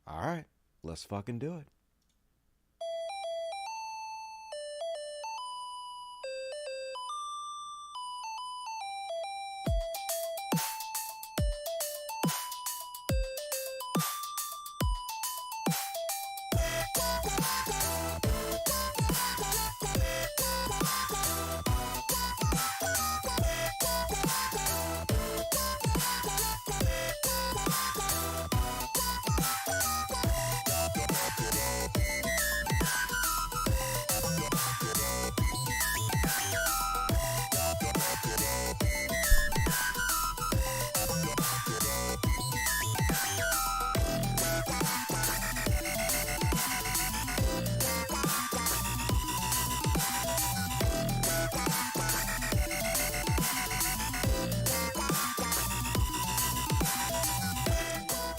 All right, let's fucking do it.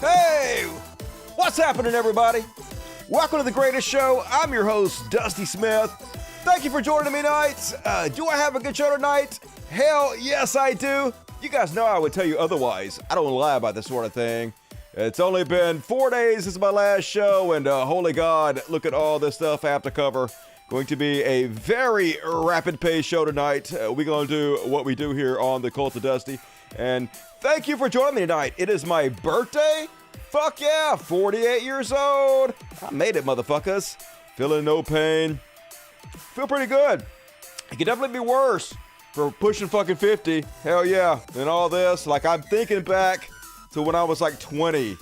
Hey, what's happening, everybody? Welcome to the greatest show. I'm your host, Dusty Smith. Thank you for joining me tonight. Do I have a good show tonight? Hell yes, I do. You guys know I would tell you otherwise. I don't lie about this sort of thing. It's only been 4 days since my last show, and holy God, look at all this stuff I have to cover. Going to be a very rapid-paced show tonight. We're going to do what we do here on the Cult of Dusty. And thank you for joining me tonight. It is my birthday. Fuck yeah, 48 years old. I made it, motherfuckers. Feeling no pain. Feel pretty good. It could definitely be worse for pushing fucking 50. Hell yeah. And all this, like I'm thinking back to when I was like 20.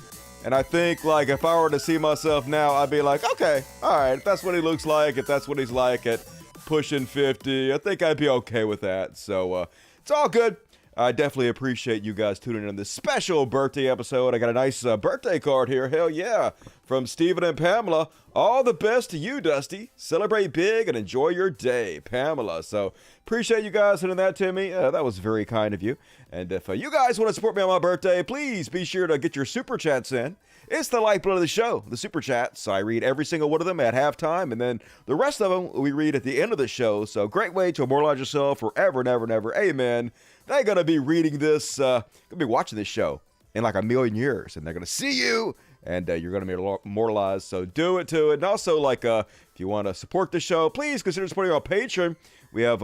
And I think like if I were to see myself now, I'd be like, okay, all right, if that's what he looks like, if that's what he's like at pushing 50, I think I'd be okay with that. So it's all good. I definitely appreciate you guys tuning in on this special birthday episode. I got a nice birthday card here. Hell yeah. From Stephen and Pamela. All the best to you, Dusty. Celebrate big and enjoy your day, Pamela. So appreciate you guys sending that to me. That was very kind of you. And if you guys want to support me on my birthday, please be sure to get your super chats in. It's the lifeblood of the show, the super chats. I read every single one of them at halftime, and then the rest of them we read at the end of the show. So great way to immortalize yourself forever and ever and ever. Amen. They're going to be reading this, going to be watching this show in like a million years, and they're going to see you, and you're going to be immortalized. So do it to it. And also, like, if you want to support the show, please consider supporting on Patreon. We have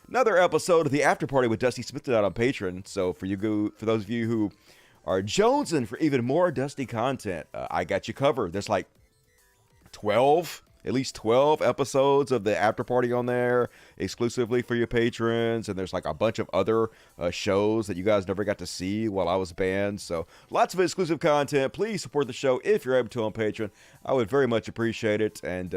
another episode of the After Party with Dusty Smith out on Patreon. So for those of you who are jonesing for even more Dusty content, I got you covered. There's like at least 12 episodes of the After Party on there exclusively for your patrons. And there's like a bunch of other shows that you guys never got to see while I was banned. So lots of exclusive content. Please support the show if you're able to on Patreon. I would very much appreciate it. And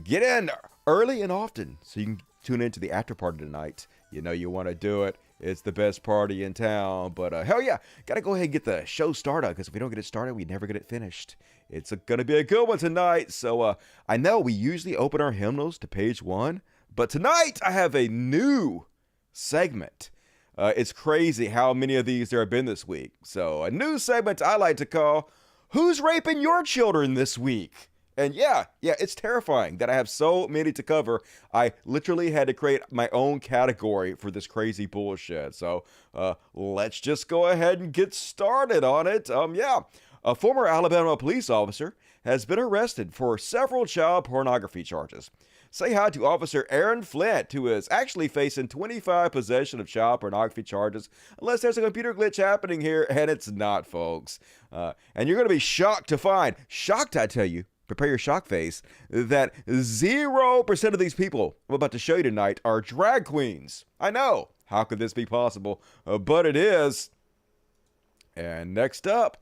get in early and often so you can tune into the After Party tonight. You know you want to do it. It's the best party in town. But hell yeah, got to go ahead and get the show started, because if we don't get it started, we never get it finished. It's going to be a good one tonight. So I know we usually open our hymnals to page 1, but tonight I have a new segment. It's crazy how many of these there have been this week. So a new segment I like to call Who's Raping Your Children This Week? And yeah, it's terrifying that I have so many to cover. I literally had to create my own category for this crazy bullshit. So let's just go ahead and get started on it. A former Alabama police officer has been arrested for several child pornography charges. Say hi to Officer Aaron Flint, who is actually facing 25 possession of child pornography charges, unless there's a computer glitch happening here, and it's not, folks. And you're going to be shocked to find, shocked I tell you, prepare your shock face, that 0% of these people I'm about to show you tonight are drag queens. I know, how could this be possible? But it is. And next up,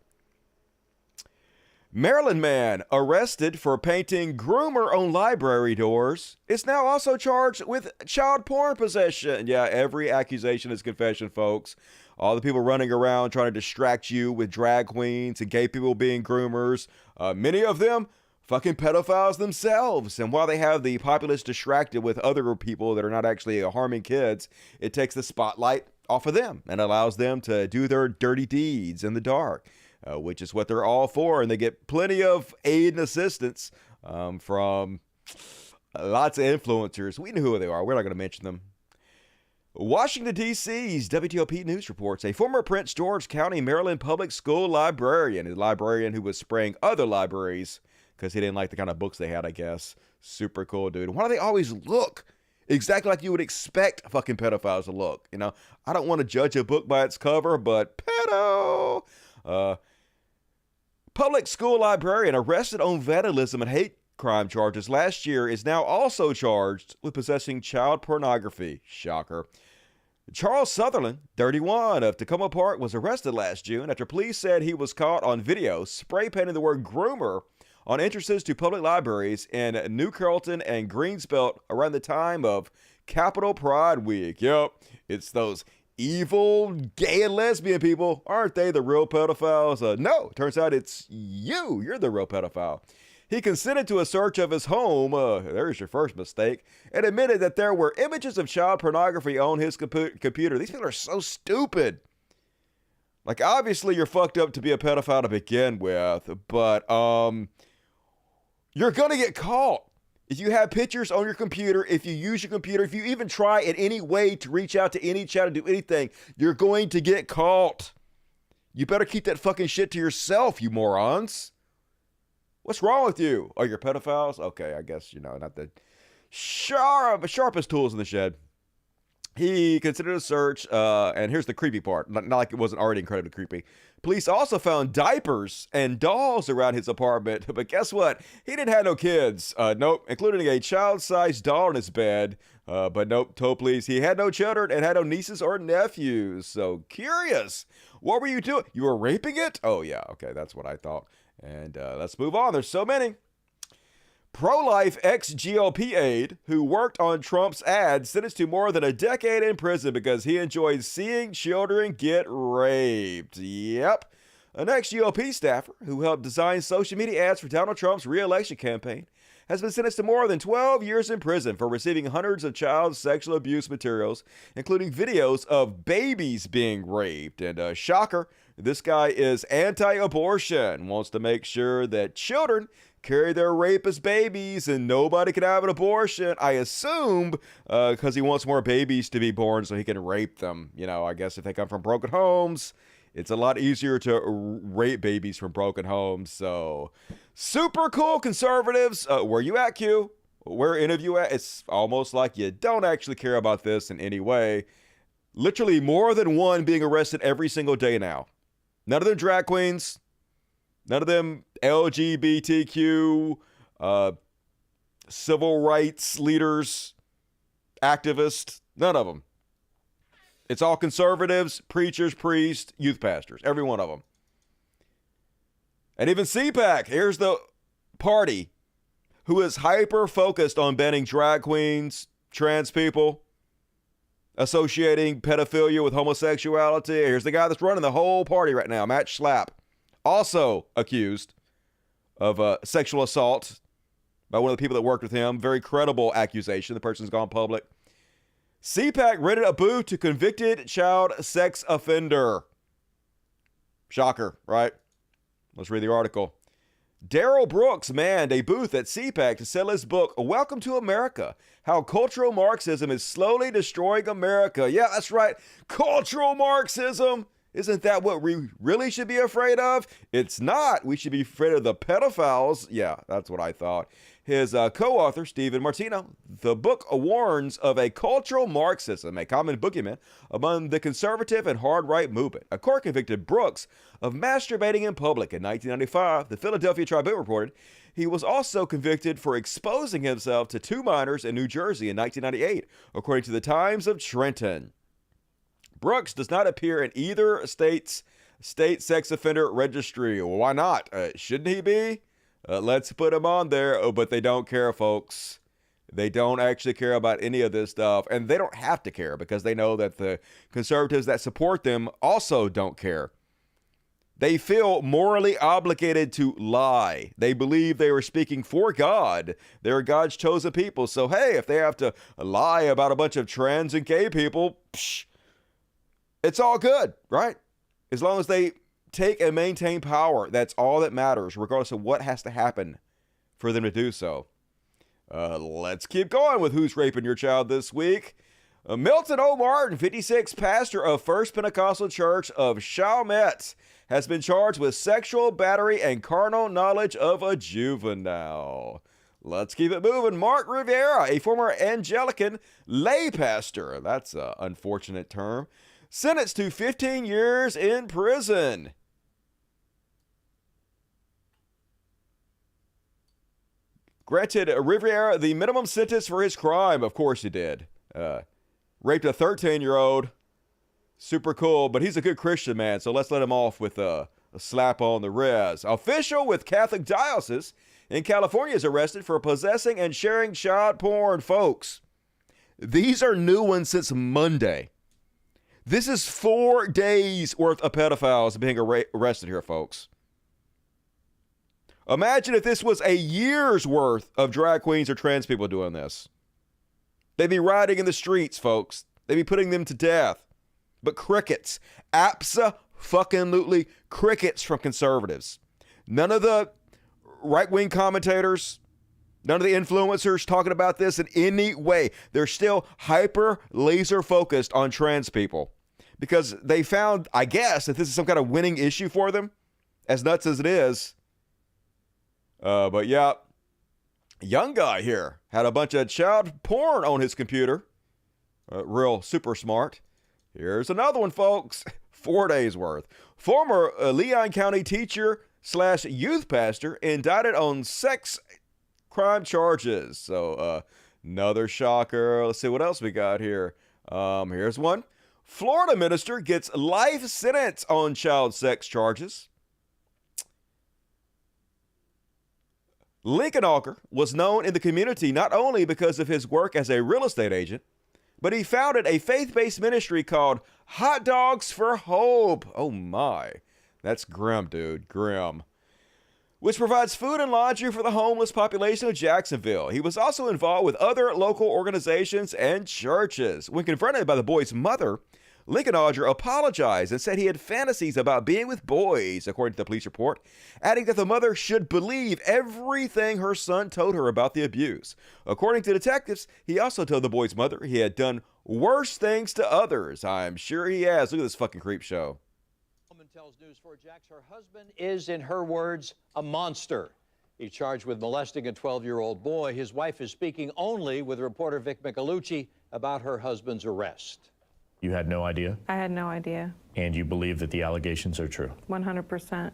Maryland man arrested for painting groomer on library doors is now also charged with child porn possession. Yeah, every accusation is confession, folks. All the people running around trying to distract you with drag queens and gay people being groomers. Many of them fucking pedophiles themselves. And while they have the populace distracted with other people that are not actually harming kids, it takes the spotlight off of them and allows them to do their dirty deeds in the dark. Which is what they're all for, and they get plenty of aid and assistance from lots of influencers. We know who they are. We're not going to mention them. Washington, D.C.'s WTOP News reports a former Prince George County, Maryland public school librarian, a librarian who was spraying other libraries because he didn't like the kind of books they had, I guess. Super cool, dude. Why do they always look exactly like you would expect fucking pedophiles to look? You know, I don't want to judge a book by its cover, but pedo. Public school librarian arrested on vandalism and hate crime charges last year is now also charged with possessing child pornography. Shocker. Charles Sutherland, 31, of Tacoma Park, was arrested last June after police said he was caught on video spray painting the word groomer on entrances to public libraries in New Carrollton and Greensbelt around the time of Capitol Pride Week. Yep, it's those evil gay and lesbian people. Aren't they the real pedophiles? No, turns out it's you. You're the real pedophile. He consented to a search of his home, there's your first mistake, and admitted that there were images of child pornography on his computer. These people are so stupid. Like, obviously you're fucked up to be a pedophile to begin with, but you're gonna get caught. If you have pictures on your computer, if you use your computer, if you even try in any way to reach out to any chat and do anything, you're going to get caught. You better keep that fucking shit to yourself, you morons. What's wrong with you? Oh, you're pedophiles? Okay, I guess, not the sharpest tools in the shed. He considered a search, and here's the creepy part. Not like it wasn't already incredibly creepy. Police also found diapers and dolls around his apartment, but guess what? He didn't have no kids. Nope, including a child-sized doll in his bed. But nope, told police he had no children and had no nieces or nephews. So curious. What were you doing? You were raping it? Oh, yeah, okay, that's what I thought. And let's move on. There's so many. Pro-life ex-GOP aide who worked on Trump's ads sentenced to more than a decade in prison because he enjoyed seeing children get raped. Yep. An ex-GOP staffer who helped design social media ads for Donald Trump's re-election campaign has been sentenced to more than 12 years in prison for receiving hundreds of child sexual abuse materials, including videos of babies being raped. And shocker, this guy is anti-abortion, wants to make sure that children carry their rapist babies and nobody can have an abortion. I assume because he wants more babies to be born so he can rape them. I guess if they come from broken homes, it's a lot easier to rape babies from broken homes. So super cool, conservatives. Where you at, Q? Where any of you at? It's almost like you don't actually care about this in any way. Literally more than one being arrested every single day now. None of them drag queens. None of them LGBTQ, civil rights leaders, activists. None of them. It's all conservatives, preachers, priests, youth pastors. Every one of them. And even CPAC, here's the party who is hyper-focused on banning drag queens, trans people, associating pedophilia with homosexuality. Here's the guy that's running the whole party right now, Matt Schlapp. Also accused of sexual assault by one of the people that worked with him. Very credible accusation. The person's gone public. CPAC rented a booth to convicted child sex offender. Shocker, right? Let's read the article. Daryl Brooks manned a booth at CPAC to sell his book, Welcome to America, How Cultural Marxism is Slowly Destroying America. Yeah, that's right. Cultural Marxism. Isn't that what we really should be afraid of? It's not. We should be afraid of the pedophiles. Yeah, that's what I thought. His co-author, Stephen Martino, the book warns of a cultural Marxism, a common boogeyman among the conservative and hard-right movement. A court convicted Brooks of masturbating in public in 1995. The Philadelphia Tribune reported he was also convicted for exposing himself to two minors in New Jersey in 1998, according to the Times of Trenton. Brooks does not appear in either state's state sex offender registry. Well, why not? Shouldn't he be? Let's put him on there. Oh, but they don't care, folks. They don't actually care about any of this stuff. And they don't have to care because they know that the conservatives that support them also don't care. They feel morally obligated to lie. They believe they were speaking for God. They're God's chosen people. So, hey, if they have to lie about a bunch of trans and gay people, it's all good, right? As long as they take and maintain power, that's all that matters, regardless of what has to happen for them to do so. Let's keep going with who's raping your child this week. Milton O. Martin, 56, pastor of First Pentecostal Church of Chalmette, has been charged with sexual battery and carnal knowledge of a juvenile. Let's keep it moving. Mark Rivera, a former Anglican lay pastor, that's an unfortunate term, sentenced to 15 years in prison. Granted Rivera the minimum sentence for his crime. Of course he did. Raped a 13-year-old. Super cool, but he's a good Christian man, so let's let him off with a slap on the wrist. Official with Catholic Diocese in California is arrested for possessing and sharing child porn, folks. These are new ones since Monday. This is 4 days worth of pedophiles being arrested here, folks. Imagine if this was a year's worth of drag queens or trans people doing this. They'd be rioting in the streets, folks. They'd be putting them to death. But crickets, abso-fucking-lutely crickets from conservatives. None of the right-wing commentators, none of the influencers talking about this in any way. They're still hyper-laser focused on trans people because they found, I guess, that this is some kind of winning issue for them, as nuts as it is. But yeah, young guy here had a bunch of child porn on his computer. Real super smart. Here's another one, folks. 4 days worth. Former Leon County teacher / youth pastor indicted on sex crime charges. So another shocker. Let's see what else we got here. Here's one. Florida minister gets life sentence on child sex charges. Lincoln Auger was known in the community not only because of his work as a real estate agent, but he founded a faith-based ministry called Hot Dogs for Hope. Oh my, that's grim, dude, grim. Which provides food and laundry for the homeless population of Jacksonville. He was also involved with other local organizations and churches. When confronted by the boy's mother, Lincoln Auger apologized and said he had fantasies about being with boys, according to the police report, adding that the mother should believe everything her son told her about the abuse. According to detectives, he also told the boy's mother he had done worse things to others. I'm sure he has. Look at this fucking creep show. Woman tells News4Jax her husband is, in her words, a monster. He's charged with molesting a 12-year-old boy. His wife is speaking only with reporter Vic Micolucci about her husband's arrest. You had no idea? I had no idea. And you believe that the allegations are true? 100%.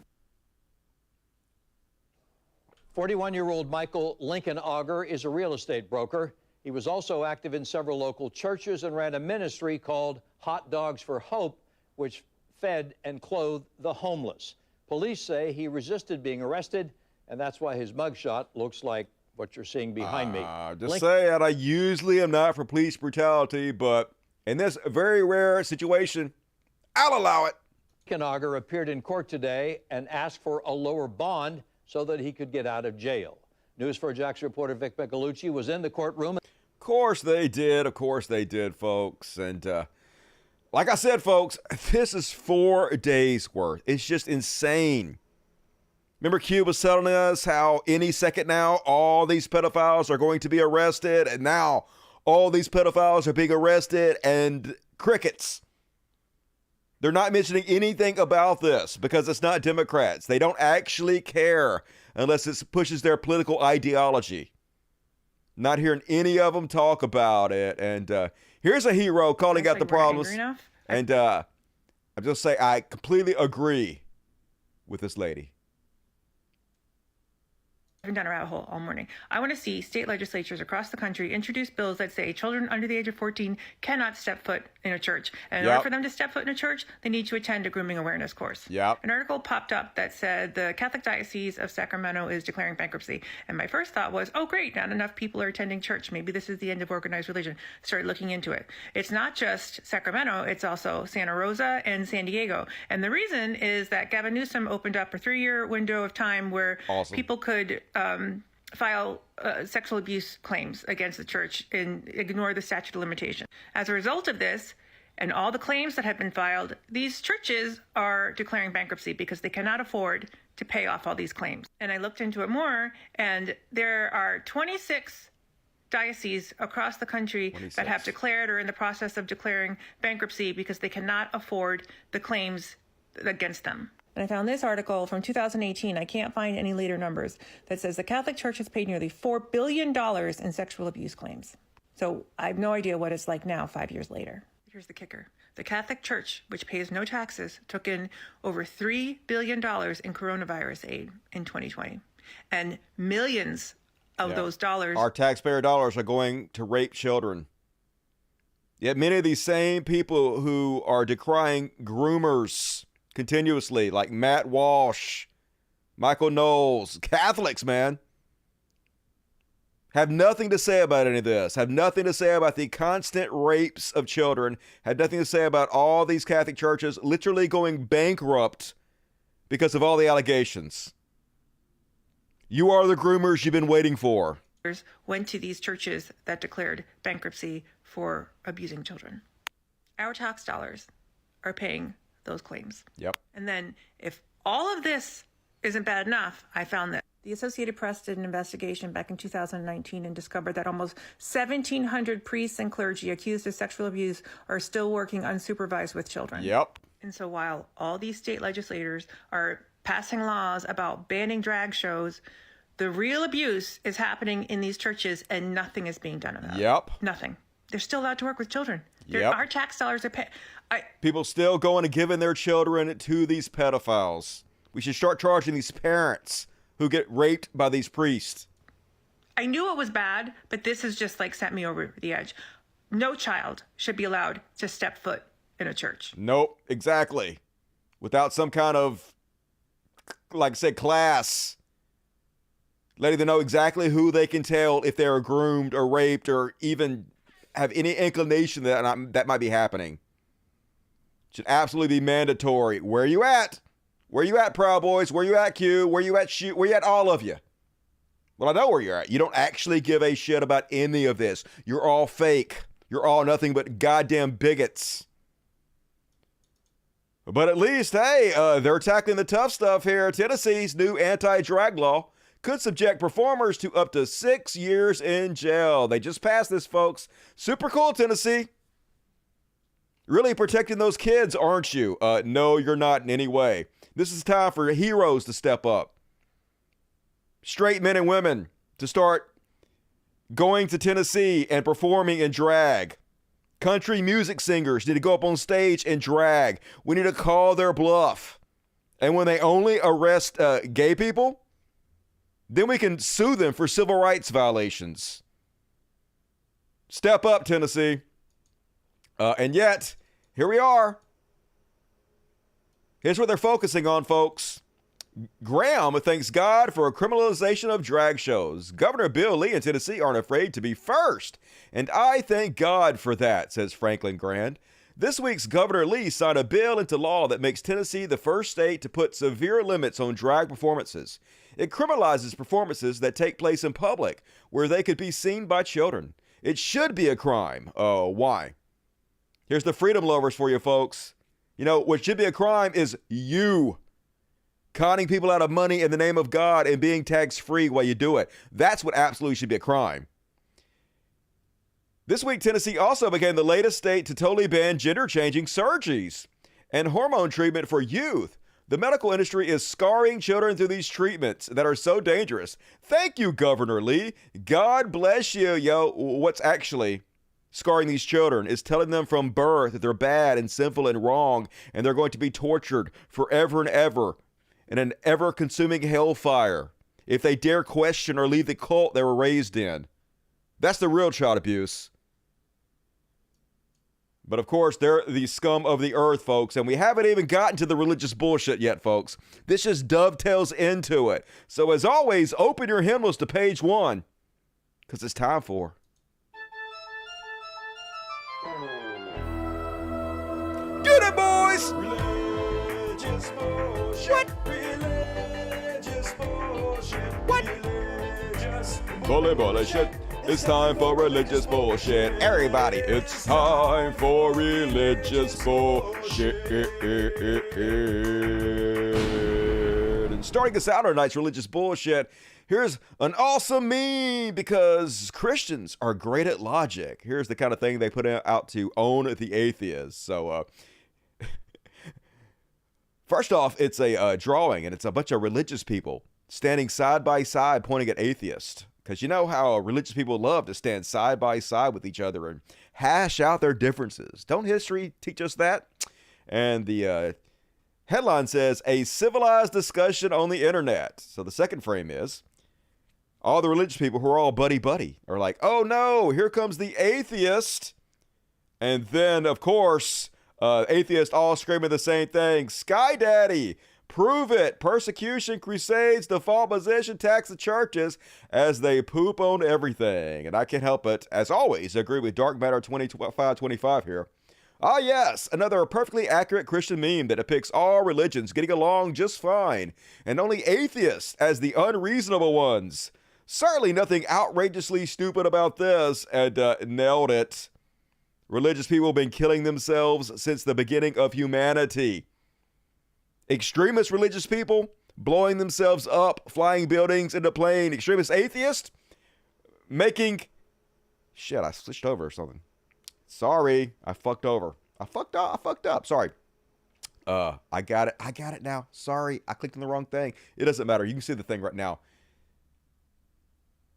41-year-old Michael Lincoln Auger is a real estate broker. He was also active in several local churches and ran a ministry called Hot Dogs for Hope, which fed and clothed the homeless. Police say he resisted being arrested, and that's why his mugshot looks like what you're seeing behind me. Just saying, I usually am not for police brutality, but in this very rare situation, I'll allow it. Lincoln Auger appeared in court today and asked for a lower bond so that he could get out of jail. News4Jax reporter Vic Micolucci was in the courtroom. Of course they did, folks. And like I said, folks, this is 4 days worth. It's just insane. Remember Q was telling us how any second now all these pedophiles are going to be arrested, and now all these pedophiles are being arrested, and crickets. They're not mentioning anything about this because it's not Democrats. They don't actually care unless it pushes their political ideology. Not hearing any of them talk about it. And here's a hero calling out the problems. And I'm just saying, I completely agree with this lady. I've been down a rabbit hole all morning. I want to see state legislatures across the country introduce bills that say children under the age of 14 cannot step foot in a church. And in order for them to step foot in a church, they need to attend a grooming awareness course. An article popped up that said the Catholic Diocese of Sacramento is declaring bankruptcy. And my first thought was, oh, great, not enough people are attending church. Maybe this is the end of organized religion. Started looking into it. It's not just Sacramento, it's also Santa Rosa and San Diego. And the reason is that Gavin Newsom opened up a 3-year window of time where people could file sexual abuse claims against the church and ignore the statute of limitation. As a result of this, and all the claims that have been filed, these churches are declaring bankruptcy because they cannot afford to pay off all these claims. And I looked into it more, and there are 26 dioceses across the country that have declared or in the process of declaring bankruptcy because they cannot afford the claims against them. And I found this article from 2018. I can't find any later numbers that says the Catholic Church has paid nearly $4 billion in sexual abuse claims. So I have no idea what it's like now, 5 years later. Here's the kicker. The Catholic Church, which pays no taxes, took in over $3 billion in coronavirus aid in 2020. And millions of those dollars. Our taxpayer dollars are going to rape children. Yet many of these same people who are decrying groomers continuously, like Matt Walsh, Michael Knowles, Catholics, man, have nothing to say about any of this, have nothing to say about the constant rapes of children, have nothing to say about all these Catholic churches literally going bankrupt because of all the allegations. You are the groomers you've been waiting for. Went to these churches that declared bankruptcy for abusing children. Our tax dollars are paying those claims. Yep. And then if all of this isn't bad enough, I found that the Associated Press did an investigation back in 2019 and discovered that almost 1,700 priests and clergy accused of sexual abuse are still working unsupervised with children. Yep. And so while all these state legislators are passing laws about banning drag shows, the real abuse is happening in these churches and nothing is being done about it. Yep. Nothing. They're still allowed to work with children. Yep. Our tax dollars are paid. People still going and giving their children to these pedophiles. We should start charging these parents who get raped by these priests. I knew it was bad, but this has just like sent me over the edge. No child should be allowed to step foot in a church. Nope, exactly. Without some kind of, like I said, class. Letting them know exactly who they can tell if they're groomed or raped or even have any inclination that might be happening. Should absolutely be mandatory. Where you at? Where you at, Proud Boys? Where you at, Q? Where you at, Shoot? Where you at, all of you? Well, I know where you're at. You don't actually give a shit about any of this. You're all fake. You're all nothing but goddamn bigots. But at least, hey, they're tackling the tough stuff here. Tennessee's new anti-drag law could subject performers to up to 6 years in jail. They just passed this, folks. Super cool, Tennessee. Really protecting those kids, aren't you? No, you're not in any way. This is time for heroes to step up. Straight men and women to start going to Tennessee and performing in drag. Country music singers need to go up on stage and drag. We need to call their bluff. And when they only arrest gay people, then we can sue them for civil rights violations. Step up, Tennessee. And yet, here we are. Here's what they're focusing on, folks. Graham thanks God for a criminalization of drag shows. Governor Bill Lee in Tennessee aren't afraid to be first. And I thank God for that, says Franklin Grand. This week's Governor Lee signed a bill into law that makes Tennessee the first state to put severe limits on drag performances. It criminalizes performances that take place in public, where they could be seen by children. It should be a crime. Why? Here's the freedom lovers for you, folks. You know, what should be a crime is you conning people out of money in the name of God and being tax-free while you do it. That's what absolutely should be a crime. This week, Tennessee also became the latest state to totally ban gender-changing surgeries and hormone treatment for youth. The medical industry is scarring children through these treatments that are so dangerous. Thank you, Governor Lee. God bless you, yo. What's actually scarring these children is telling them from birth that they're bad and sinful and wrong, and they're going to be tortured forever and ever in an ever-consuming hellfire if they dare question or leave the cult they were raised in. That's the real child abuse. But of course, they're the scum of the earth, folks, and we haven't even gotten to the religious bullshit yet, folks. This just dovetails into it. So as always, open your hymnals to page 1, because it's time for... Get it, boys! Religious bullshit. What? Religious bullshit. What? Religious bullshit. It's time for religious bullshit. Everybody, it's time for religious bullshit. And starting us out on tonight's religious bullshit, here's an awesome meme because Christians are great at logic. Here's the kind of thing they put out to own the atheists. So, first off, it's a drawing, and it's a bunch of religious people standing side by side pointing at atheists. Because you know how religious people love to stand side by side with each other and hash out their differences. Don't history teach us that? And the headline says, a civilized discussion on the internet. So the second frame is, all the religious people who are all buddy-buddy are like, oh no, here comes the atheist. And then, of course, atheists all screaming the same thing. Sky Daddy, prove it. Persecution, crusades, default position, tax the churches as they poop on everything. And I can't help but, as always, agree with Dark Matter 2525 here. Ah, yes, another perfectly accurate Christian meme that depicts all religions getting along just fine, and only atheists as the unreasonable ones. Certainly nothing outrageously stupid about this, and nailed it. Religious people have been killing themselves since the beginning of humanity. Extremist religious people blowing themselves up, flying buildings into plane. Extremist atheists making... Shit, I switched over or something. Sorry, I fucked over. I fucked up. Sorry. I got it now. Sorry, I clicked on the wrong thing. It doesn't matter. You can see the thing right now.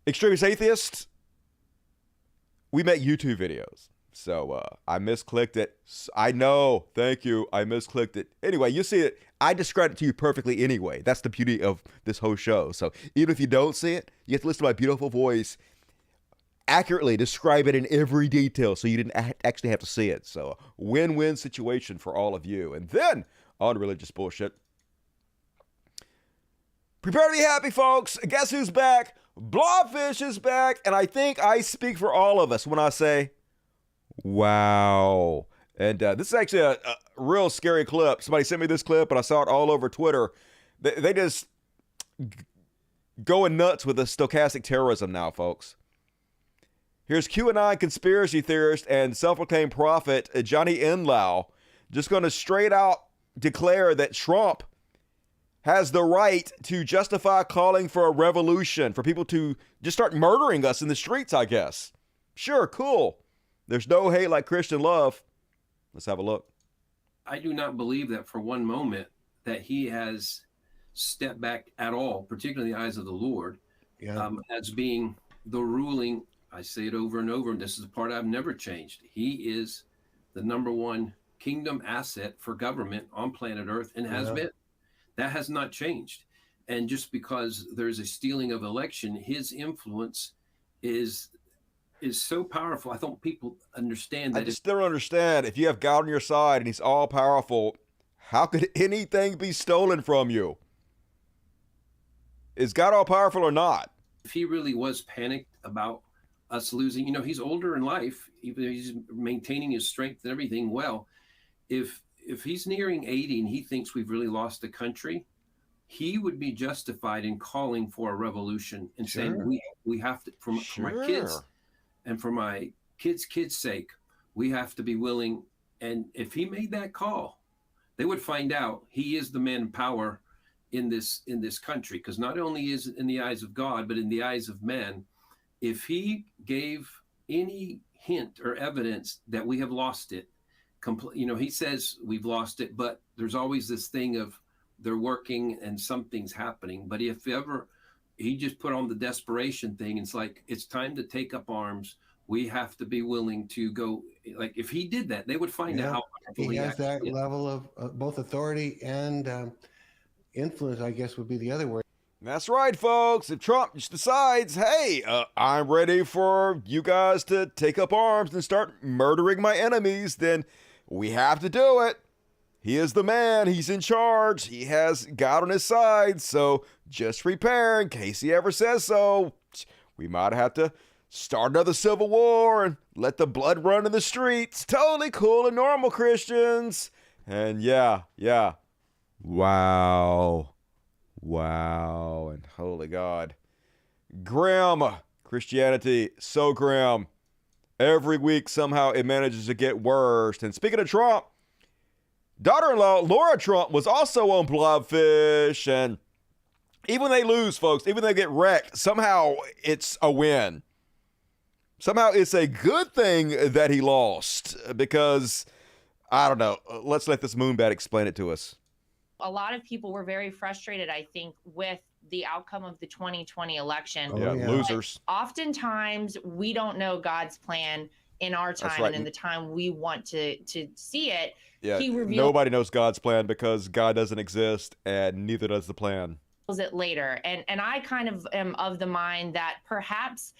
Extremist atheists, we make YouTube videos. So I misclicked it. I know. Thank you. I misclicked it. Anyway, you see it. I described it to you perfectly anyway. That's the beauty of this whole show. So even if you don't see it, you have to listen to my beautiful voice accurately describe it in every detail so you didn't actually have to see it. So win-win situation for all of you. And then on religious bullshit. Prepare to be happy, folks. Guess who's back? Blobfish is back. And I think I speak for all of us when I say, wow. And this is actually a real scary clip. Somebody sent me this clip and I saw it all over Twitter. They just going nuts with the stochastic terrorism now, folks. Here's QAnon conspiracy theorist and self-proclaimed prophet Johnny Enlow just going to straight out declare that Trump has the right to justify calling for a revolution, for people to just start murdering us in the streets, I guess. Sure, cool. There's no hate like Christian love. Let's have a look. I do not believe that for one moment that he has stepped back at all, particularly in the eyes of the Lord, as being the ruling. I say it over and over, and this is the part I've never changed. He is the number one kingdom asset for government on planet Earth and has been. That has not changed. And just because there's a stealing of election, his influence is so powerful. I don't people understand that. I just don't understand. If you have God on your side and he's all powerful, how could anything be stolen from you? Is God all powerful or not? If he really was panicked about us losing, he's older in life, even though he's maintaining his strength and everything well. If he's nearing 80 and he thinks we've really lost the country, he would be justified in calling for a revolution and saying we have to, for my kids and for my kids' sake, we have to be willing. And if he made that call, they would find out he is the man in power in this country. Because not only is it in the eyes of God, but in the eyes of men. If he gave any hint or evidence that we have lost it, he says we've lost it, but there's always this thing of they're working and something's happening. But if ever he just put on the desperation thing, it's like, it's time to take up arms. We have to be willing to go. Like if he did that, they would find out how powerful he has that level of both authority and influence, I guess would be the other word. That's right, folks. If Trump just decides, hey, I'm ready for you guys to take up arms and start murdering my enemies, then we have to do it. He is the man. He's in charge. He has God on his side. So just prepare in case he ever says so. We might have to start another civil war and let the blood run in the streets. Totally cool and normal, Christians. And yeah. Wow. And holy God. Grim. Christianity, so grim. Every week, somehow, it manages to get worse. And speaking of Trump, daughter-in-law Laura Trump was also on Blobfish, and Even when they lose, folks, even when they get wrecked, somehow it's a win. Somehow it's a good thing that he lost because, I don't know, let's let this moonbat explain it to us. A lot of people were very frustrated, I think, with the outcome of the 2020 election. Yeah, losers. But oftentimes, we don't know God's plan in our time and in the time we want to see it. Yeah, nobody knows God's plan because God doesn't exist and neither does the plan. It later. And I kind of am of the mind that perhaps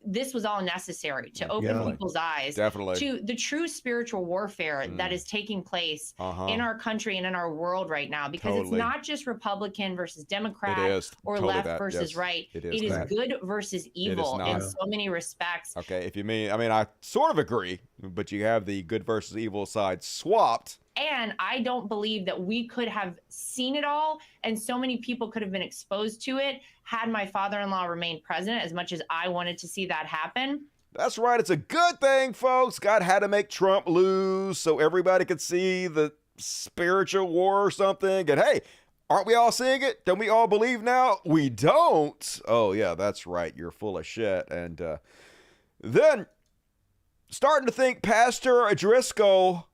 this was all necessary to open people's eyes to the true spiritual warfare that is taking place in our country and in our world right now, because it's not just Republican versus Democrat or left versus right. It is good versus evil in so many respects. Okay, if you mean, I mean, I sort of agree, but you have the good versus evil side swapped. And I don't believe that we could have seen it all, and so many people could have been exposed to it had my father-in-law remained president, as much as I wanted to see that happen. That's right. It's a good thing, folks. God had to make Trump lose so everybody could see the spiritual war or something. And hey, aren't we all seeing it? Don't we all believe now? We don't. Oh, yeah, that's right. You're full of shit. And then starting to think Pastor Driscoll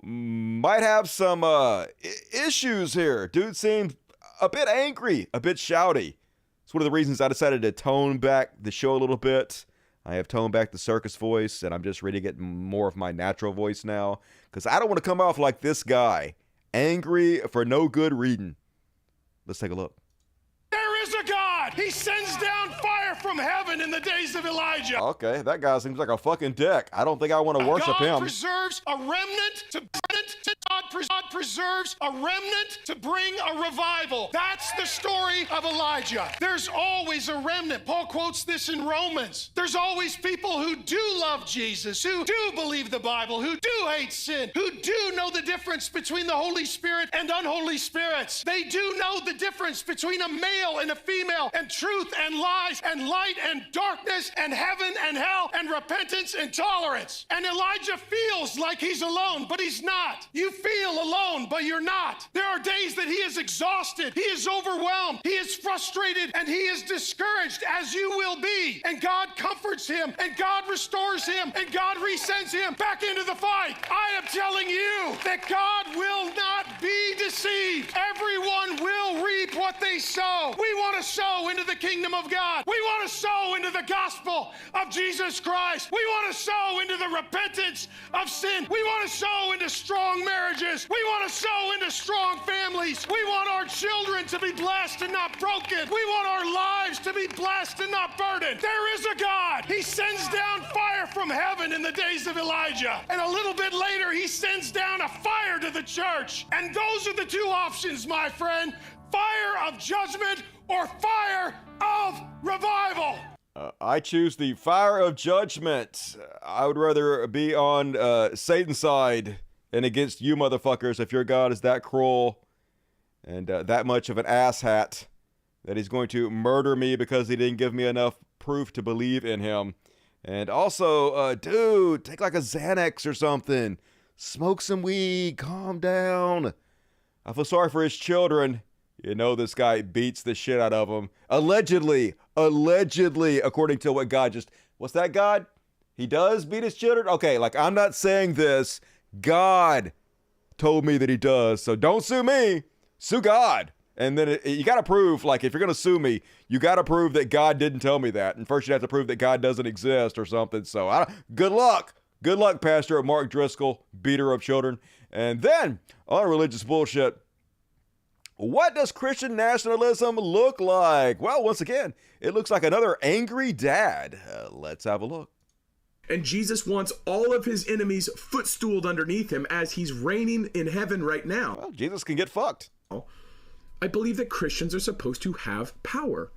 might have some issues here. Dude seemed a bit angry, a bit shouty. It's one of the reasons I decided to tone back the show a little bit. I have toned back the circus voice, and I'm just ready to get more of my natural voice now, because I don't want to come off like this guy, angry for no good reading. Let's take a look. There is a God. He sends down fire from heaven in the days of Elijah. Okay, that guy seems like a fucking dick. I don't think I want to worship him. God preserves a remnant to God preserves a remnant to bring a revival. That's the story of Elijah. There's always a remnant. Paul quotes this in Romans. There's always people who do love Jesus, who do believe the Bible, who do hate sin, who do know the difference between the Holy Spirit and unholy spirits. They do know the difference between a male and a female, and truth and lies, and light and darkness, and heaven and hell, and repentance and tolerance. And Elijah feels like he's alone, but he's not. You feel alone, but you're not. There are days that he is exhausted, he is overwhelmed, he is frustrated, and he is discouraged, as you will be. And God comforts him, and God restores him, and God resends him back into the fight. I am telling you that God will not be deceived. Everyone will reap what they sow. We want to sow into the kingdom of God. We want to sow into the gospel of Jesus Christ. We want to sow into the repentance of sin. We want to sow into strong marriages. We want to sow into strong families. We want our children to be blessed and not broken. We want our lives to be blessed and not burdened. There is a God. He sends down fire from heaven in the days of Elijah. And a little bit later, he sends down a fire to the church. And those are the two options, my friend. Fire of judgment or fire of revival. I choose the fire of judgment. I would rather be on Satan's side and against you motherfuckers if your God is that cruel and that much of an asshat that he's going to murder me because he didn't give me enough proof to believe in him. And also, dude, take like a Xanax or something. Smoke some weed. Calm down. I feel sorry for his children. You know, this guy beats the shit out of them. Allegedly, according to what God just... What's that, God? He does beat his children? Okay, like, I'm not saying this. God told me that he does. So don't sue me. Sue God. And then you got to prove, like, if you're going to sue me, you got to prove that God didn't tell me that. And first you have to prove that God doesn't exist or something. So good luck. Good luck, Pastor Mark Driscoll, beater of children. And then, on religious bullshit, what does Christian nationalism look like? Well, once again, it looks like another angry dad. Let's have a look. And Jesus wants all of his enemies footstooled underneath him as he's reigning in heaven right now. Well, Jesus can get fucked. I believe that Christians are supposed to have power.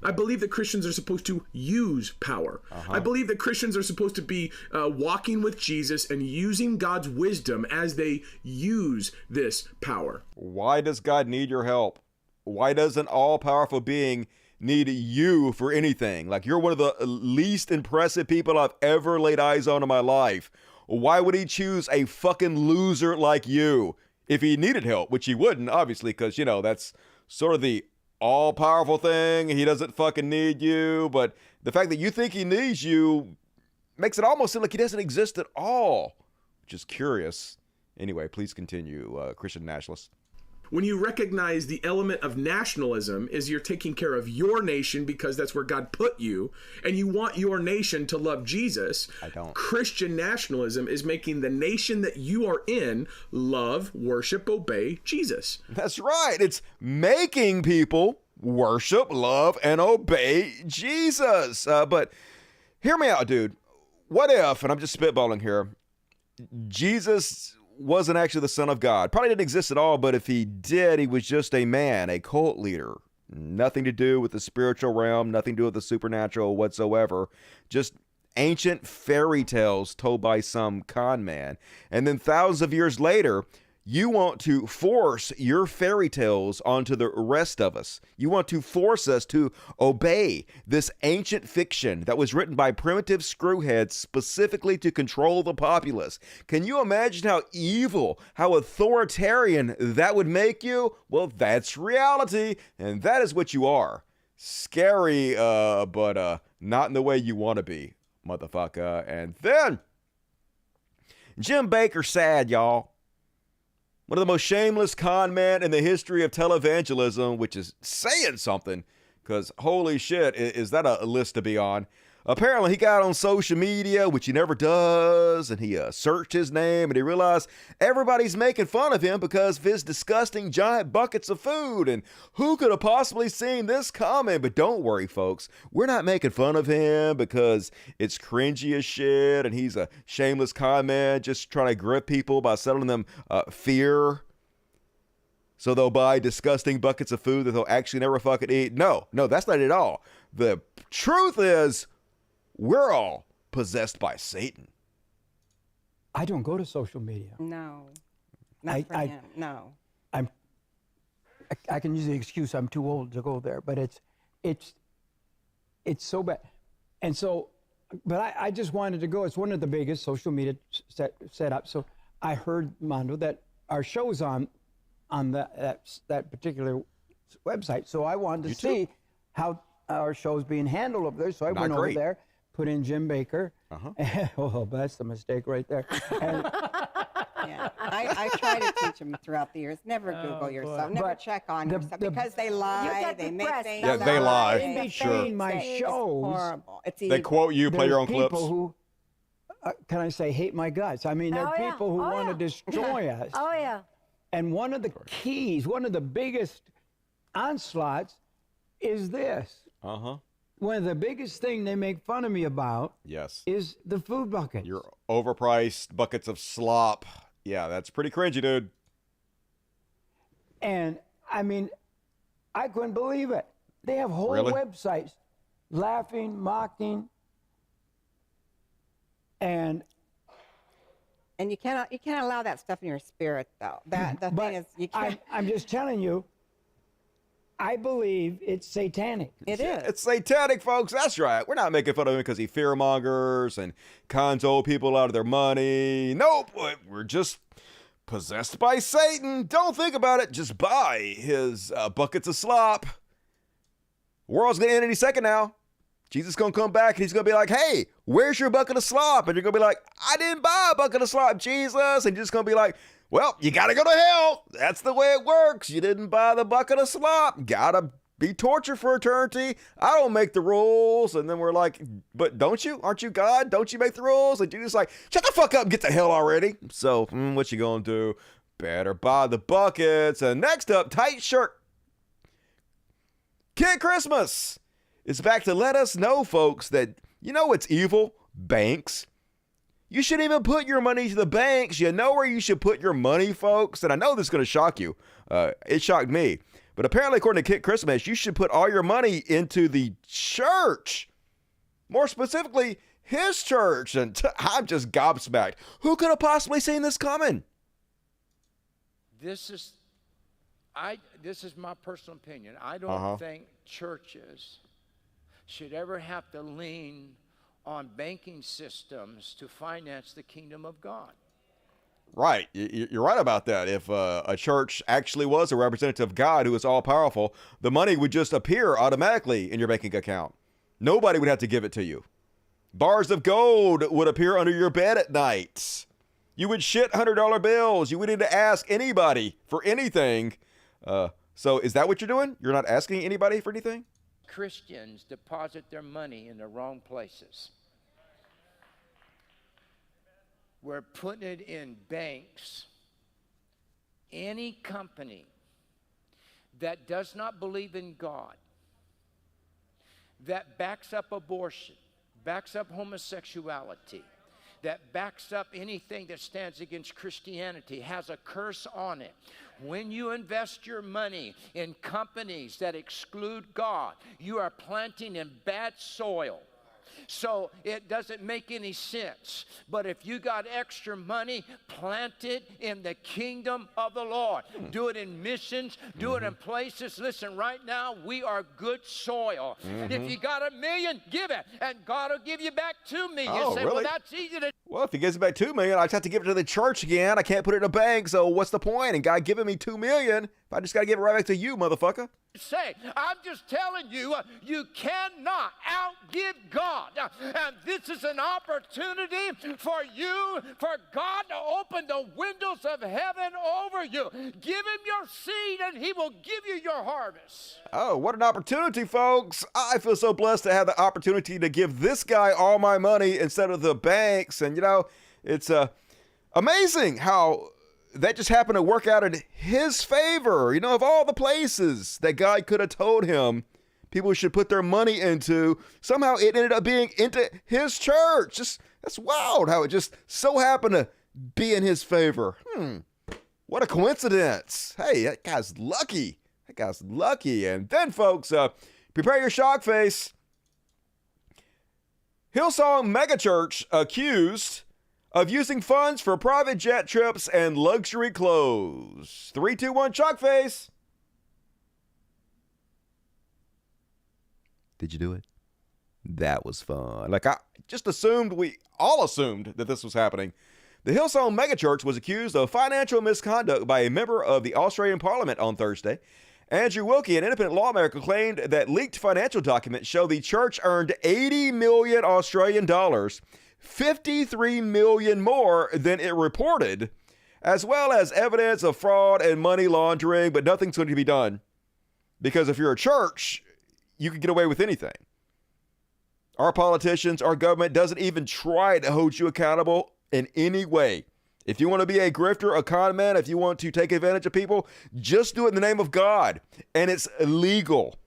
I believe that Christians are supposed to use power. I believe that Christians are supposed to be walking with Jesus and using God's wisdom as they use this power. Why does God need your help? Why does an all-powerful being need you for anything? Like, you're one of the least impressive people I've ever laid eyes on in my life. Why would he choose a fucking loser like you if he needed help? Which he wouldn't, obviously, because, you know, that's sort of the all-powerful thing. He doesn't fucking need you. But the fact that you think he needs you makes it almost seem like he doesn't exist at all, which is curious. Anyway, please continue, Christian nationalist. When you recognize the element of nationalism is you're taking care of your nation because that's where God put you, and you want your nation to love Jesus. I don't. Christian nationalism is making the nation that you are in love, worship, obey Jesus. That's right. It's making people worship, love, and obey Jesus. But hear me out, dude. What if, and I'm just spitballing here, Jesus wasn't actually the Son of God? Probably didn't exist at all, but if he did, he was just a man, a cult leader. Nothing to do with the spiritual realm, nothing to do with the supernatural whatsoever. Just ancient fairy tales told by some con man. And then thousands of years later, you want to force your fairy tales onto the rest of us. You want to force us to obey this ancient fiction that was written by primitive screwheads specifically to control the populace. Can you imagine how evil, how authoritarian that would make you? Well, that's reality, and that is what you are. Scary, but not in the way you want to be, motherfucker. And then, Jim Bakker sad, y'all. One of the most shameless con men in the history of televangelism, which is saying something, because holy shit, is that a list to be on? Apparently, he got on social media, which he never does, and he searched his name, and he realized everybody's making fun of him because of his disgusting giant buckets of food, and who could have possibly seen this coming? But don't worry, folks, we're not making fun of him because it's cringy as shit, and he's a shameless con man just trying to grip people by selling them fear, so they'll buy disgusting buckets of food that they'll actually never fucking eat. No, that's not it at all. The truth is, we're all possessed by Satan. I don't go to social media. No, not for him. No. I can use the excuse I'm too old to go there, but it's so bad. And so, but I just wanted to go. It's one of the biggest social media set up. So I heard, Mondo, that our show's on that particular website. So I wanted to see how our show's being handled over there. So I went over there. Put in Jim Bakker. Oh, that's the mistake right there. And, yeah, I try to teach them throughout the years. Never Google yourself. Never check on yourself because they lie. They make things. Yeah, they lie. In between my shows, horrible. It's they quote you, play your own clips. Who, can I say, hate my guts? I mean, there are people who want to destroy us. Oh yeah. And one of the keys, one of the biggest onslaughts, is this. One of the biggest thing they make fun of me about is the food buckets. Your overpriced buckets of slop. Yeah, that's pretty cringy, dude. And, I mean, I couldn't believe it. They have whole websites laughing, mocking, and you cannot allow that stuff in your spirit, though. The thing is, you can't. I'm just telling you, I believe it's satanic. It is. It's satanic, folks. That's right. We're not making fun of him because he fearmongers and cons old people out of their money. Nope. We're just possessed by Satan. Don't think about it. Just buy his buckets of slop. World's going to end any second now. Jesus is going to come back and he's going to be like, hey, where's your bucket of slop? And you're going to be like, I didn't buy a bucket of slop, Jesus. And you're just going to be like, well, you got to go to hell. That's the way it works. You didn't buy the bucket of slop. Got to be tortured for eternity. I don't make the rules. And then we're like, but don't you? Aren't you God? Don't you make the rules? And you're just like, shut the fuck up and get to hell already. So what you going to do? Better buy the buckets. And next up, tight shirt. Kid Christmas is back to let us know, folks, that you know what's evil? Banks. You shouldn't even put your money to the banks. You know where you should put your money, folks? And I know this is going to shock you. It shocked me. But apparently, according to Kid Christmas, you should put all your money into the church. More specifically, his church. And I'm just gobsmacked. Who could have possibly seen this coming? This is my personal opinion. I don't think churches should ever have to lean on banking systems to finance the kingdom of God. Right. You're right about that. If a church actually was a representative of God who is all powerful, the money would just appear automatically in your banking account. Nobody would have to give it to you. Bars of gold would appear under your bed at night. You would shit $100 bills. You wouldn't need to ask anybody for anything. So is that what you're doing? You're not asking anybody for anything? Christians deposit their money in the wrong places. We're putting it in banks. Any company that does not believe in God, that backs up abortion, backs up homosexuality, that backs up anything that stands against Christianity, has a curse on it. When you invest your money in companies that exclude God, you are planting in bad soil. So it doesn't make any sense. But if you got extra money, plant it in the kingdom of the Lord. Do it in missions, do it in places. Listen, right now we are good soil. If you got $1 million, give it, and God will give you back $2 million. Oh, you say, really? well, that's easy to. Well, if he gives me back $2 million, I just have to give it to the church again. I can't put it in a bank, so what's the point? And God giving me $2 million, if I just got to give it right back to you, motherfucker. Say, I'm just telling you, you cannot outgive God. And this is an opportunity for you, for God to open the windows of heaven over you. Give him your seed and he will give you your harvest. Oh, what an opportunity, folks. I feel so blessed to have the opportunity to give this guy all my money instead of the banks. And, you know, it's amazing how that just happened to work out in his favor. You know, of all the places that God could have told him people should put their money into, somehow it ended up being into his church. That's wild how it just so happened to be in his favor. What a coincidence. Hey, that guy's lucky. That guy's lucky. And then, folks, prepare your shock face. Hillsong megachurch accused of using funds for private jet trips and luxury clothes. 3, 2, 1, shock face. Did you do it? That was fun. Like, I just assumed, we all assumed that this was happening. The Hillsong megachurch was accused of financial misconduct by a member of the Australian Parliament on Thursday. Andrew Wilkie, an independent lawmaker, claimed that leaked financial documents show the church earned 80 million Australian dollars, 53 million more than it reported, as well as evidence of fraud and money laundering, but nothing's going to be done. Because if you're a church, you can get away with anything. Our politicians, our government doesn't even try to hold you accountable in any way. If you want to be a grifter, a con man, if you want to take advantage of people, just do it in the name of God. And it's illegal.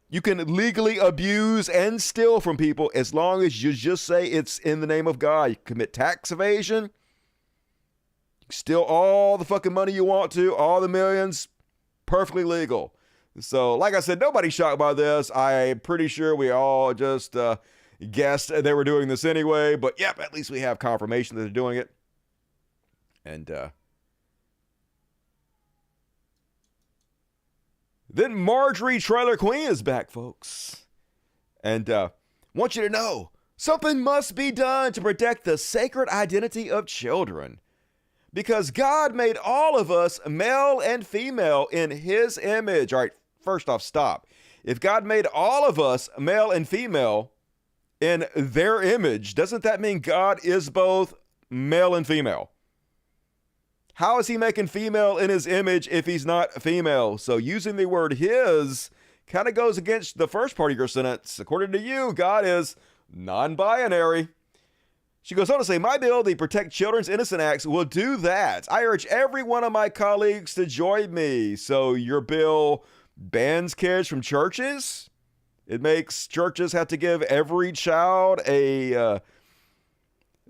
You can legally abuse and steal from people as long as you just say it's in the name of God. You commit tax evasion. You can steal all the fucking money you want to, all the millions, perfectly legal. So, like I said, nobody's shocked by this. I'm pretty sure we all just guessed they were doing this anyway. But, yep, at least we have confirmation that they're doing it. And then Marjorie Trailer Queen is back, folks. And want you to know, something must be done to protect the sacred identity of children. Because God made all of us male and female in his image. All right, first off, stop. If God made all of us male and female in their image, doesn't that mean God is both male and female? How is he making female in his image if he's not female? So using the word his kind of goes against the first part of your sentence. According to you, God is non-binary. She goes on to say, my bill to protect children's innocent acts will do that. I urge every one of my colleagues to join me. So your bill bans kids from churches? It makes churches have to give every child a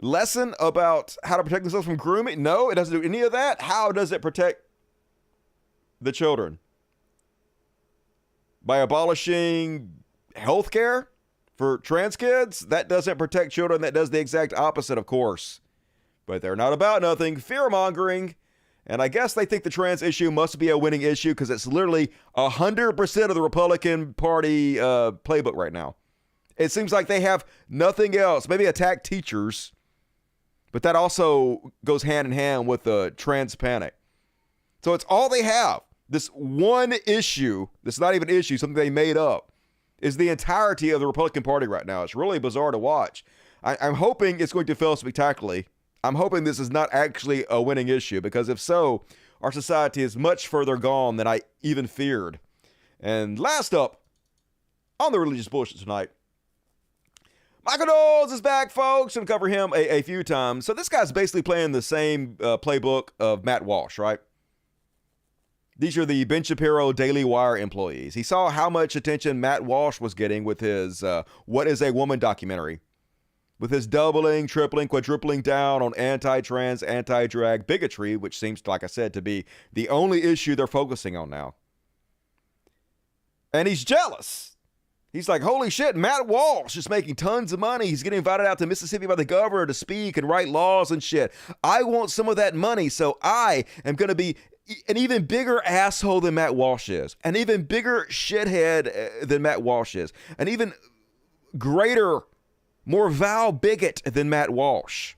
lesson about how to protect themselves from grooming? No, it doesn't do any of that. How does it protect the children? By abolishing health care for trans kids? That doesn't protect children. That does the exact opposite, of course. But they're not about nothing. Fear-mongering. And I guess they think the trans issue must be a winning issue because it's literally 100% of the Republican Party playbook right now. It seems like they have nothing else. Maybe attack teachers. But that also goes hand in hand with the trans panic. So it's all they have. This one issue, that's not even an issue, something they made up, is the entirety of the Republican Party right now. It's really bizarre to watch. I'm hoping it's going to fail spectacularly. I'm hoping this is not actually a winning issue, because if so, our society is much further gone than I even feared. And last up, on the religious bullshit tonight, Michael Knowles is back, folks. We'll cover him a few times. So this guy's basically playing the same playbook of Matt Walsh, right? These are the Ben Shapiro Daily Wire employees. He saw how much attention Matt Walsh was getting with his What is a Woman documentary, with his doubling, tripling, quadrupling down on anti-trans, anti-drag bigotry, which seems, like I said, to be the only issue they're focusing on now. And he's jealous. He's like, holy shit, Matt Walsh is making tons of money. He's getting invited out to Mississippi by the governor to speak and write laws and shit. I want some of that money, so I am going to be an even bigger asshole than Matt Walsh is, an even bigger shithead than Matt Walsh is, an even greater, more vile bigot than Matt Walsh.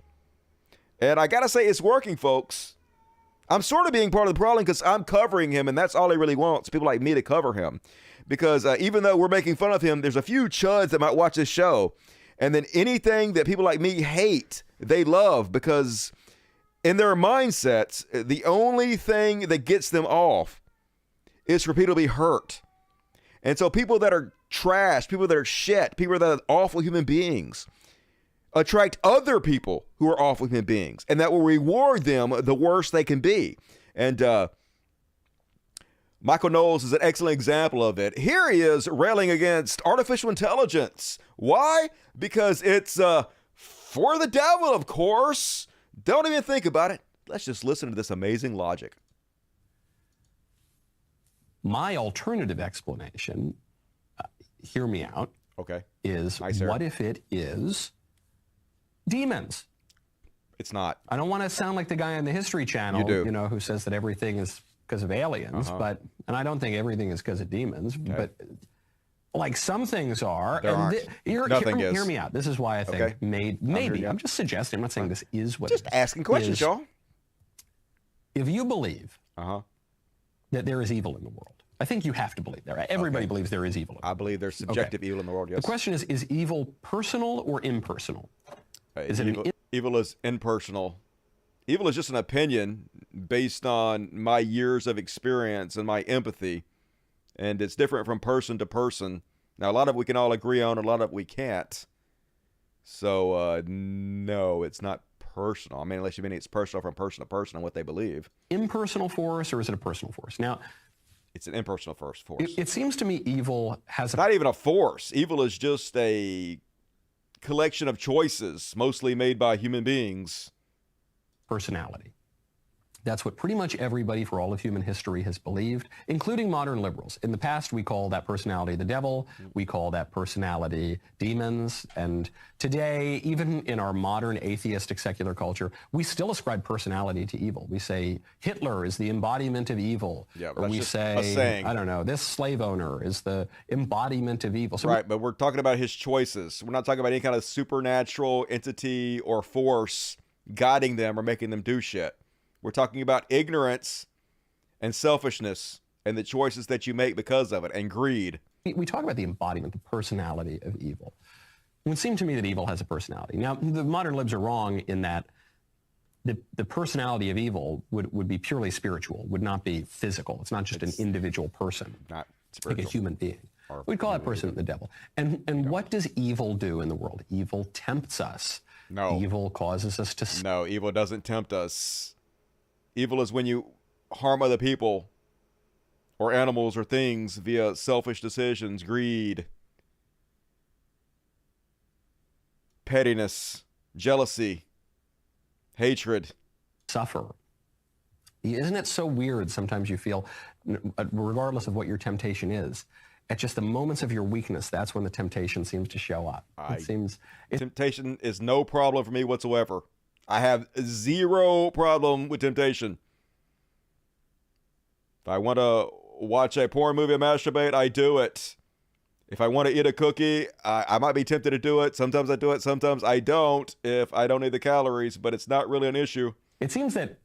And I gotta say, it's working, folks. I'm sort of being part of the problem because I'm covering him, and that's all he really wants, people like me to cover him. Because even though we're making fun of him, there's a few chuds that might watch this show, and then anything that people like me hate, they love, because in their mindsets, the only thing that gets them off is for people to be hurt. And so people that are trash, people that are shit, people that are awful human beings attract other people who are awful human beings, and that will reward them the worse they can be. And Michael Knowles is an excellent example of it. Here he is railing against artificial intelligence. Why? Because it's for the devil, of course. Don't even think about it. Let's just listen to this amazing logic. My alternative explanation, hear me out, okay, is what if it is demons? It's not. I don't want to sound like the guy on the History Channel, you know, who says that everything is because of aliens, but, and I don't think everything is because of demons, but like some things are. There aren't. Nothing is. Hear me out. This is why I think maybe, I'm just suggesting, I'm not saying this is what just asking questions, y'all. If you believe that there is evil in the world, I think you have to believe there. Everybody believes there is evil. I believe there's subjective evil in the world, yes. The question is evil personal or impersonal? Evil is impersonal. Evil is just an opinion based on my years of experience and my empathy. And it's different from person to person. Now, a lot of it we can all agree on, a lot of it we can't. So, no, it's not personal. I mean, unless you mean it's personal from person to person and what they believe. Impersonal force, or is it a personal force? Now, it's an impersonal force. It seems to me evil has not even a force. Evil is just a collection of choices, mostly made by human beings. Personality. That's what pretty much everybody for all of human history has believed, including modern liberals. In the past, we call that personality the devil. We call that personality demons. And today, even in our modern atheistic secular culture, we still ascribe personality to evil. We say Hitler is the embodiment of evil. Yeah, or we say, I don't know, this slave owner is the embodiment of evil. So right, but we're talking about his choices. We're not talking about any kind of supernatural entity or force guiding them or making them do shit. We're talking about ignorance and selfishness and the choices that you make because of it, and greed. We talk about the embodiment, the personality of evil. It would seem to me that evil has a personality. Now, the modern libs are wrong in that the personality of evil would be purely spiritual, would not be physical. It's not just an individual person, not spiritual, like a human being. We'd call that person the devil. And what does evil do in the world? Evil tempts us. No. Evil causes us to... No, evil doesn't tempt us. Evil is when you harm other people or animals or things via selfish decisions, greed, pettiness, jealousy, hatred. Suffer. Isn't it so weird sometimes you feel, regardless of what your temptation is, at just the moments of your weakness, that's when the temptation seems to show up. Temptation is no problem for me whatsoever. I have zero problem with temptation. If I want to watch a porn movie and masturbate, I do it. If I want to eat a cookie, I might be tempted to do it. Sometimes I do it, sometimes I don't if I don't need the calories, but it's not really an issue. It seems that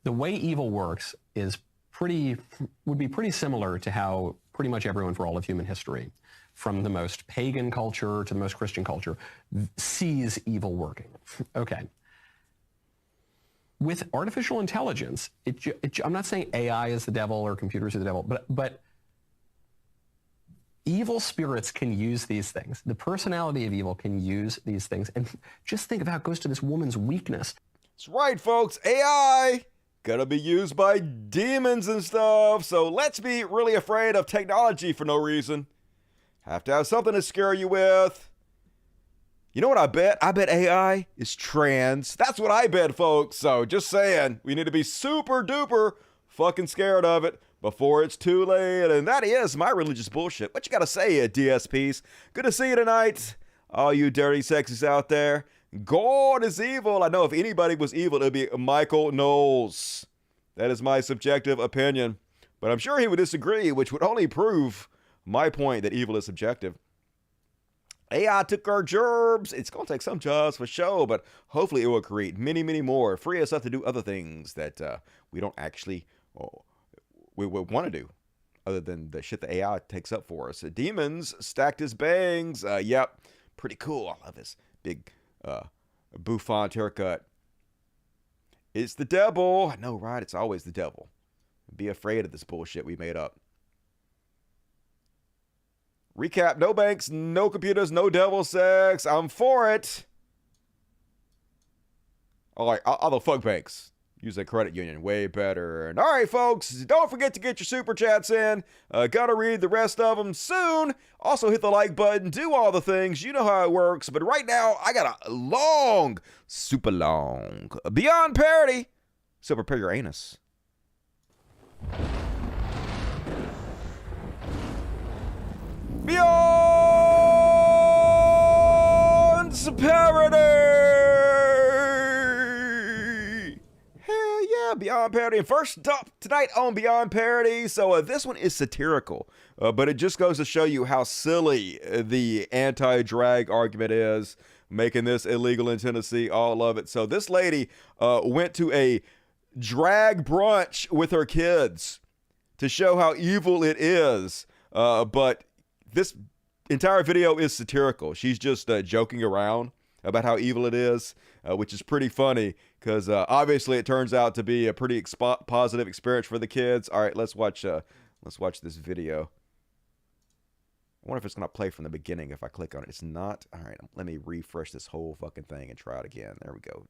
the way evil works would be pretty similar to how pretty much everyone for all of human history, from the most pagan culture to the most Christian culture, sees evil working. Okay. With artificial intelligence, I'm not saying AI is the devil or computers are the devil, but evil spirits can use these things. The personality of evil can use these things. And just think of how it goes to this woman's weakness. That's right, folks. AI gonna be used by demons and stuff. So let's be really afraid of technology for no reason. Have to have something to scare you with. You know what I bet? I bet AI is trans. That's what I bet, folks. So just saying, we need to be super duper fucking scared of it before it's too late. And that is my religious bullshit. What you gotta say, DSPs? Good to see you tonight, all you dirty sexies out there. God is evil. I know if anybody was evil, it'd be Michael Knowles. That is my subjective opinion. But I'm sure he would disagree, which would only prove my point that evil is subjective. AI took our jobs. It's going to take some jobs for sure, but hopefully it will create many, many more. Free us up to do other things that we don't actually we would want to do other than the shit the AI takes up for us. Demons stacked his bangs. Yep, pretty cool. I love this big bouffant haircut. It's the devil. I know, right? It's always the devil. Be afraid of this bullshit we made up. Recap, no banks, no computers, no devil sex. I'm for it. All right, although fuck banks. Use a credit union, way better. And all right, folks, don't forget to get your super chats in. Gotta read the rest of them soon. Also hit the like button, do all the things. You know how it works. But right now, I got a long, super long, beyond parody. So prepare your anus. Beyond parody! Hell yeah, Beyond Parody. And first up tonight on Beyond Parody, so this one is satirical, but it just goes to show you how silly the anti-drag argument is, making this illegal in Tennessee. All love it. So this lady went to a drag brunch with her kids to show how evil it is, but this entire video is satirical. She's just joking around about how evil it is, which is pretty funny because obviously it turns out to be a pretty positive experience for the kids. All right, let's watch this video. I wonder if it's going to play from the beginning if I click on it. It's not. All right, let me refresh this whole fucking thing and try it again. There we go.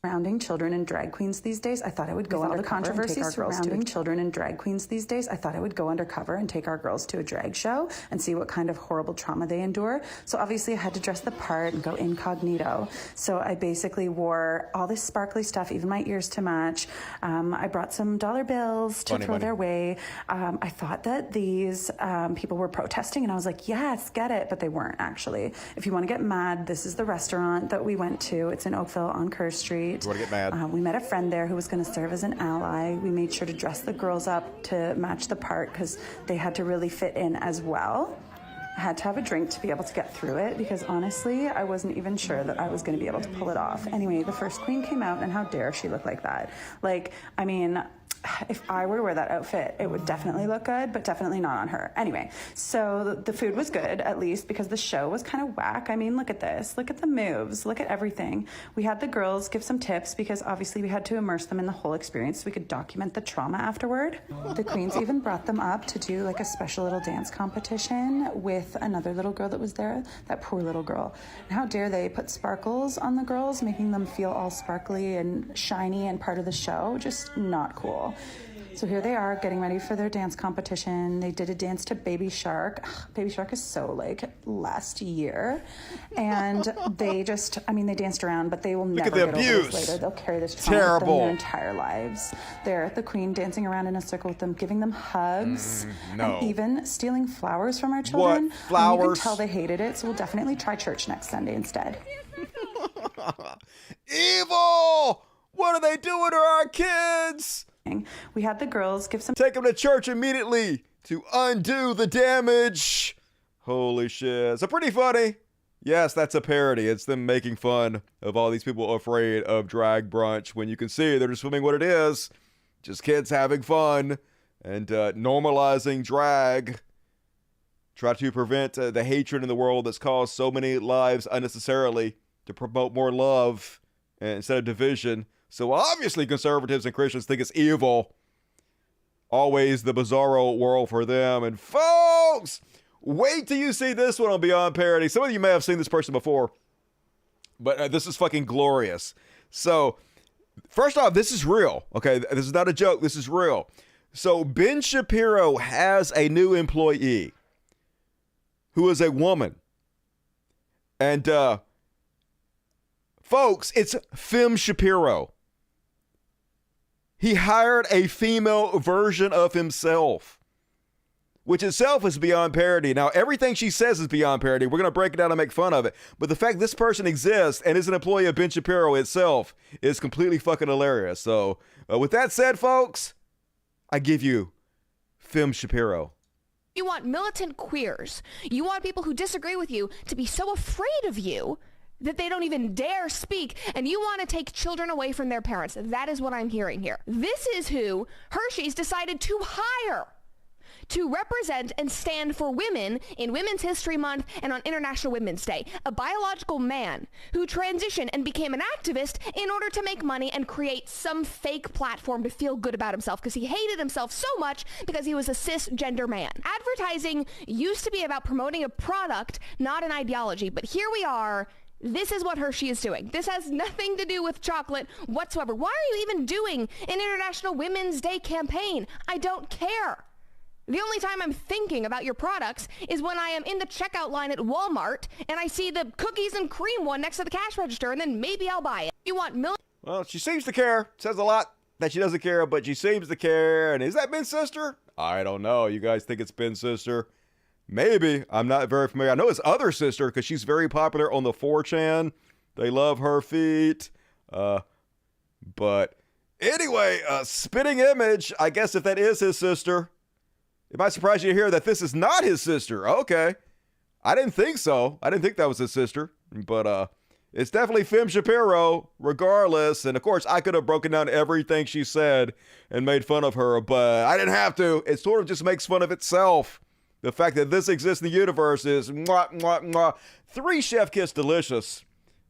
Surrounding children and drag queens these days, I thought I would go all the controversies surrounding children and drag queens these days. I thought I would go undercover and take our girls to a drag show and see what kind of horrible trauma they endure. So obviously I had to dress the part and go incognito. So I basically wore all this sparkly stuff, even my ears to match. I brought some dollar bills to throw their way. I thought that these people were protesting, and I was like, yes, get it, but they weren't actually. If you want to get mad, this is the restaurant that we went to. It's in Oakville on Kerr Street. You want to get mad? We met a friend there who was going to serve as an ally. We made sure to dress the girls up to match the part because they had to really fit in as well. I had to have a drink to be able to get through it because honestly, I wasn't even sure that I was going to be able to pull it off. Anyway, the first queen came out, and how dare she look like that? Like, I mean, if I were to wear that outfit, it would definitely look good, but definitely not on her. Anyway, so the food was good, at least, because the show was kind of whack. I mean, look at this. Look at the moves. Look at everything. We had the girls give some tips because obviously we had to immerse them in the whole experience so we could document the trauma afterward. The queens even brought them up to do like a special little dance competition with another little girl that was there, that poor little girl. And how dare they put sparkles on the girls, making them feel all sparkly and shiny and part of the show. Just not cool. So here they are getting ready for their dance competition. They did a dance to Baby Shark. Ugh, Baby Shark is so like last year. And they just, I mean, they danced around, but they will never get over this later. They'll carry this trauma with them their entire lives. They're the queen dancing around in a circle with them, giving them hugs, and even stealing flowers from our children. What? Flowers? You can tell they hated it, so we'll definitely try church next Sunday instead. Evil! What are they doing to our kids? We had the girls give some... Take them to church immediately to undo the damage. Holy shit. So pretty funny. Yes, that's a parody. It's them making fun of all these people afraid of drag brunch when you can see they're just filming what it is. Just kids having fun and normalizing drag. Try to prevent the hatred in the world that's caused so many lives unnecessarily to promote more love instead of division. So obviously conservatives and Christians think it's evil. Always the bizarro world for them. And folks, wait till you see this one on Beyond Parody. Some of you may have seen this person before, but this is fucking glorious. So first off, this is real. Okay, this is not a joke. This is real. So Ben Shapiro has a new employee who is a woman. And folks, it's Fem Shapiro. He hired a female version of himself, which itself is beyond parody. Now, everything she says is beyond parody. We're going to break it down and make fun of it. But the fact this person exists and is an employee of Ben Shapiro itself is completely fucking hilarious. So with that said, folks, I give you Fem Shapiro. You want militant queers. You want people who disagree with you to be so afraid of you that they don't even dare speak, and you want to take children away from their parents. That is what I'm hearing here. This is who Hershey's decided to hire to represent and stand for women in Women's History Month and on International Women's Day. A biological man who transitioned and became an activist in order to make money and create some fake platform to feel good about himself because he hated himself so much because he was a cisgender man. Advertising used to be about promoting a product, not an ideology, but here we are. This is what Hershey is doing. This has nothing to do with chocolate whatsoever. Why are you even doing an International Women's Day campaign? I don't care. The only time I'm thinking about your products is when I am in the checkout line at Walmart and I see the cookies and cream one next to the cash register, and then maybe I'll buy it. You want milk? Well, she seems to care. Says a lot that she doesn't care, but she seems to care. And is that Ben's sister? I don't know. You guys think it's Ben's sister? Maybe. I'm not very familiar. I know it's other sister because she's very popular on the 4chan. They love her feet. But anyway, spitting image. I guess if that is his sister. It might surprise you to hear that this is not his sister. Okay. I didn't think so. I didn't think that was his sister. But it's definitely Fem Shapiro, regardless. And of course, I could have broken down everything she said and made fun of her, but I didn't have to. It sort of just makes fun of itself. The fact that this exists in the universe is mwah, mwah, mwah. 3 Chef Kiss delicious.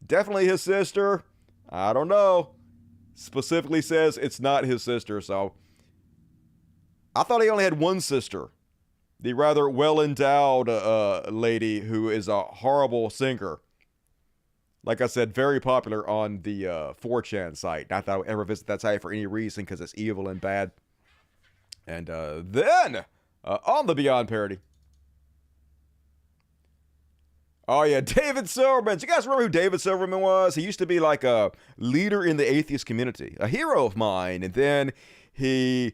Definitely his sister. I don't know. Specifically says it's not his sister, so I thought he only had one sister, the rather well-endowed lady who is a horrible singer. Like I said, very popular on the 4chan site. Not that I would ever visit that site for any reason because it's evil and bad. And then, on the Beyond Parody. Oh yeah, David Silverman. Do you guys remember who David Silverman was? He used to be like a leader in the atheist community, a hero of mine. And then he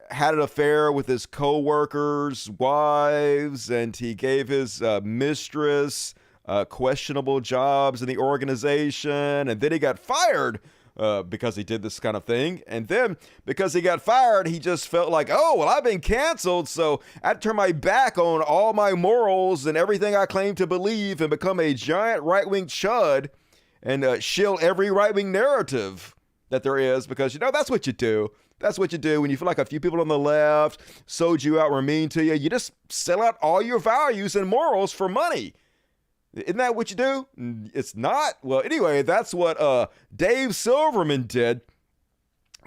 had an affair with his co-workers' wives, and he gave his mistress questionable jobs in the organization, and then he got fired because he did this kind of thing. And then because he got fired, he just felt like, oh, well, I've been canceled, so I had to turn my back on all my morals and everything I claim to believe and become a giant right-wing chud and shill every right-wing narrative that there is because, you know, that's what you do. That's what you do when you feel like a few people on the left sold you out, were mean to you. You just sell out all your values and morals for money. Isn't that what you do? It's not. Well, anyway, that's what Dave Silverman did.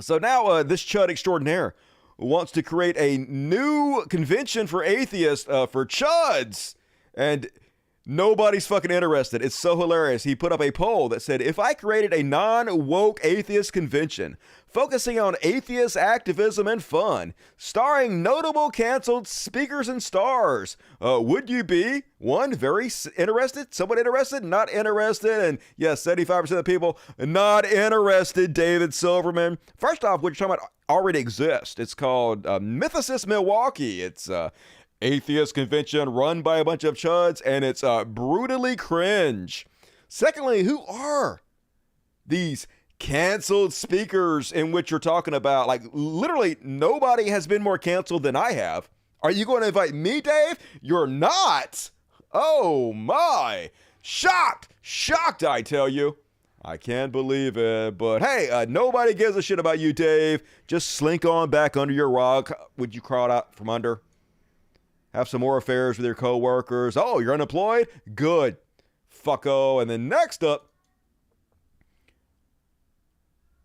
So now this chud extraordinaire wants to create a new convention for atheists for chuds. And nobody's fucking interested. It's so hilarious. He put up a poll that said, if I created a non-woke atheist convention focusing on atheist activism and fun, starring notable canceled speakers and stars, would you be? 1, very interested, somewhat interested, not interested, and yes, 75% of the people not interested, David Silverman. First off, what you're talking about already exists. It's called Mythicist Milwaukee. It's atheist convention run by a bunch of chuds, and it's brutally cringe. Secondly, who are these canceled speakers in which you're talking about? Like, literally nobody has been more canceled than I have. Are you going to invite me, Dave? You're not. Oh my! Shocked, I tell you. I can't believe it, but hey, nobody gives a shit about you, Dave. Just slink on back under your rock. Would you crawl out from under? Have some more affairs with your coworkers. Oh, you're unemployed? Good. Fucko. And then next up,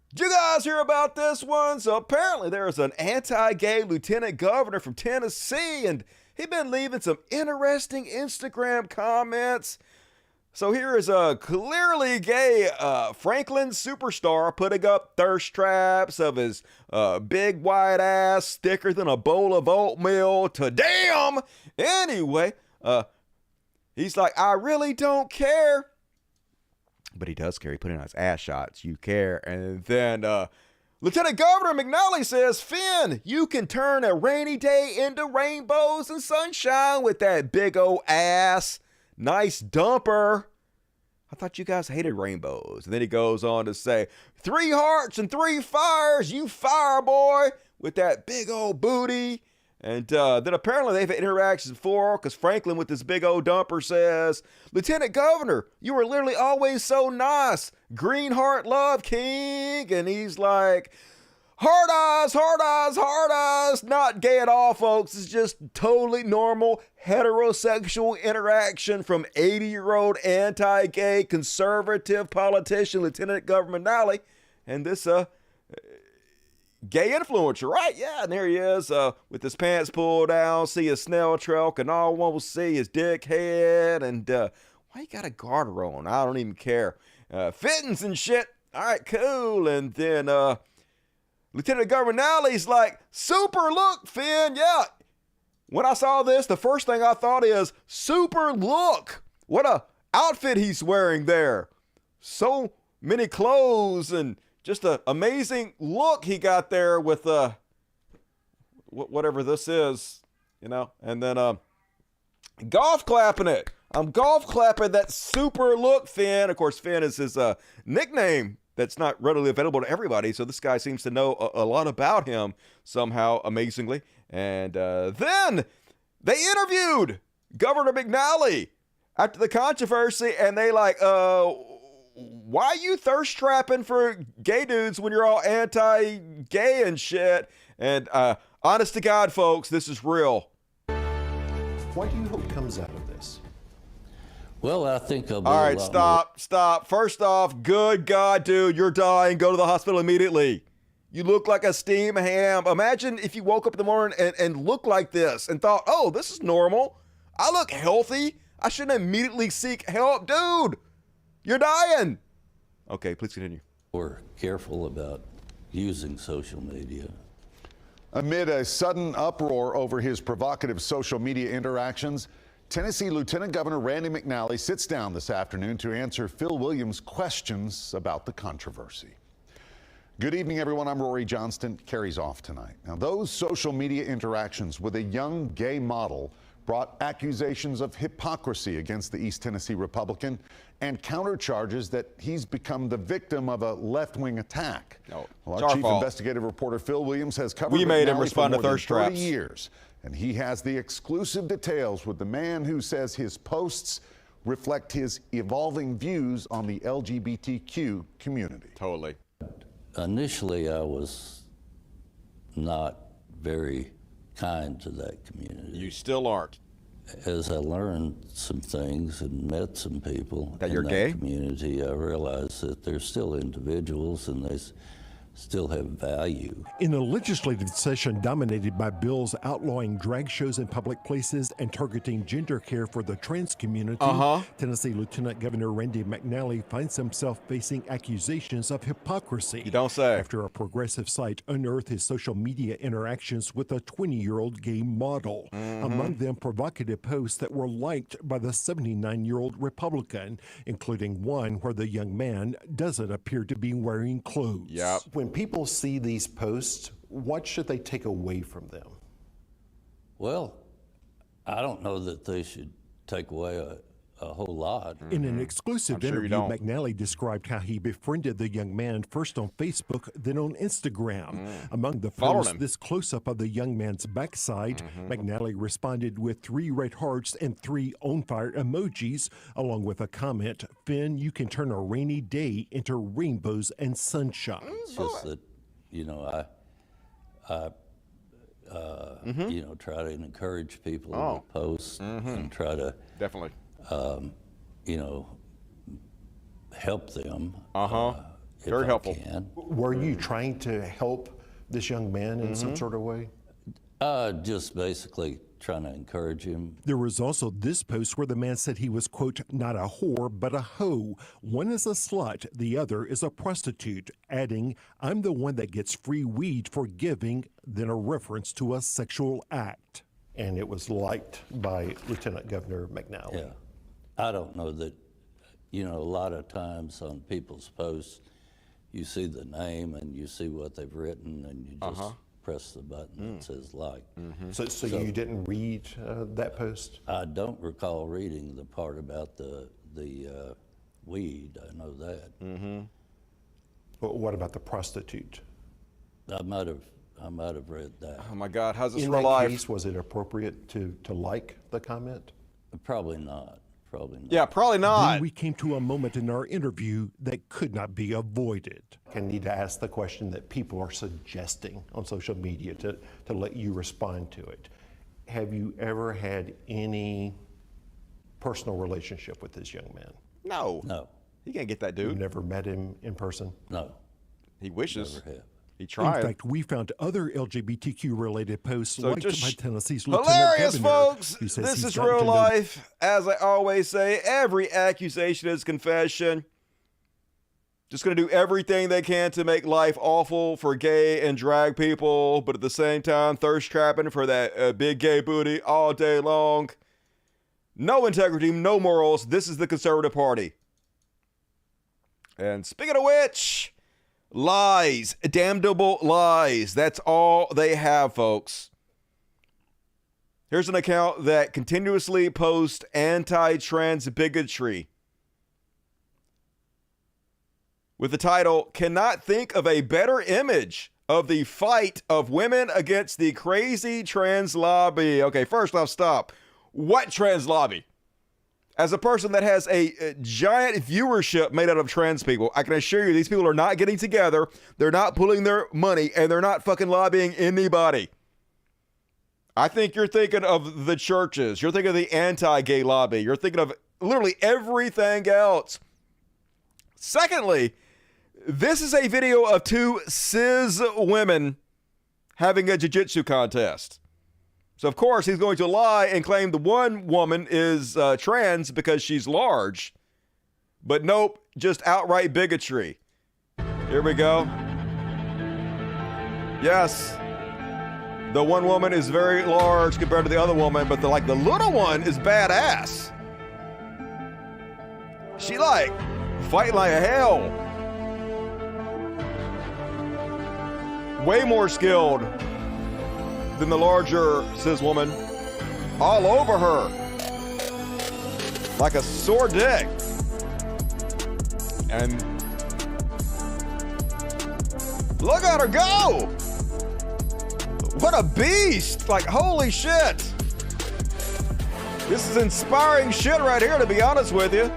did you guys hear about this one? So apparently there's an anti-gay lieutenant governor from Tennessee, and he'd been leaving some interesting Instagram comments. So here is a clearly gay Franklin superstar putting up thirst traps of his big white ass thicker than a bowl of oatmeal to damn. Anyway, he's like, I really don't care. But he does care. He put in his ass shots. You care. And then Lieutenant Governor McNally says, Finn, you can turn a rainy day into rainbows and sunshine with that big old ass. Nice dumper. I thought you guys hated rainbows. And then he goes on to say, 3 hearts and 3 fires, you fire boy, with that big old booty. And then apparently they've had interactions before because Franklin with this big old dumper says, Lieutenant Governor, you were literally always so nice. Green heart love king. And he's like, hard eyes, not gay at all, folks. It's just totally normal heterosexual interaction from 80-year-old anti-gay conservative politician, Lieutenant Governor McNally, and this gay influencer, right? Yeah, and there he is with his pants pulled down, see his snail trail, and all one will see his dick head, and why you got a garter on? I don't even care. Fittings and shit. All right, cool. And then Lieutenant Governor Nally's like, super look, Finn. Yeah. When I saw this, the first thing I thought is, super look. What a outfit he's wearing there. So many clothes and just an amazing look he got there with whatever this is, you know. And then golf clapping it. I'm golf clapping that super look, Finn. Of course, Finn is his nickname that's not readily available to everybody. So this guy seems to know a lot about him somehow, amazingly. And then they interviewed Governor McNally after the controversy, and they like, why are you thirst trapping for gay dudes when you're all anti-gay and shit? And honest to God, folks, this is real. What do you hope comes out of this? Well, I think I'll be all right, stop. First off, good God, dude, you're dying. Go to the hospital immediately. You look like a steam ham. Imagine if you woke up in the morning and looked like this and thought, oh, this is normal. I look healthy. I shouldn't immediately seek help. Dude, you're dying. Okay, please continue. We're careful about using social media. Amid a sudden uproar over his provocative social media interactions, Tennessee Lieutenant Governor Randy McNally sits down this afternoon to answer Phil Williams' questions about the controversy. Good evening, everyone. I'm Rory Johnston. Carrie's off tonight. Now, those social media interactions with a young gay model brought accusations of hypocrisy against the East Tennessee Republican and countercharges that he's become the victim of a left-wing attack. No, well, our chief investigative reporter Phil Williams has covered we made him McNally respond for to more thirst than 30 traps. years, and he has the exclusive details with the man who says his posts reflect his evolving views on the LGBTQ community. Totally. Initially, I was not very kind to that community. You still aren't. As I learned some things and met some people that in gay? Community, I realized that they're still individuals and they still have value. In a legislative session dominated by bills outlawing drag shows in public places and targeting gender care for the trans community, Tennessee Lieutenant Governor Randy McNally finds himself facing accusations of hypocrisy. You don't say. After a progressive site unearthed his social media interactions with a 20-year-old gay model. Among them, provocative posts that were liked by the 79-year-old Republican, including one where the young man doesn't appear to be wearing clothes. Yep. When people see these posts, what should they take away from them? Well, I don't know that they should take away a whole lot. In an exclusive interview, McNally described how he befriended the young man first on Facebook, then on Instagram. Among the posts, this close-up of the young man's backside, McNally responded with 3 red hearts and 3 on-fire emojis, along with a comment, "Finn, you can turn a rainy day into rainbows and sunshine." It's just that, you know, you know, try to encourage people to post and try to definitely, you know, help them. Very helpful. Were you trying to help this young man in some sort of way? Just basically trying to encourage him. There was also this post where the man said he was, quote, "not a whore, but a hoe. One is a slut, the other is a prostitute," adding, "I'm the one that gets free weed for giving," then a reference to a sexual act. And it was liked by Lieutenant Governor McNally. Yeah. I don't know that, you know, a lot of times on people's posts, you see the name and you see what they've written and you just press the button that says like. So you didn't read that post? I don't recall reading the part about the weed. I know that. Well, what about the prostitute? I might have read that. Oh my God, how's this in real that life? case, was it appropriate to like the comment? Probably not. Probably not. Yeah, probably not. Then we came to a moment in our interview that could not be avoided. I need to ask the question that people are suggesting on social media to let you respond to it. Have you ever had any personal relationship with this young man? No. No. He can't get that dude. You've never met him in person? No. He wishes. Never have. He tried. In fact, we found other LGBTQ-related posts So liked just by Tennessee's hilarious, Lieutenant Governor, folks. who says This he's is gotten real to know- life. As I always say, every accusation is confession. Just going to do everything they can to make life awful for gay and drag people, but at the same time, thirst trapping for that big gay booty all day long. No integrity, no morals. This is the conservative party. And speaking of which, lies, damnable lies. That's all they have, folks. Here's an account that continuously posts anti-trans bigotry with the title, "Cannot think of a better image of the fight of women against the crazy trans lobby." Okay, first off, stop. What trans lobby? As a person that has a giant viewership made out of trans people, I can assure you these people are not getting together, they're not pulling their money, and they're not fucking lobbying anybody. I think you're thinking of the churches, you're thinking of the anti-gay lobby, you're thinking of literally everything else. Secondly, this is a video of 2 cis women having a jiu-jitsu contest. So, of course, he's going to lie and claim the one woman is trans because she's large. But nope, just outright bigotry. Here we go. Yes, the one woman is very large compared to the other woman, but the little one is badass. She fighting like hell. Way more skilled than the larger cis woman. All over her. Like a sore dick. And look at her go! What a beast! Like, holy shit! This is inspiring shit right here, to be honest with you.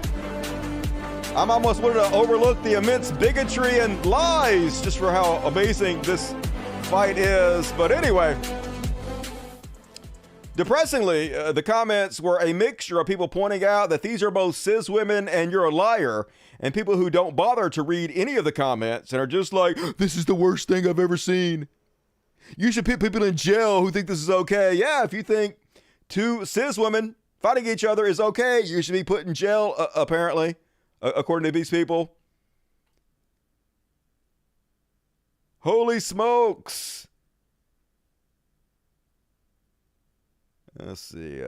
I'm almost willing to overlook the immense bigotry and lies just for how amazing this fight is. But anyway, depressingly, the comments were a mixture of people pointing out that these are both cis women and you're a liar, and people who don't bother to read any of the comments and are just like, "This is the worst thing I've ever seen. You should put people in jail who think this is okay." Yeah, if you think 2 cis women fighting each other is okay, you should be put in jail, apparently, according to these people. Holy smokes. Let's see.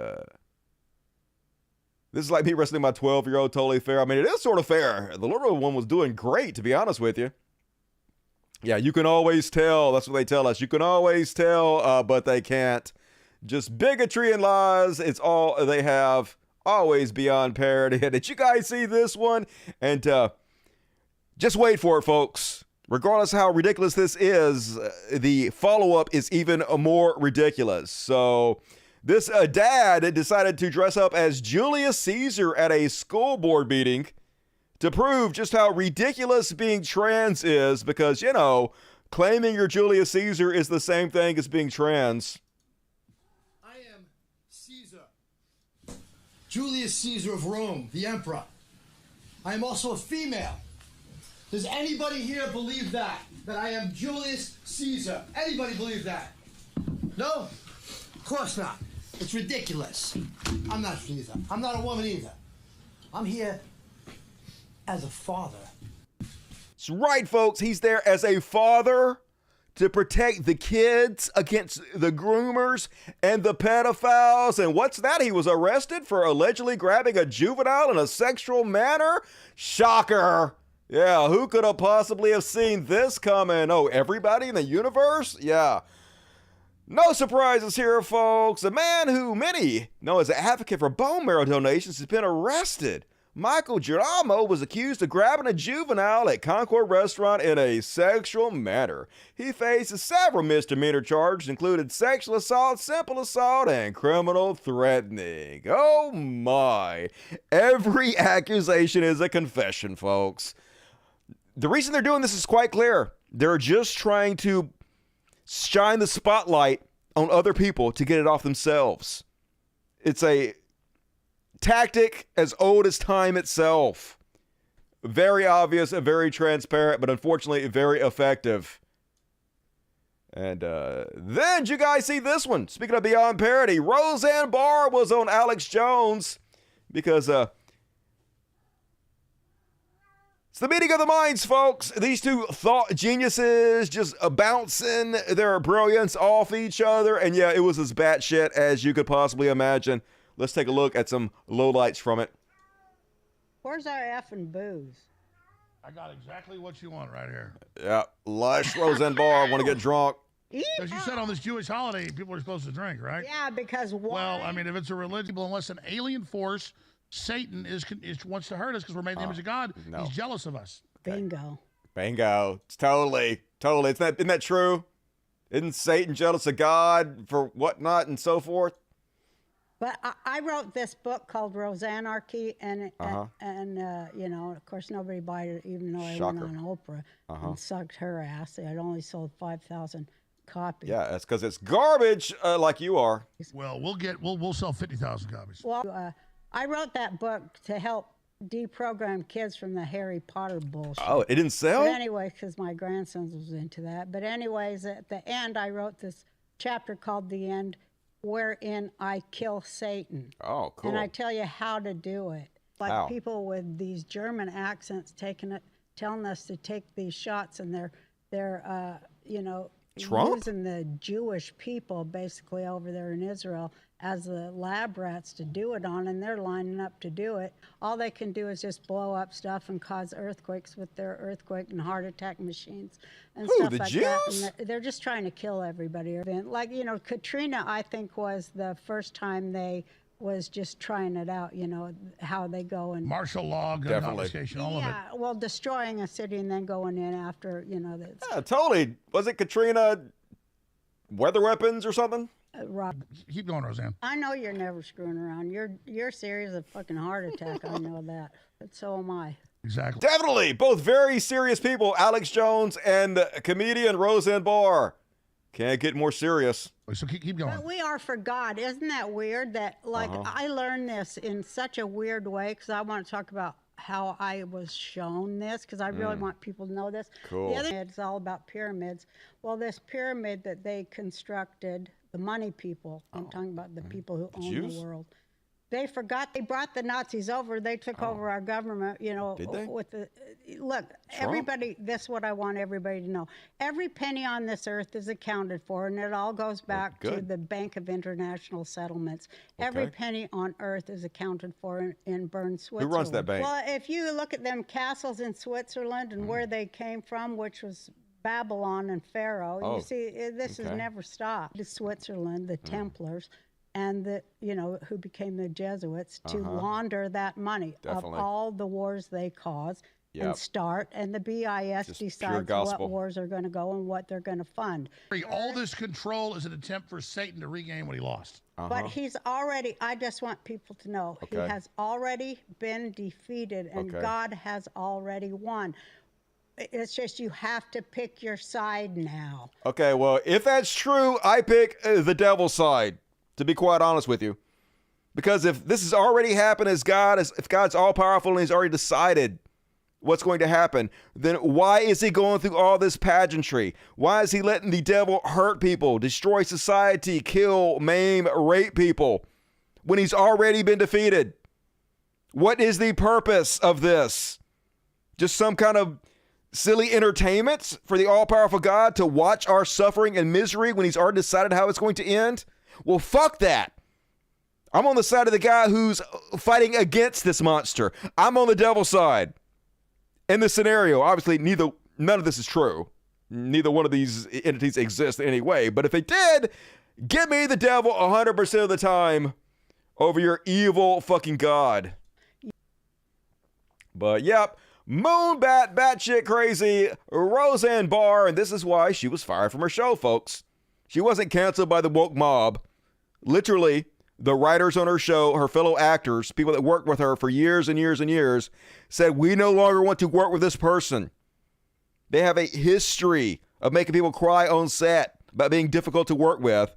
This is like me wrestling my 12-year-old, totally fair. I mean, it is sort of fair. The little one was doing great, to be honest with you. Yeah, you can always tell. That's what they tell us. You can always tell, but they can't. Just bigotry and lies. It's all they have always beyond parody. Did you guys see this one? And just wait for it, folks. Regardless of how ridiculous this is, the follow-up is even more ridiculous. So this dad decided to dress up as Julius Caesar at a school board meeting to prove just how ridiculous being trans is, because, you know, claiming you're Julius Caesar is the same thing as being trans. I am Caesar, Julius Caesar of Rome, the emperor. I am also a female. Does anybody here believe that I am Julius Caesar? Anybody believe that? No? Of course not. It's ridiculous. I'm not Caesar. I'm not a woman either. I'm here as a father. That's right, folks. He's there as a father to protect the kids against the groomers and the pedophiles. And what's that? He was arrested for allegedly grabbing a juvenile in a sexual manner? Shocker. Yeah, who could have possibly have seen this coming? Oh, everybody in the universe? Yeah. No surprises here, folks. A man who many know as an advocate for bone marrow donations has been arrested. Michael Giramo was accused of grabbing a juvenile at Concord Restaurant in a sexual manner. He faces several misdemeanor charges, including sexual assault, simple assault, and criminal threatening. Oh my. Every accusation is a confession, folks. The reason they're doing this is quite clear. They're just trying to shine the spotlight on other people to get it off themselves. It's a tactic as old as time itself. Very obvious and very transparent, but unfortunately very effective. And then did you guys see this one? Speaking of beyond parody, Rosanne Barr was on Alex Jones because it's the meeting of the minds, folks. These two thought geniuses just bouncing their brilliance off each other. And yeah, it was as batshit as you could possibly imagine. Let's take a look at some lowlights from it. Where's our effing booze? I got exactly what you want right here. Yeah, lush Rosanne Barr want to get drunk. Because you said on this Jewish holiday, people are supposed to drink, right? Yeah, because why? Well, I mean, if it's a religion, unless an alien force, Satan wants to hurt us because we're made in the image of God, he's jealous of us. Bingo. Bingo. It's totally. Isn't that true? Isn't Satan jealous of God for whatnot and so forth? But I wrote this book called Rosanarchy, and you know, of course, nobody bought it, even though I went on Oprah and sucked her ass. It only sold 5,000 copies. Yeah, that's because it's garbage, like you are. Well, we'll sell 50,000 copies. Well, I wrote that book to help deprogram kids from the Harry Potter bullshit. Oh, it didn't sell? But anyway, because my grandson was into that. But anyways, at the end, I wrote this chapter called The End, wherein I kill Satan. Oh, cool. And I tell you how to do it. Like how? People with these German accents telling us to take these shots, and they're you know, Trump? using the Jewish people basically over there in Israel as the lab rats to do it on, and they're lining up to do it. All they can do is just blow up stuff and cause earthquakes with their earthquake and heart attack machines and stuff the like Jews? that. And they're just trying to kill everybody. Like, you know, Katrina, I think, was the first time they was just trying it out, you know, how they go and martial law, gun confiscation, all of it. Yeah, well, destroying a city and then going in after, you know. Yeah, totally. Was it Katrina weather weapons or something? Rob, keep going, Roseanne. I know you're never screwing around. You're serious of fucking heart attack. I know that. But so am I. Exactly. Definitely. Both very serious people, Alex Jones and comedian Rosanne Barr. Can't get more serious. So keep going. But we are for God. Isn't that weird that, like, I learned this in such a weird way, because I want to talk about how I was shown this, because I really want people to know this. Cool. The other, it's all about pyramids. Well, this pyramid that they constructed, the money people, I'm talking about the people who own Jews? the world. They forgot, they brought the Nazis over. They took over our government, you know. Did they? With the, look, everybody, this is what I want everybody to know. Every penny on this earth is accounted for, and it all goes back to the Bank of International Settlements. Every penny on earth is accounted for in Bern, Switzerland. Who runs that bank? Well, if you look at them castles in Switzerland and where they came from, which was Babylon and Pharaoh, you see, this has never stopped. Switzerland, the Templars, and the, who became the Jesuits to launder that money of all the wars they cause and start, and the BIS decides what wars are going to go and what they're going to fund. All this control is an attempt for Satan to regain what he lost. But he's already, I just want people to know, he has already been defeated, and God has already won. It's just you have to pick your side now. Okay, well, if that's true, I pick the devil's side, to be quite honest with you. Because if this has already happened if God's all-powerful and he's already decided what's going to happen, then why is he going through all this pageantry? Why is he letting the devil hurt people, destroy society, kill, maim, rape people when he's already been defeated? What is the purpose of this? Just some kind of silly entertainment for the all-powerful God to watch our suffering and misery when he's already decided how it's going to end? Well, fuck that. I'm on the side of the guy who's fighting against this monster. I'm on the devil's side. In this scenario, obviously, none of this is true. Neither one of these entities exist in any way. But if they did, give me the devil 100% of the time over your evil fucking God. But yep, moonbat, batshit crazy, Rosanne Barr, and this is why she was fired from her show, folks. She wasn't canceled by the woke mob. Literally, the writers on her show, her fellow actors, people that worked with her for years and years and years, said, we no longer want to work with this person. They have a history of making people cry on set about being difficult to work with,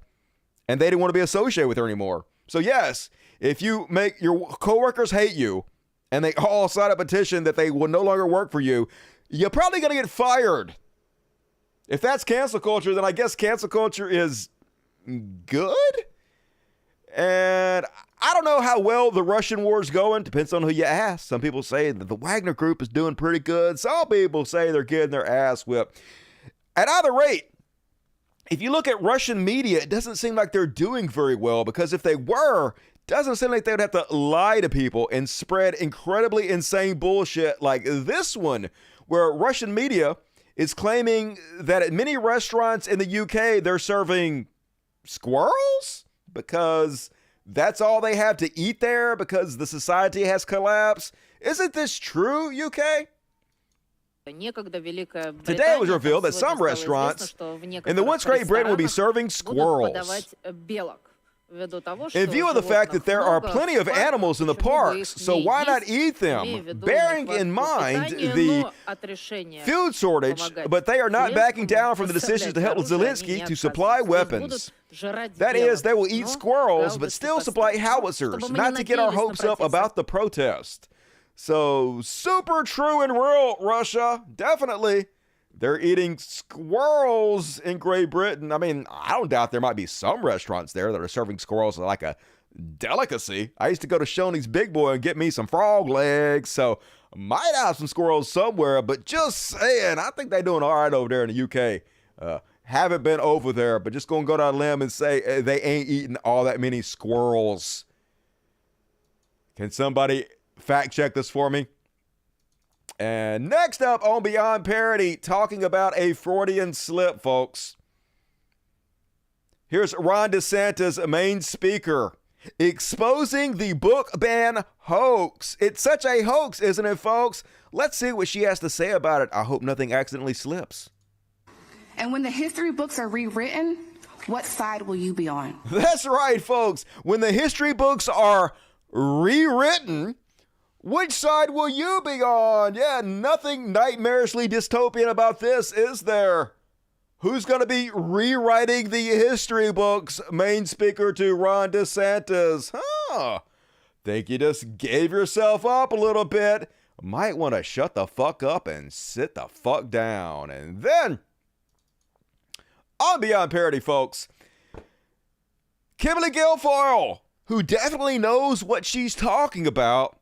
and they didn't want to be associated with her anymore. So yes, if you make your coworkers hate you, and they all sign a petition that they will no longer work for you, you're probably going to get fired. If that's cancel culture, then I guess cancel culture is good? And I don't know how well the Russian war is going. Depends on who you ask. Some people say that the Wagner Group is doing pretty good. Some people say they're getting their ass whipped. At either rate, if you look at Russian media, it doesn't seem like they're doing very well, because if they were, it doesn't seem like they would have to lie to people and spread incredibly insane bullshit like this one, where Russian media is claiming that at many restaurants in the UK, they're serving squirrels because that's all they have to eat there because the society has collapsed. Isn't this true, UK? Today it was revealed that some restaurants in the once Great Britain will be serving squirrels. In view of the fact that there are plenty of animals in the parks, so why not eat them? Bearing in mind the food shortage, but they are not backing down from the decisions to help Zelensky to supply weapons. That is, they will eat squirrels, but still supply howitzers, not to get our hopes up about the protest. So, super true and real, Russia. Definitely. They're eating squirrels in Great Britain. I mean, I don't doubt there might be some restaurants there that are serving squirrels like a delicacy. I used to go to Shoney's Big Boy and get me some frog legs, so might have some squirrels somewhere, but just saying, I think they're doing all right over there in the UK. Haven't been over there, but just gonna go down a limb and say they ain't eating all that many squirrels. Can somebody fact check this for me? And next up on Beyond Parody, talking about a Freudian slip, folks. Here's Ron DeSantis, main speaker, exposing the book ban hoax. It's such a hoax, isn't it, folks? Let's see what she has to say about it. I hope nothing accidentally slips. And when the history books are rewritten, what side will you be on? That's right, folks. When the history books are rewritten, which side will you be on? Yeah, nothing nightmarishly dystopian about this, is there? Who's going to be rewriting the history books? Main speaker to Ron DeSantis. Think you just gave yourself up a little bit. Might want to shut the fuck up and sit the fuck down. And then, on Beyond Parody, folks, Kimberly Guilfoyle, who definitely knows what she's talking about,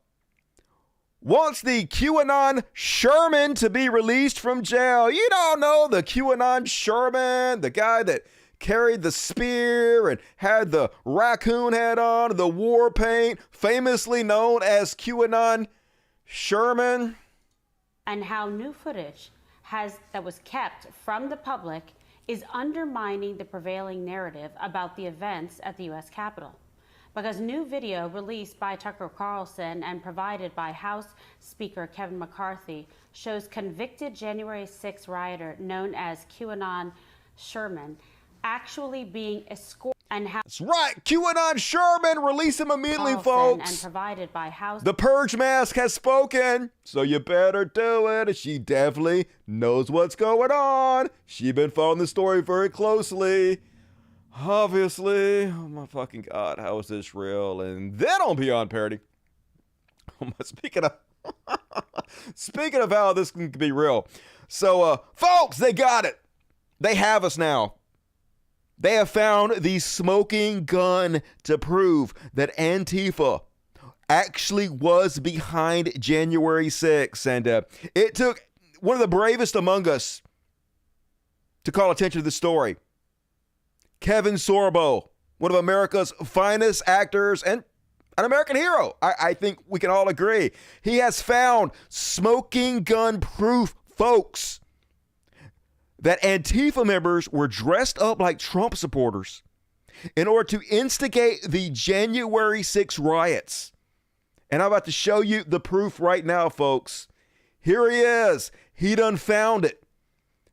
wants the QAnon Sherman to be released from jail. You don't know the QAnon Sherman, the guy that carried the spear and had the raccoon head on, the war paint, famously known as QAnon Sherman. And how new footage that was kept from the public is undermining the prevailing narrative about the events at the U.S. Capitol. because new video released by Tucker Carlson and provided by House Speaker Kevin McCarthy shows convicted January 6 rioter known as QAnon Sherman actually being escorted. And how That's right, QAnon Sherman, release him immediately, Carlson folks. And provided by House. The Purge Mask has spoken, so you better do it. She definitely knows what's going on. She's been following the story very closely. Obviously, oh my fucking God, how is this real? And then on Beyond Parody, speaking of how this can be real. So, folks, they got it. They have us now. They have found the smoking gun to prove that Antifa actually was behind January 6th. And it took one of the bravest among us to call attention to the story. Kevin Sorbo, one of America's finest actors and an American hero. I think we can all agree. He has found smoking gun proof, folks, that Antifa members were dressed up like Trump supporters in order to instigate the January 6 riots. And I'm about to show you the proof right now, folks. Here he is. He done found it.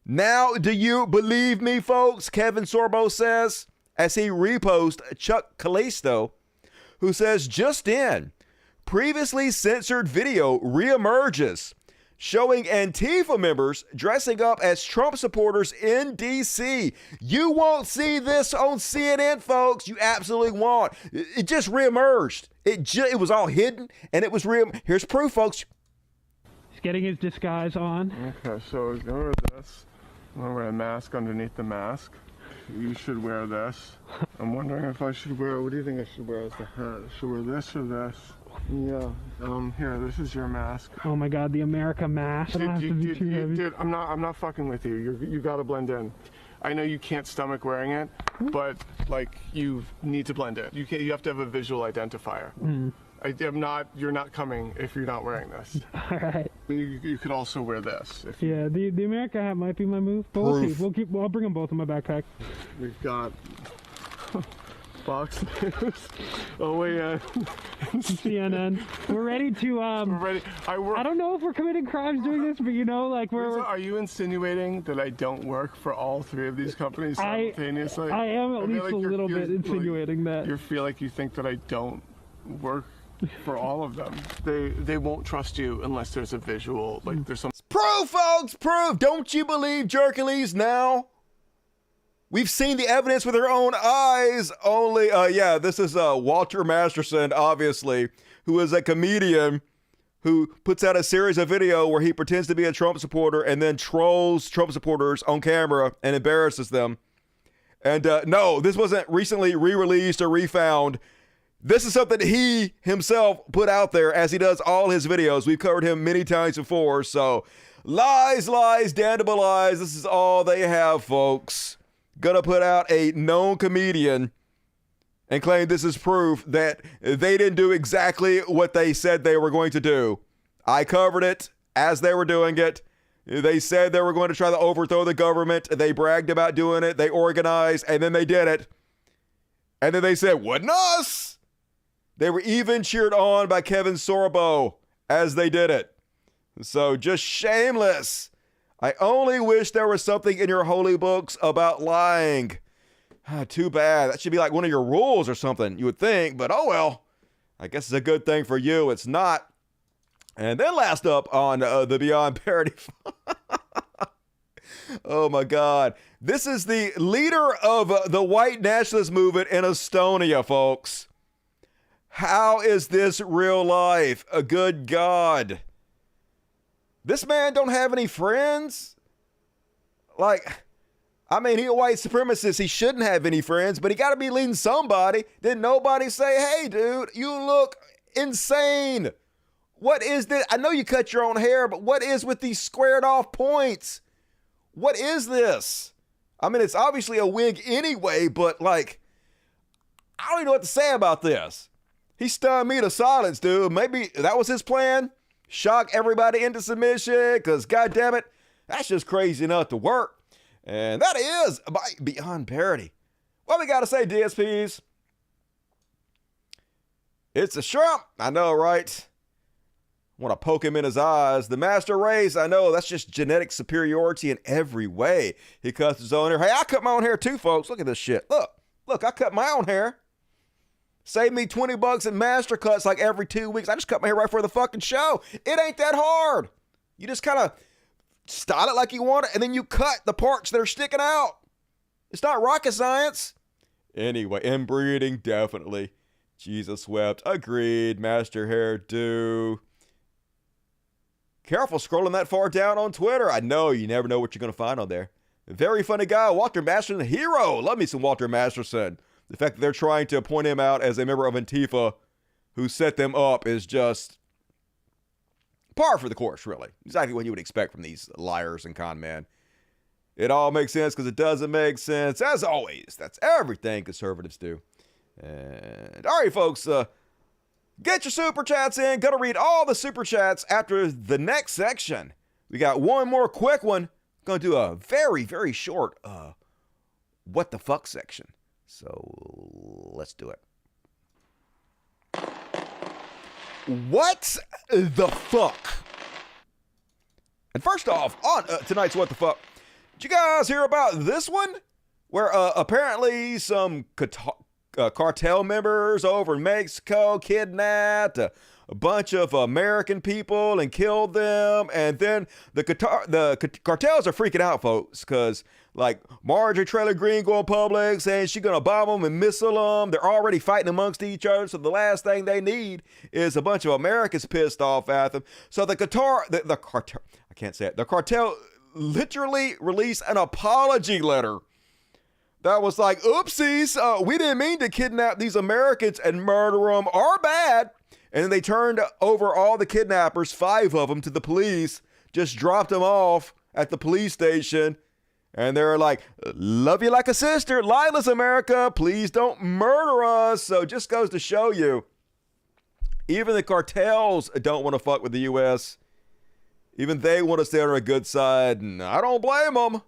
Now, do you believe me, folks? Kevin Sorbo says, as he reposts Chuck Callisto, who says, just in, previously censored video reemerges showing Antifa members dressing up as Trump supporters in D.C. You won't see this on CNN, folks. You absolutely won't. It just reemerged. It was all hidden, and it was Here's proof, folks. He's getting his disguise on. Okay, so remember this. I'm going to wear a mask underneath the mask. You should wear this. I'm wondering if I should wear, what do you think I should wear as the hat? Should I wear this or this? Yeah, here, this is your mask. Oh my God, the America mask. Dude, I'm not fucking with you. You gotta blend in. I know you can't stomach wearing it, but like you need to blend in. You have to have a visual identifier. You're not coming if you're not wearing this. All right. You could also wear this. Yeah, the America hat might be my move, but we'll see. I'll bring them both in my backpack. We've got Fox News, OAN, CNN. We're ready to. We're ready. I don't know if we're committing crimes doing this, but you know, like Are you insinuating that I don't work for all three of these companies simultaneously? I am at least a little bit insinuating that. You feel like you think that I don't work for all of them. They won't trust you unless there's a visual, like there's some proof, folks, proof. Don't you believe Jerkles now? We've seen the evidence with our own eyes. Only, this is Walter Masterson, obviously, who is a comedian who puts out a series of video where he pretends to be a Trump supporter and then trolls Trump supporters on camera and embarrasses them. And no, this wasn't recently re-released or refound. This is something he himself put out there as he does all his videos. We've covered him many times before. So lies, damnable lies. This is all they have, folks. Gonna put out a known comedian and claim this is proof that they didn't do exactly what they said they were going to do. I covered it as they were doing it. They said they were going to try to overthrow the government. They bragged about doing it. They organized, and then they did it. And then they said, wasn't us. They were even cheered on by Kevin Sorbo as they did it. So just shameless. I only wish there was something in your holy books about lying. Too bad. That should be like one of your rules or something, you would think. But oh well. I guess it's a good thing for you. It's not. And then last up on the Beyond Parody. Oh my God. This is the leader of the white nationalist movement in Estonia, folks. How is this real life? A good God. This man don't have any friends? Like, I mean, he a white supremacist. He shouldn't have any friends, but he got to be leading somebody. Did nobody say, hey, dude, you look insane. What is this? I know you cut your own hair, but what is with these squared off points? What is this? I mean, it's obviously a wig anyway, but like, I don't even know what to say about this. He stunned me to silence, dude. Maybe that was his plan. Shock everybody into submission, because God damn it, that's just crazy enough to work. And that is Beyond Parody. What we got to say, DSPs? It's a shrimp. I know, right? Want to poke him in his eyes. The master race. I know, that's just genetic superiority in every way. He cuts his own hair. Hey, I cut my own hair too, folks. Look at this shit. Look, I cut my own hair. Save me $20 in master cuts like every 2 weeks. I just cut my hair right for the fucking show. It ain't that hard. You just kind of style it like you want it, and then you cut the parts that are sticking out. It's not rocket science. Anyway, inbreeding, definitely. Jesus wept. Agreed. Master hairdo. Careful scrolling that far down on Twitter. I know, you never know what you're going to find on there. Very funny guy, Walter Masterson, hero. Love me some Walter Masterson. The fact that they're trying to point him out as a member of Antifa who set them up is just par for the course, really. Exactly what you would expect from these liars and con men. It all makes sense because it doesn't make sense. As always, that's everything conservatives do. And all right, folks, get your super chats in. Gonna read all the super chats after the next section. We got one more quick one. Gonna do a very, very short what the fuck section. So let's do it. What the fuck? And first off, on tonight's What the Fuck, did you guys hear about this one? Where apparently some cartel members over in Mexico kidnapped a bunch of American people and killed them. And then the cartels are freaking out, folks, because like Marjorie Taylor Greene going public saying she's going to bomb them and missile them. They're already fighting amongst each other. So the last thing they need is a bunch of Americans pissed off at them. So the cartel literally released an apology letter that was like, oopsies, we didn't mean to kidnap these Americans and murder them. Our bad. And then they turned over all the kidnappers, 5 of them, to the police, just dropped them off at the police station. And they're like, love you like a sister. Lila's America. Please don't murder us. So it just goes to show you, even the cartels don't want to fuck with the U.S. Even they want to stay on our good side. And I don't blame them.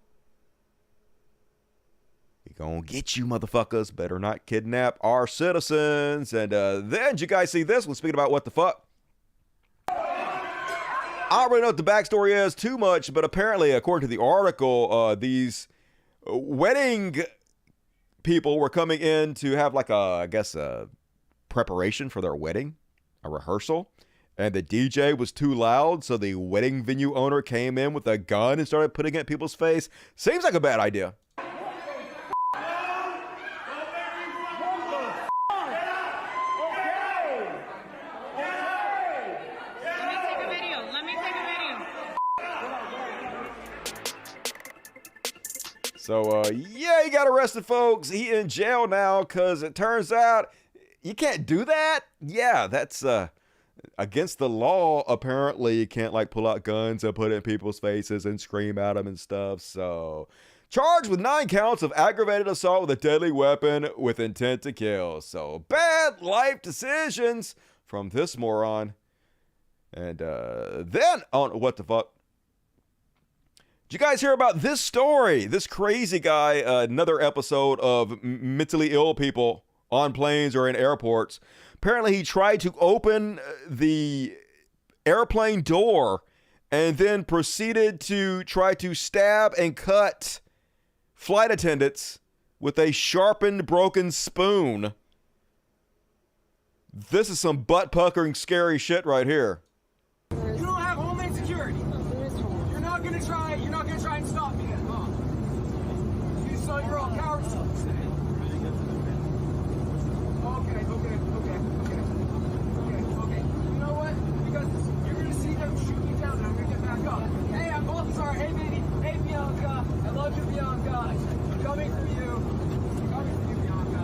We gonna get you, motherfuckers. Better not kidnap our citizens. And then, did you guys see this one? Speaking about what the fuck. I don't really know what the backstory is too much, but apparently, according to the article, these wedding people were coming in to have like a preparation for their wedding, a rehearsal, and the DJ was too loud, so the wedding venue owner came in with a gun and started putting it in people's face. Seems like a bad idea. So, yeah, he got arrested, folks. He in jail now because it turns out you can't do that. Yeah, that's against the law. Apparently, you can't, like, pull out guns and put it in people's faces and scream at them and stuff. So, charged with 9 counts of aggravated assault with a deadly weapon with intent to kill. So, bad life decisions from this moron. And then, on what the fuck? Did you guys hear about this story? This crazy guy, another episode of mentally ill people on planes or in airports. Apparently, he tried to open the airplane door and then proceeded to try to stab and cut flight attendants with a sharpened, broken spoon. This is some butt-puckering, scary shit right here. You don't have Homeland Security. You're not gonna try and stop me then, huh? So you're all cowards. Okay. You know what? Because you're gonna see them shoot me down and I'm gonna get back up. Hey, I'm Balthazar. Hey, baby. Hey, Bianca. I love you, Bianca. I'm coming for you. Bianca.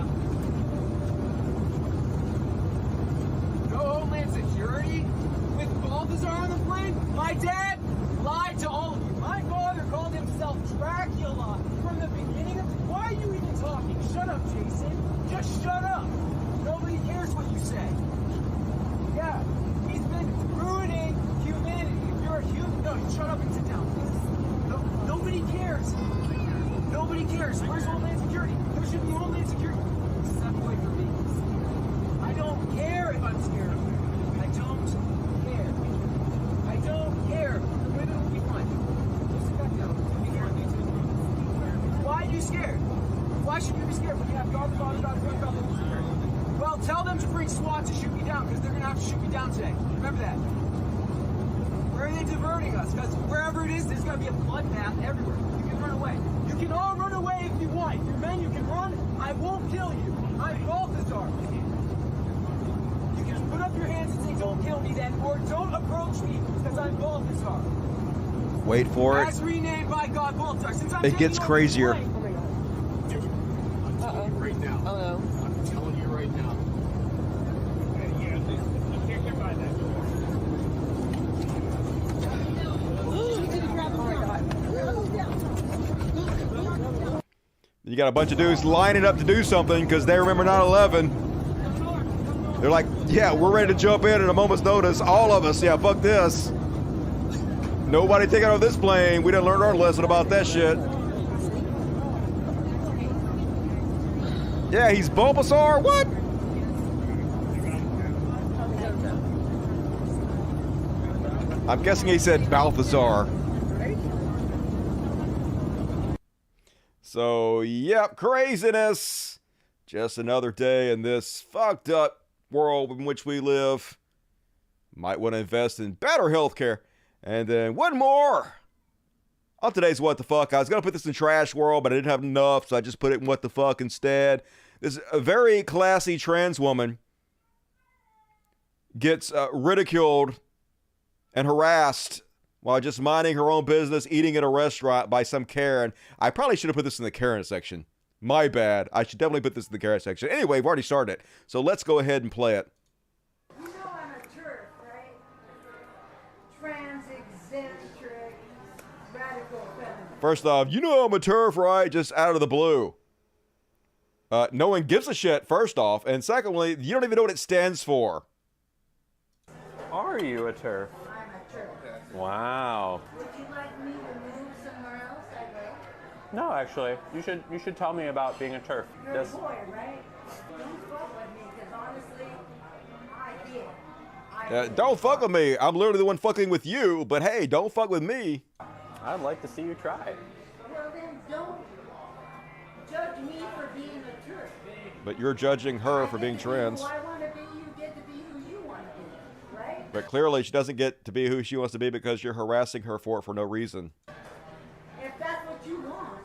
No Homeland Security? With Balthazar on the plane? My dad lied to all of you. My father called himself Dracula from the beginning of... Why are you even talking? Shut up, Jason. Just shut up. Nobody cares what you say. Yeah, he's been ruining humanity. If you're a human... No, shut up and sit down. No, nobody cares. Nobody cares. Where's Homeland Security? There should be Homeland Security. Step away from me. I don't care if I'm to bring SWAT to shoot me down, because they're going to have to shoot me down today. Remember that. Where are they diverting us? Because wherever it is, there's going to be a bloodbath everywhere. You can run away. You can all run away if you want. If you're men, you can run. I won't kill you. I'm Balthazar. You can put up your hands and say, don't kill me then, or don't approach me, because I'm Balthazar. Wait for it. As renamed by God, Balthazar. Since I'm It gets crazier. Dude, I'm telling you right now. I'm telling you right now. You got a bunch of dudes lining up to do something because they remember 9/11. They're like, yeah, we're ready to jump in at a moment's notice. All of us, yeah, fuck this. Nobody take out of this plane. We didn't learn our lesson about that shit. Yeah, he's Bulbasaur. What? I'm guessing he said Balthazar. So, yep, craziness. Just another day in this fucked up world in which we live. Might want to invest in better healthcare. And then one more. On today's What the Fuck, I was going to put this in Trash World, but I didn't have enough, so I just put it in What the Fuck instead. This a very classy trans woman gets ridiculed and harassed while just minding her own business, eating at a restaurant by some Karen. I probably should have put this in the Karen section. My bad. I should definitely put this in the Karen section. Anyway, we've already started it. So let's go ahead and play it. You know I'm a TERF, right? Trans-eccentric, radical feminist. First off, you know I'm a TERF, right? Just out of the blue. No one gives a shit, first off. And secondly, you don't even know what it stands for. Are you a TERF? I'm a TERF. Wow. Would you like me to move somewhere else? I will. No, actually, you should tell me about being a TERF. You're a boy, right? Don't fuck with me, because honestly, I did. Don't fuck with me. I'm literally the one fucking with you. But hey, don't fuck with me. I'd like to see you try. Well, then don't judge me for being a TERF. But you're judging her for being trans. Who I want to be, you get to be who you want to be, right? But clearly she doesn't get to be who she wants to be because you're harassing her for it for no reason. If that's what you want,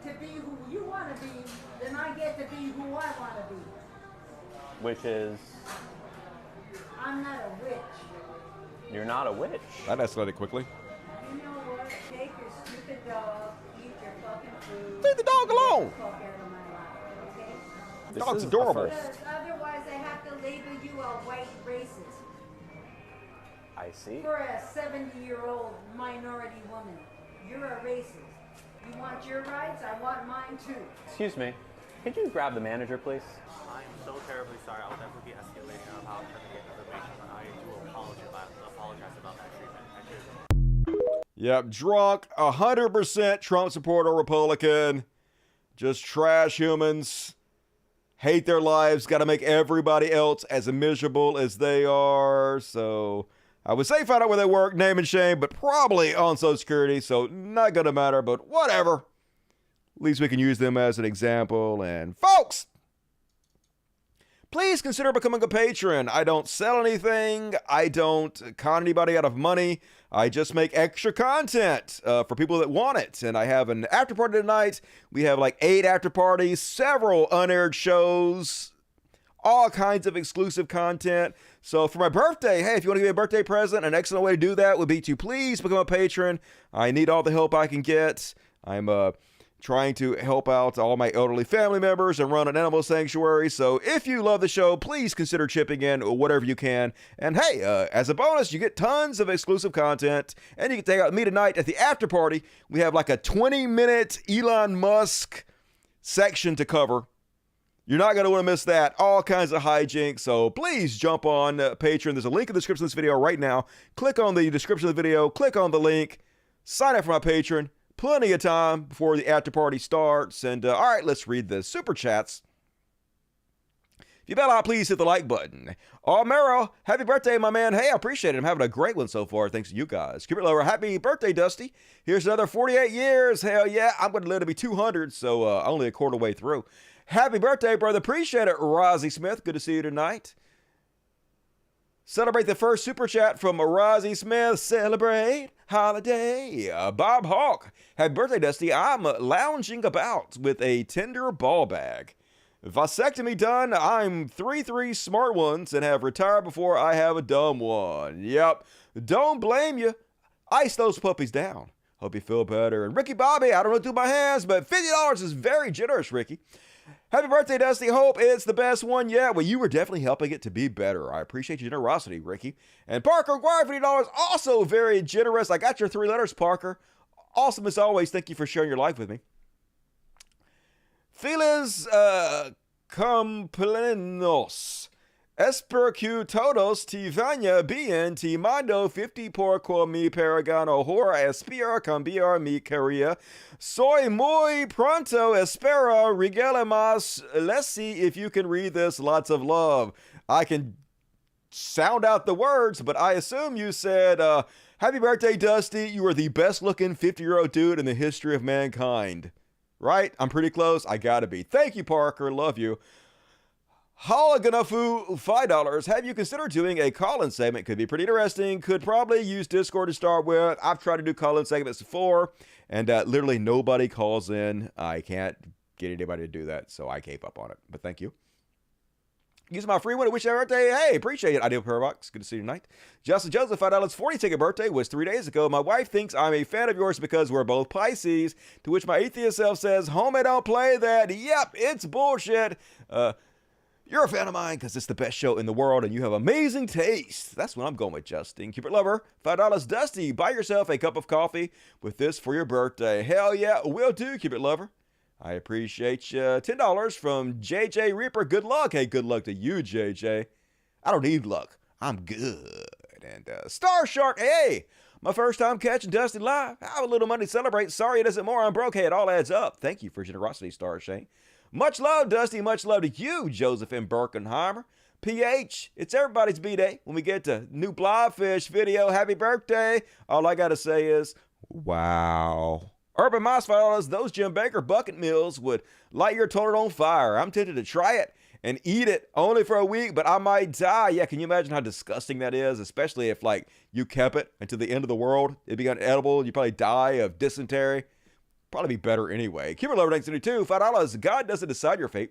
to be who you want to be, then I get to be who I want to be. Which is? I'm not a witch. You're not a witch. That escalated quickly. You know what? Take your stupid dog, eat your fucking food. Leave the dog alone. Fuck out of my life, okay? The dog's adorable. Because otherwise I have to label you a white racist. I see. For a 70-year-old minority woman. You're a racist. You want your rights? I want mine too. Excuse me. Could you grab the manager, please? I'm so terribly sorry. I'll never be escalating about trying to get information. I do apologize about that treatment. I do. Yep, drunk, 100% Trump supporter Republican. Just trash humans. Hate their lives. Got to make everybody else as miserable as they are. So I would say find out where they work, name and shame, but probably on Social Security. So not going to matter, but whatever. At least we can use them as an example. And folks, please consider becoming a patron. I don't sell anything. I don't con anybody out of money. I just make extra content for people that want it. And I have an after party tonight. We have like 8 after parties, several unaired shows, all kinds of exclusive content. So for my birthday, hey, if you want to give me a birthday present, an excellent way to do that would be to please become a patron. I need all the help I can get. I'm trying to help out all my elderly family members and run an animal sanctuary. So if you love the show, please consider chipping in whatever you can. And hey, as a bonus, you get tons of exclusive content. And you can take out me tonight at the after party. We have like a 20-minute Elon Musk section to cover. You're not going to want to miss that. All kinds of hijinks. So please jump on Patreon. There's a link in the description of this video right now. Click on the description of the video. Click on the link. Sign up for my Patreon. Plenty of time before the after party starts. And all right, let's read the super chats. If you bet out, please hit the like button. Oh, Merrill, happy birthday, my man. Hey, I appreciate it. I'm having a great one so far. Thanks to you guys. Keep it lower. Happy birthday, Dusty. Here's another 48 years. Hell yeah. I'm going to live to be 200, so only a quarter way through. Happy birthday, brother. Appreciate it, Rozzy Smith. Good to see you tonight. Celebrate the first super chat from Rozzy Smith. Celebrate holiday. Bob Hawk. Happy birthday, Dusty. I'm lounging about with a tender ball bag. Vasectomy done. I'm 3 smart ones and have retired before I have a dumb one. Yep. Don't blame you. Ice those puppies down. Hope you feel better. And Ricky Bobby, I don't know what to do with my hands, but $50 is very generous, Ricky. Happy birthday, Dusty. Hope it's the best one yet. Well, you were definitely helping it to be better. I appreciate your generosity, Ricky. And Parker Guire, $50, also very generous. I got your 3 letters, Parker. Awesome as always. Thank you for sharing your life with me. Feliz cumpleaños. Esper que todos te vaya bien. Te mando 50 por mi peragano hora. Espero cambiar mi carrera. Soy muy pronto. Espero regala más. Let's see if you can read this. Lots of love. I can sound out the words, but I assume you said, happy birthday, Dusty. You are the best looking 50-year-old dude in the history of mankind. Right? I'm pretty close. I gotta be. Thank you, Parker. Love you. Hologanafu, $5. Have you considered doing a call-in segment? Could be pretty interesting. Could probably use Discord to start with. I've tried to do call-in segments before, and literally nobody calls in. I can't get anybody to do that, so I gave up on it. But thank you. Use my free one to wish you a birthday. Hey, appreciate it. Ideal Parabox. Good to see you tonight. Justin Joseph, $5. 40 ticket birthday was 3 days ago. My wife thinks I'm a fan of yours because we're both Pisces, to which my atheist self says, homie, don't play that. Yep, it's bullshit. You're a fan of mine because it's the best show in the world and you have amazing taste. That's what I'm going with, Justin. Cupid Lover, $5. Dusty, buy yourself a cup of coffee with this for your birthday. Hell yeah, will do, Cupid Lover. I appreciate you. $10 from JJ Reaper. Good luck. Hey, good luck to you, JJ. I don't need luck. I'm good. And Star Shark, hey, my first time catching Dusty live. I have a little money to celebrate. Sorry it isn't more. I'm broke. Hey, it all adds up. Thank you for generosity, Star Shane. Much love, Dusty. Much love to you, Joseph M. Birkenheimer. PH, it's everybody's B-Day. When we get to new Blobfish video, happy birthday. All I got to say is, wow. Urban Moss Files, those Jim Baker bucket meals would light your toilet on fire. I'm tempted to try it and eat it only for a week, but I might die. Yeah, can you imagine how disgusting that is? Especially if, like, you kept it until the end of the world. It'd be unedible. You'd probably die of dysentery. Probably be better anyway. Keeper Lover 1972, $5. God doesn't decide your fate.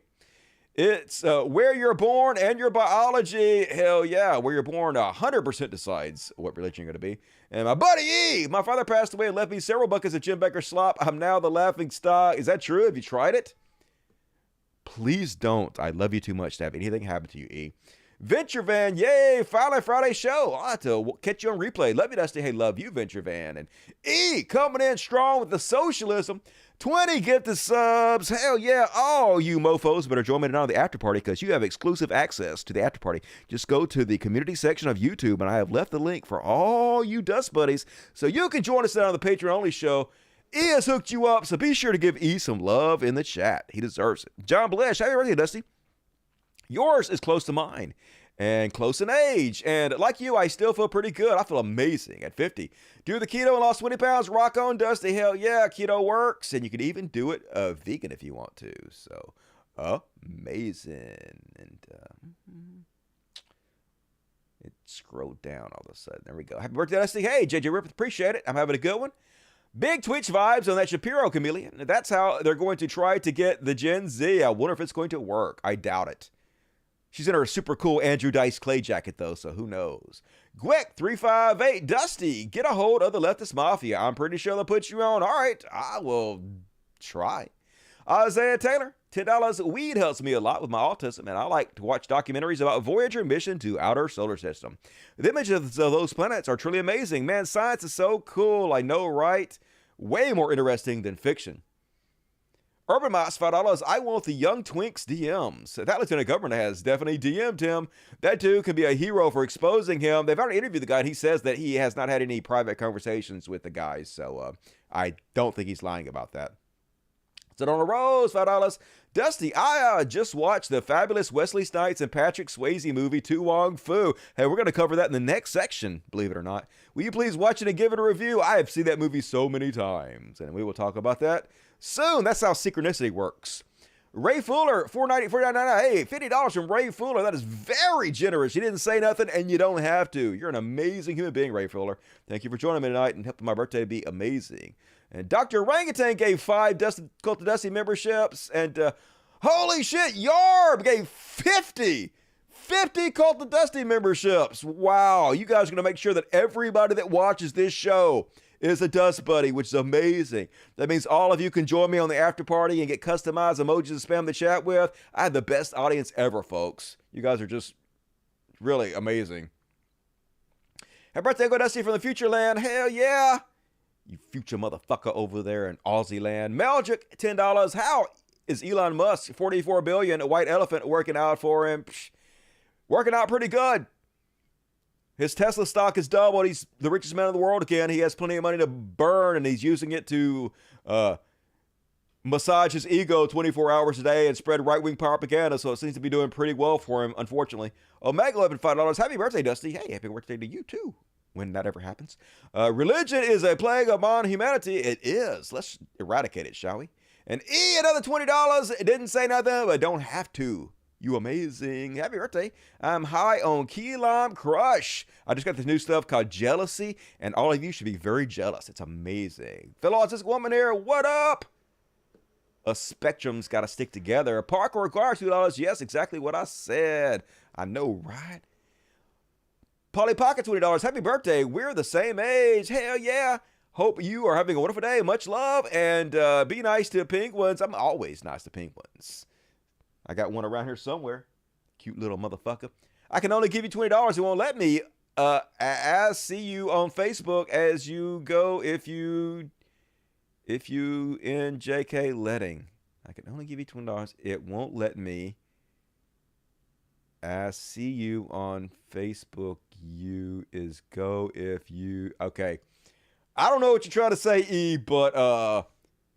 It's where you're born and your biology. Hell yeah, where you're born 100% decides what religion you're going to be. And my buddy E, my father passed away and left me several buckets of Jim Baker slop. I'm now the laughing stock. Is that true? Have you tried it? Please don't. I love you too much to have anything happen to you, E. Venture Van, yay, finally Friday show. I'll have to catch you on replay. Love you, Dusty. Hey, love you, Venture Van. And E, coming in strong with the socialism. 20 get the subs. Hell yeah, all you mofos better join me tonight on the after party because you have exclusive access to the after party. Just go to the community section of YouTube, and I have left the link for all you Dust buddies so you can join us on the Patreon-only show. E has hooked you up, so be sure to give E some love in the chat. He deserves it. John Blesh, happy birthday, Dusty. Yours is close to mine and close in age. And like you, I still feel pretty good. I feel amazing at 50. Do the keto and lost 20 pounds. Rock on, Dusty. Hell yeah, keto works. And you can even do it vegan if you want to. So amazing. And it scrolled down all of a sudden. There we go. Happy birthday, Dusty. Hey, JJ Rip, appreciate it. I'm having a good one. Big Twitch vibes on that Shapiro chameleon. That's how they're going to try to get the Gen Z. I wonder if it's going to work. I doubt it. She's in her super cool Andrew Dice Clay jacket, though, so who knows. Gwick358, Dusty, get a hold of the leftist mafia. I'm pretty sure they'll put you on. All right, I will try. Isaiah Taylor, $10. Weed helps me a lot with my autism, and I like to watch documentaries about Voyager mission to outer solar system. The images of those planets are truly amazing. Man, science is so cool. I know, right? Way more interesting than fiction. Urban Moss, $5. I want the young twinks DMs. That lieutenant governor has definitely DM'd him. That dude can be a hero for exposing him. They've already interviewed the guy, and he says that he has not had any private conversations with the guys. So I don't think he's lying about that. Sit on a Rose, $5. Dusty, I just watched the fabulous Wesley Snipes and Patrick Swayze movie, Tu Wong Fu. Hey, we're going to cover that in the next section, believe it or not. Will you please watch it and give it a review? I have seen that movie so many times, and we will talk about that soon. That's how synchronicity works. Ray Fuller, $4.99. Hey, $50 from Ray Fuller. That is very generous. You didn't say nothing, and you don't have to. You're an amazing human being, Ray Fuller. Thank you for joining me tonight and helping my birthday be amazing. And Dr. Orangutan gave 5 Cult of Dusty memberships. And holy shit, Yarb gave 50 Cult of Dusty memberships. Wow, you guys are going to make sure that everybody that watches this show is a Dust Buddy, which is amazing. That means all of you can join me on the after party and get customized emojis to spam the chat with. I have the best audience ever, folks. You guys are just really amazing. Happy birthday, Go Dusty from the future land. Hell yeah. You future motherfucker over there in Aussie land. Meldrick, $10. How is Elon Musk, $44 billion, a white elephant, working out for him? Psh, working out pretty good. His Tesla stock has doubled. He's the richest man in the world again. He has plenty of money to burn, and he's using it to massage his ego 24 hours a day and spread right-wing propaganda, so it seems to be doing pretty well for him, unfortunately. Omega, $5. Happy birthday, Dusty. Hey, happy birthday to you, too, when that ever happens. Religion is a plague upon humanity. It is. Let's eradicate it, shall we? And E, another $20. It didn't say nothing, but don't have to. You amazing. Happy birthday. I'm high on key lime crush. I just got this new stuff called Jealousy, and all of you should be very jealous. It's amazing. Fellow autistic woman here, what up? A spectrum's got to stick together. Parker requires $2. Yes, exactly what I said. I know, right? Polly Pocket, $20. Happy birthday. We're the same age. Hell yeah. Hope you are having a wonderful day. Much love, and be nice to penguins. I'm always nice to penguins. I got one around here somewhere. Cute little motherfucker. I can only give you $20. It won't let me. I see you on Facebook as you go if you in JK letting. I can only give you $20. It won't let me. I see you on Facebook. You is go if you. Okay. I don't know what you're trying to say, E, but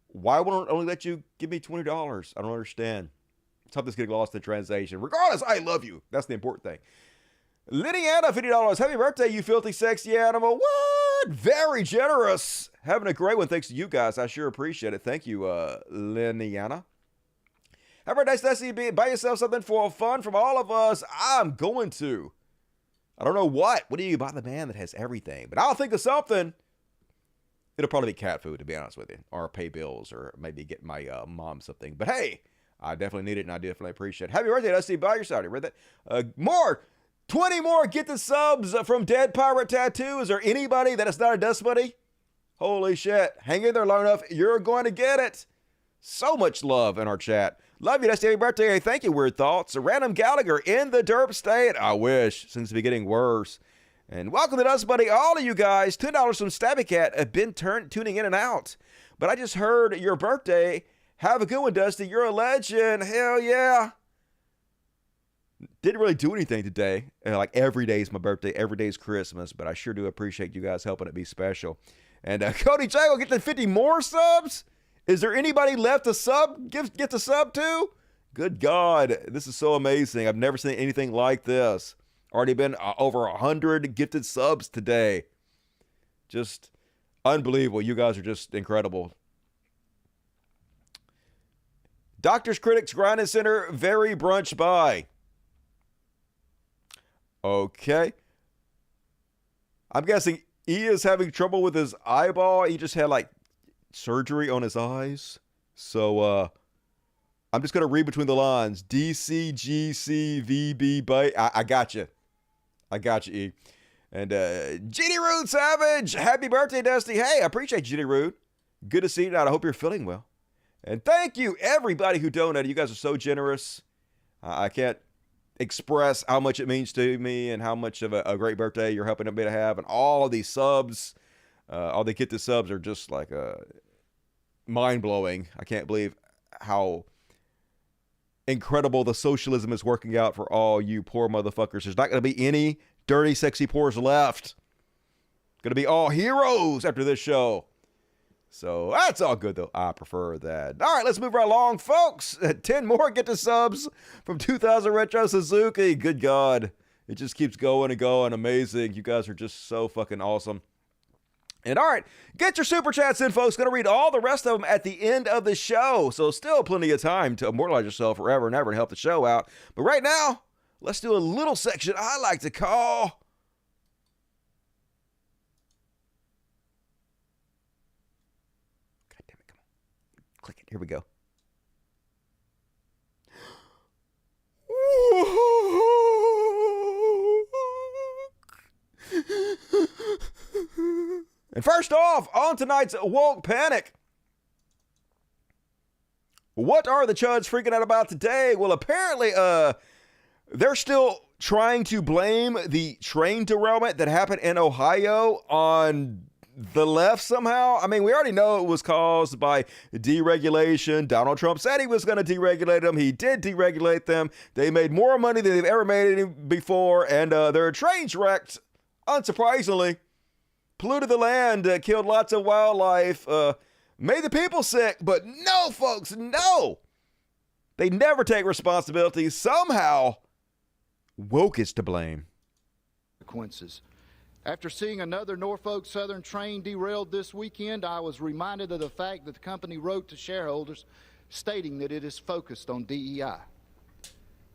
why won't it only let you give me $20? I don't understand. Something's getting lost in translation. Regardless, I love you. That's the important thing. Lydiana, $50. Happy birthday, you filthy, sexy animal. What? Very generous. Having a great one. Thanks to you guys. I sure appreciate it. Thank you, Lydiana. Have a nice day. Buy yourself something for fun from all of us. I'm going to. I don't know what. What do you buy the man that has everything? But I'll think of something. It'll probably be cat food, to be honest with you. Or pay bills, or maybe get my mom something. But hey, I definitely need it, and I definitely appreciate it. Happy birthday, Dusty. Buy your side. Read that? 20 more. Get the subs from Dead Pirate Tattoo. Is there anybody that is not a Dust Buddy? Holy shit. Hang in there long enough. You're going to get it. So much love in our chat. Love you, Dusty. Happy birthday. Thank you, Weird Thoughts. A Random Gallagher in the derp state. I wish. Seems to be getting worse. And welcome to Dust Buddy. All of you guys. $10 from Stabby Cat have been tuning in and out. But I just heard your birthday. Have a good one, Dusty. You're a legend. Hell yeah. Didn't really do anything today. Like every day is my birthday. Every day is Christmas. But I sure do appreciate you guys helping it be special. And Cody Jago, get the 50 more subs? Is there anybody left to sub? Get the sub too? Good God. This is so amazing. I've never seen anything like this. Already been over 100 gifted subs today. Just unbelievable. You guys are just incredible. Doctors, Critics, Grinding Center, very brunch by. Okay. I'm guessing E is having trouble with his eyeball. He just had like surgery on his eyes. So I'm just going to read between the lines. DCGCVB by. I got you. I got you, E. And Ginny Rude Savage. Happy birthday, Dusty. Hey, I appreciate Ginny Rude. Good to see you tonight. I hope you're feeling well. And thank you, everybody who donated. You guys are so generous. I can't express how much it means to me and how much of a great birthday you're helping me to have. And all of these subs, all the Get the subs are just like mind-blowing. I can't believe how incredible the socialism is working out for all you poor motherfuckers. There's not going to be any dirty, sexy poors left. Going to be all heroes after this show. So that's all good, though. I prefer that. All right, let's move right along, folks. 10 more Get the subs from 2000 Retro Suzuki. Good God. It just keeps going and going. Amazing. You guys are just so fucking awesome. And all right, get your super chats in, folks. Going to read all the rest of them at the end of the show. So still plenty of time to immortalize yourself forever and ever and help the show out. But right now, let's do a little section I like to call... God damn it, come on. Click it. Here we go. And first off, on tonight's Woke Panic. What are the chuds freaking out about today? Well, apparently, they're still trying to blame the train derailment that happened in Ohio on the left somehow. I mean, we already know it was caused by deregulation. Donald Trump said he was going to deregulate them. He did deregulate them. They made more money than they've ever made before, and their trains wrecked, unsurprisingly. Polluted the land, killed lots of wildlife, made the people sick. But no, folks, no. They never take responsibility. Somehow, woke is to blame. Consequences. After seeing another Norfolk Southern train derailed this weekend, I was reminded of the fact that the company wrote to shareholders stating that it is focused on DEI.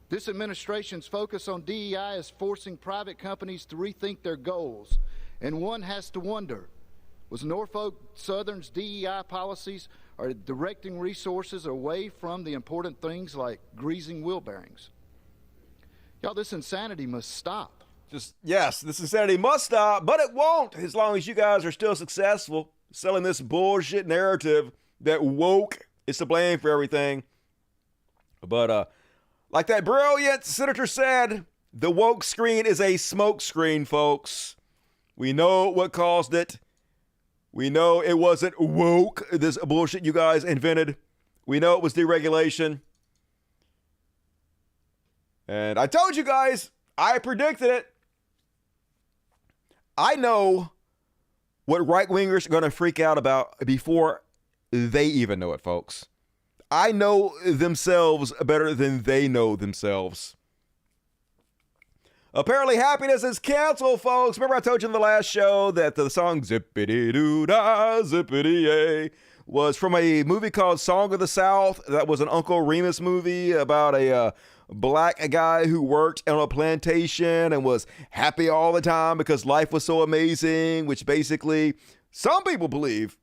This administration's focus on DEI is forcing private companies to rethink their goals. And one has to wonder, was Norfolk Southern's DEI policies are directing resources away from the important things like greasing wheel bearings? Y'all, this insanity must stop. Yes, this insanity must stop, but it won't as long as you guys are still successful selling this bullshit narrative that woke is to blame for everything. But like that brilliant senator said, the woke screen is a smoke screen, folks. We know what caused it. We know it wasn't woke, this bullshit you guys invented. We know it was deregulation. And I told you guys, I predicted it. I know what right-wingers are going to freak out about before they even know it, folks. I know themselves better than they know themselves. Apparently, happiness is canceled, folks. Remember I told you in the last show that the song Zippity-doo-dah, Zippity-yay was from a movie called Song of the South. That was an Uncle Remus movie about a black guy who worked on a plantation and was happy all the time because life was so amazing, which basically some people believe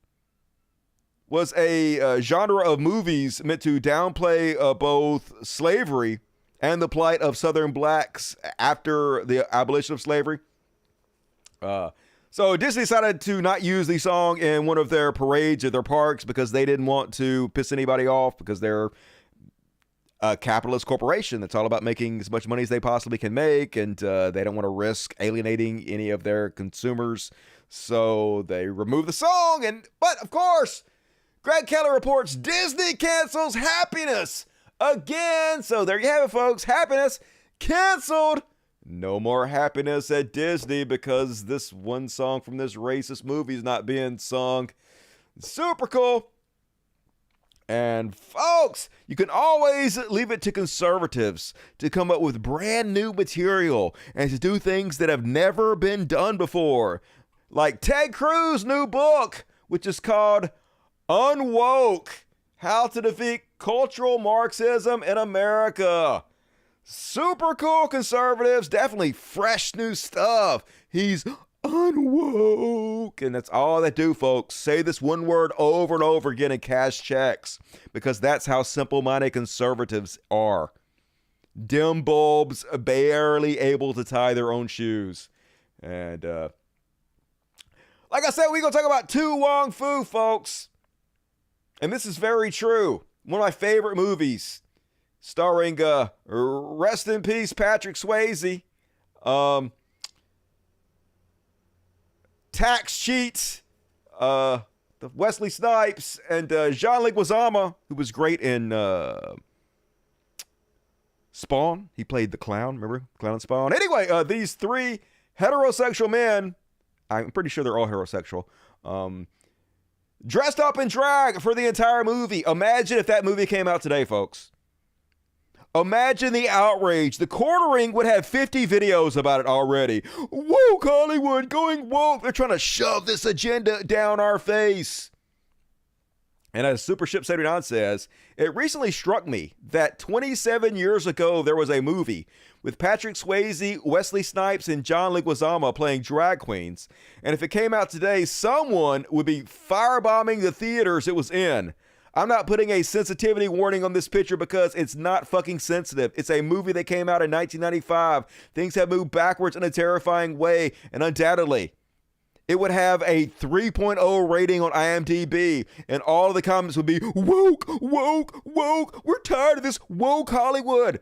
was a genre of movies meant to downplay both slavery and the plight of Southern blacks after the abolition of slavery. So Disney decided to not use the song in one of their parades or their parks because they didn't want to piss anybody off, because they're a capitalist corporation that's all about making as much money as they possibly can make, and they don't want to risk alienating any of their consumers. So they removed the song. But of course, Greg Keller reports Disney cancels Happiness again. So there you have it, folks. Happiness canceled. No more happiness at Disney because this one song from this racist movie is not being sung. Super cool. And folks, you can always leave it to conservatives to come up with brand new material and to do things that have never been done before. Like Ted Cruz's new book, which is called Unwoke: How to Defeat Cultural Marxism in America. Super cool, conservatives. Definitely fresh new stuff. He's unwoke. And that's all they do, folks. Say this one word over and over again and cash checks. Because that's how simple-minded conservatives are. Dim bulbs, barely able to tie their own shoes. And like I said, we're going to talk about Tu Wong Fu, folks. And this is very true. One of my favorite movies. Starring, rest in peace, Patrick Swayze. Tax cheats. The Wesley Snipes. And Jean-Luc Leguizamo, who was great in Spawn. He played the clown. Remember? Clown in Spawn. Anyway, these three heterosexual men, I'm pretty sure they're all heterosexual, dressed up in drag for the entire movie. Imagine if that movie came out today, folks. Imagine the outrage. The quartering would have 50 videos about it already. Woke Hollywood going woke. They're trying to shove this agenda down our face. And as Supership 79 says, it recently struck me that 27 years ago there was a movie with Patrick Swayze, Wesley Snipes, and John Leguizamo playing drag queens. And if it came out today, someone would be firebombing the theaters it was in. I'm not putting a sensitivity warning on this picture because it's not fucking sensitive. It's a movie that came out in 1995. Things have moved backwards in a terrifying way, and undoubtedly, it would have a 3.0 rating on IMDb, and all of the comments would be, woke, woke, woke. We're tired of this woke Hollywood.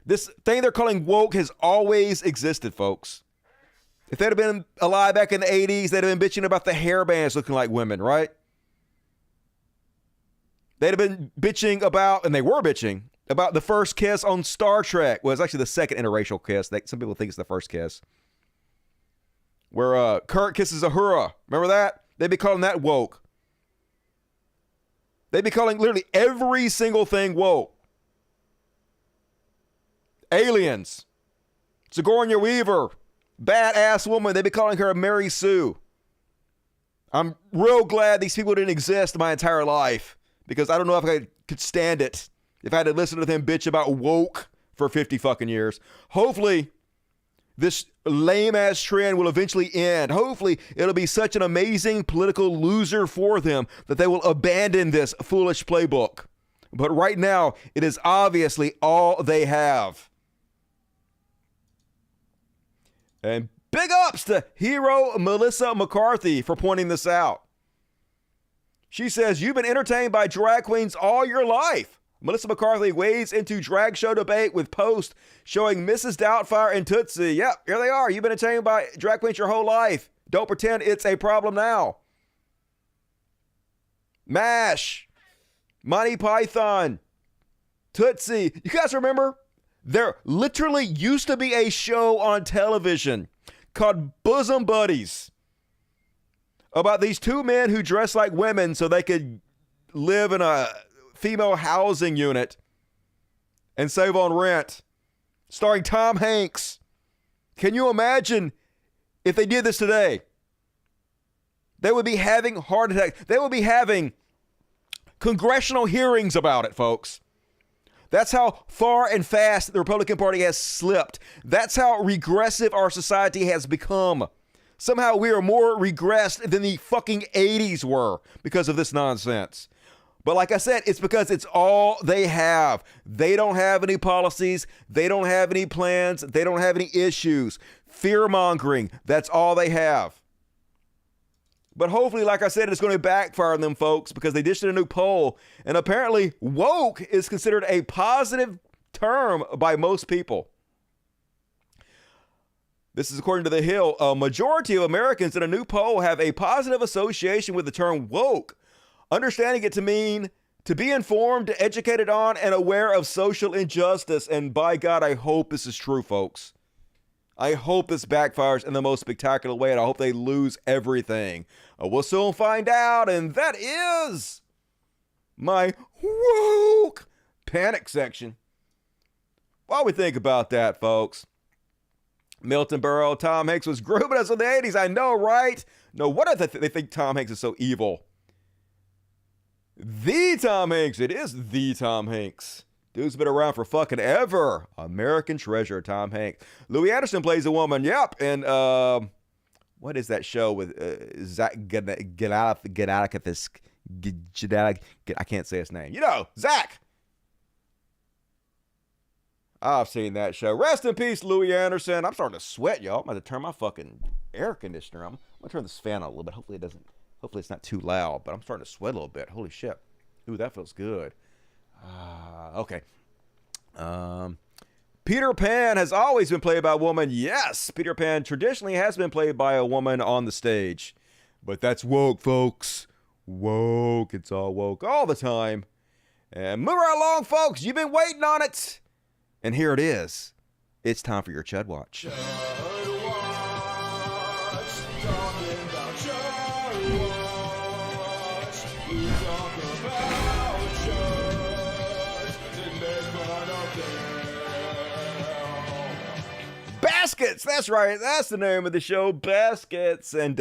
This thing they're calling woke has always existed, folks. If they'd have been alive back in the 80s, they'd have been bitching about the hair bands looking like women, right? They'd have been bitching about, and they were bitching, about the first kiss on Star Trek. Well, it's actually the second interracial kiss. Some people think it's the first kiss. Where Kirk kisses Uhura. Remember that? They'd be calling that woke. They'd be calling literally every single thing woke. Aliens. Sigourney Weaver. Badass woman. They'd be calling her Mary Sue. I'm real glad these people didn't exist my entire life. Because I don't know if I could stand it if I had to listen to them bitch about woke for 50 fucking years. Hopefully, this lame-ass trend will eventually end. Hopefully, it'll be such an amazing political loser for them that they will abandon this foolish playbook. But right now, it is obviously all they have. And big ups to hero Melissa McCarthy for pointing this out. She says, you've been entertained by drag queens all your life. Melissa McCarthy wades into drag show debate with post showing Mrs. Doubtfire and Tootsie. Yep, here they are. You've been entertained by drag queens your whole life. Don't pretend it's a problem now. MASH, Monty Python, Tootsie. You guys remember? There literally used to be a show on television called Bosom Buddies about these two men who dress like women so they could live in a female housing unit and save on rent, starring Tom Hanks. Can you imagine if they did this today? They would be having heart attacks. They would be having congressional hearings about it, folks. That's how far and fast the Republican Party has slipped. That's how regressive our society has become. Somehow we are more regressed than the fucking 80s were because of this nonsense. But like I said, it's because it's all they have. They don't have any policies. They don't have any plans. They don't have any issues. Fear-mongering, that's all they have. But hopefully, like I said, it's going to backfire on them folks because they dished in a new poll. And apparently, woke is considered a positive term by most people. This is according to The Hill. A majority of Americans in a new poll have a positive association with the term woke, understanding it to mean to be informed, educated on, and aware of social injustice. And by God, I hope this is true, folks. I hope this backfires in the most spectacular way, and I hope they lose everything. We'll soon find out, and that is my woke panic section. While we think about that, folks, Milton Berle, Tom Hanks was grooming us in the 80s. I know, right? No wonder they think Tom Hanks is so evil. The Tom Hanks. It is the Tom Hanks. Dude's been around for fucking ever. American treasure, Tom Hanks. Louis Anderson plays a woman. Yep. And what is that show with Zach Galifianakis? I can't say his name. You know, Zach. I've seen that show. Rest in peace, Louis Anderson. I'm starting to sweat, y'all. I'm going to turn my fucking air conditioner on. I'm going to turn this fan on a little bit. Hopefully it's not too loud, but I'm starting to sweat a little bit. Holy shit. Ooh, that feels good. Okay. Peter Pan has always been played by a woman. Yes, Peter Pan traditionally has been played by a woman on the stage. But that's woke, folks. Woke. It's all woke all the time. And move right along, folks. You've been waiting on it. And here it is. It's time for your Chud Watch. Baskets. That's right. That's the name of the show, Baskets. And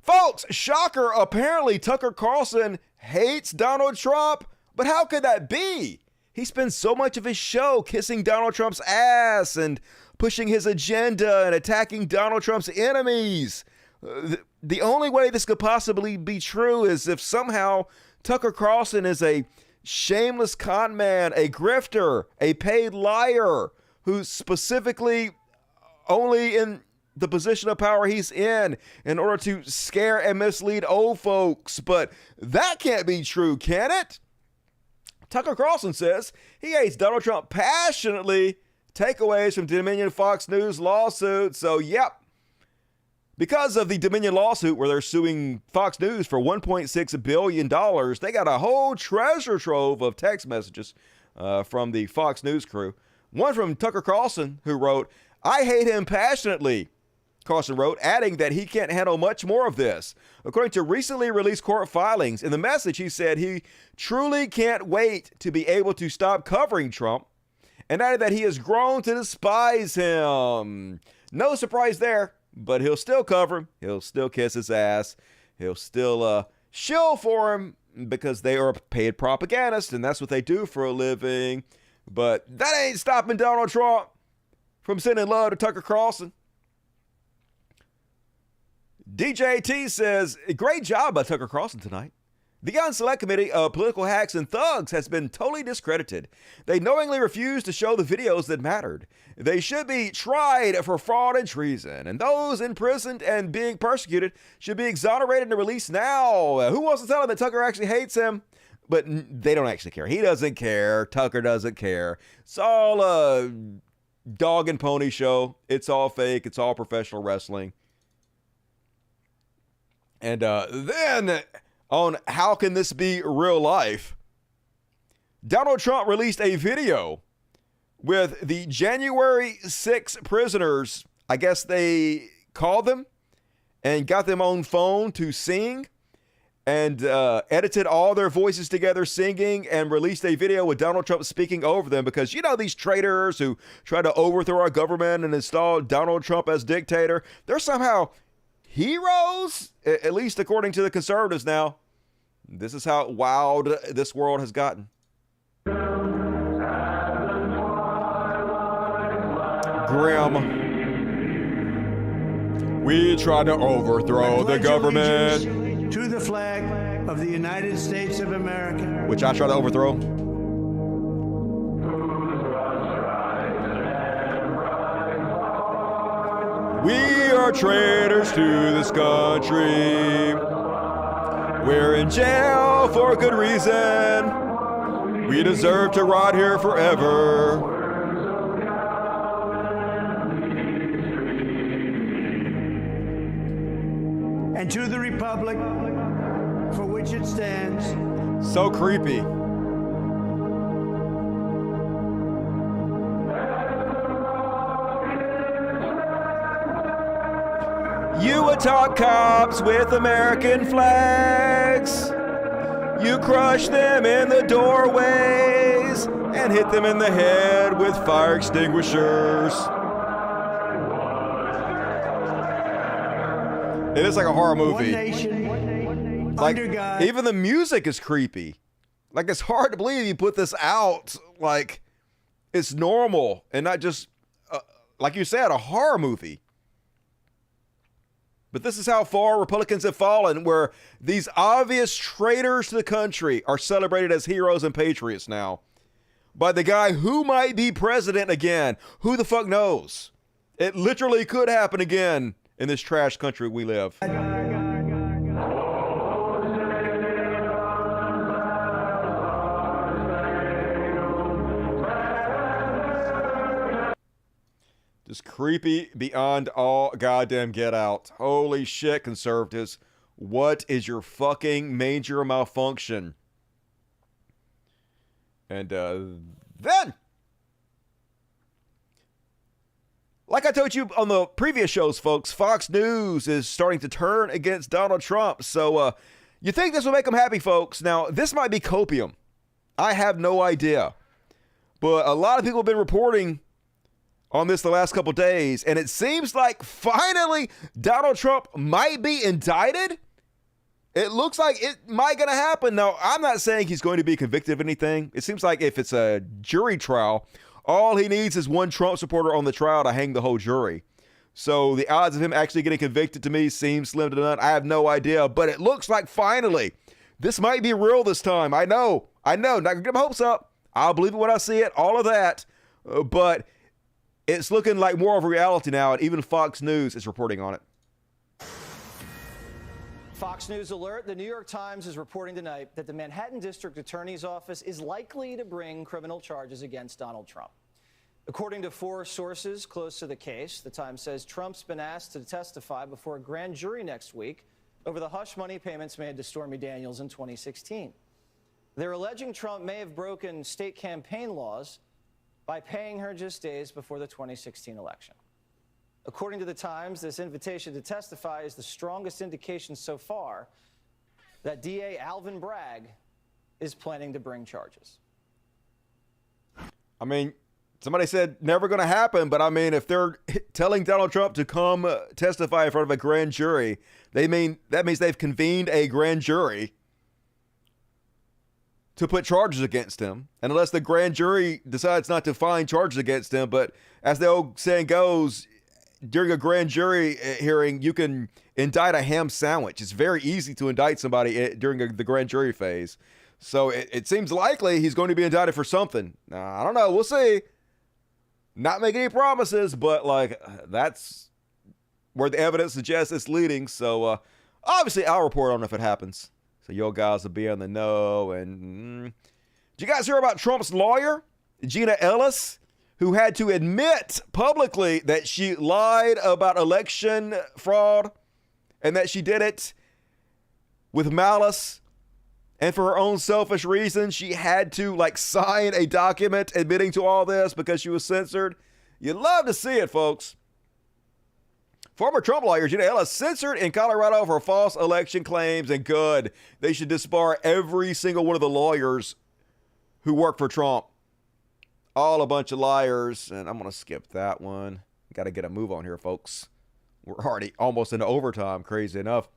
folks, shocker, apparently Tucker Carlson hates Donald Trump. But how could that be? He spends so much of his show kissing Donald Trump's ass and pushing his agenda and attacking Donald Trump's enemies. The only way this could possibly be true is if somehow Tucker Carlson is a shameless con man, a grifter, a paid liar who's specifically only in the position of power he's in order to scare and mislead old folks. But that can't be true, can it? Tucker Carlson says he hates Donald Trump passionately. Takeaways from Dominion Fox News lawsuit. So, yep. Because of the Dominion lawsuit where they're suing Fox News for $1.6 billion, they got a whole treasure trove of text messages from the Fox News crew. One from Tucker Carlson, who wrote, "I hate him passionately," Carlson wrote, adding that he can't handle much more of this. According to recently released court filings, in the message he said he truly can't wait to be able to stop covering Trump, and added that he has grown to despise him. No surprise there. But he'll still cover him. He'll still kiss his ass. He'll still shill for him because they are paid propagandists, and that's what they do for a living. But that ain't stopping Donald Trump from sending love to Tucker Carlson. DJT says, great job by Tucker Carlson tonight. The Select Committee of Political Hacks and Thugs has been totally discredited. They knowingly refused to show the videos that mattered. They should be tried for fraud and treason, and those imprisoned and being persecuted should be exonerated and released now. Who wants to tell him that Tucker actually hates him? But they don't actually care. He doesn't care. Tucker doesn't care. It's all a dog and pony show. It's all fake. It's all professional wrestling. And then on how can this be real life, Donald Trump released a video with the January 6 prisoners. I guess they called them and got them on phone to sing and edited all their voices together singing and released a video with Donald Trump speaking over them because, you know, these traitors who try to overthrow our government and install Donald Trump as dictator, they're somehow heroes, at least according to the conservatives now. This is how wild this world has gotten. Grim. We tried to overthrow the government. To the flag of the United States of America. Which I tried to overthrow. We are traitors to this country. We're in jail for a good reason. We deserve to rot here forever. And to the republic for which it stands. So creepy. You attack cops with American flags. You crush them in the doorways and hit them in the head with fire extinguishers. It is like a horror movie. One nation, like, under God. Even the music is creepy. Like, it's hard to believe you put this out like it's normal and not just, like you said, a horror movie. But this is how far Republicans have fallen, where these obvious traitors to the country are celebrated as heroes and patriots now by the guy who might be president again. Who the fuck knows? It literally could happen again in this trash country we live. Just creepy beyond all goddamn get out. Holy shit, conservatives. What is your fucking major malfunction? And then, like I told you on the previous shows, folks, Fox News is starting to turn against Donald Trump. So you think this will make them happy, folks? Now, this might be copium. I have no idea. But a lot of people have been reporting on this the last couple days, and it seems like finally Donald Trump might be indicted. It looks like it might gonna happen. Now, I'm not saying he's going to be convicted of anything. It seems like if it's a jury trial, all he needs is one Trump supporter on the trial to hang the whole jury. So the odds of him actually getting convicted to me seem slim to none. I have no idea, but it looks like finally this might be real this time. I know. Not gonna get my hopes up. I'll believe it when I see it, all of that. But it's looking like more of a reality now, and even Fox News is reporting on it. Fox News alert. The New York Times is reporting tonight that the Manhattan District Attorney's Office is likely to bring criminal charges against Donald Trump. According to 4 sources close to the case, the Times says Trump's been asked to testify before a grand jury next week over the hush money payments made to Stormy Daniels in 2016. They're alleging Trump may have broken state campaign laws by paying her just days before the 2016 election. According to the Times, this invitation to testify is the strongest indication so far that DA Alvin Bragg is planning to bring charges. I mean, somebody said never going to happen, but I mean, if they're telling Donald Trump to come testify in front of a grand jury, that means they've convened a grand jury to put charges against him. And unless the grand jury decides not to find charges against him, but as the old saying goes, during a grand jury hearing, you can indict a ham sandwich. It's very easy to indict somebody during the grand jury phase. So it seems likely he's going to be indicted for something. I don't know. We'll see. Not making any promises, but like that's where the evidence suggests it's leading. So obviously I'll report on if it happens. So you guys will be on the know. And did you guys hear about Trump's lawyer, Gina Ellis, who had to admit publicly that she lied about election fraud and that she did it with malice and for her own selfish reasons? She had to sign a document admitting to all this because she was censored. You'd love to see it, folks. Former Trump lawyer Gina Ellis censored in Colorado for false election claims, and good. They should disbar every single one of the lawyers who work for Trump. All a bunch of liars, and I'm going to skip that one. Got to get a move on here, folks. We're already almost into overtime, crazy enough.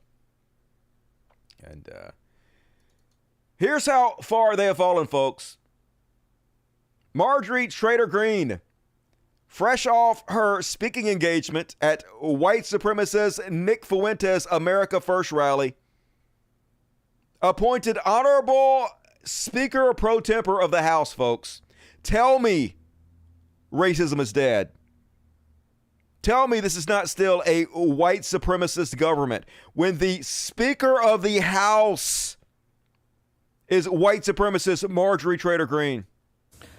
And here's how far they have fallen, folks. Marjorie Taylor Greene, fresh off her speaking engagement at white supremacist Nick Fuentes' America First rally, appointed honorable Speaker pro tempore of the House, folks. Tell me racism is dead. Tell me this is not still a white supremacist government when the Speaker of the House is white supremacist Marjorie Taylor Greene.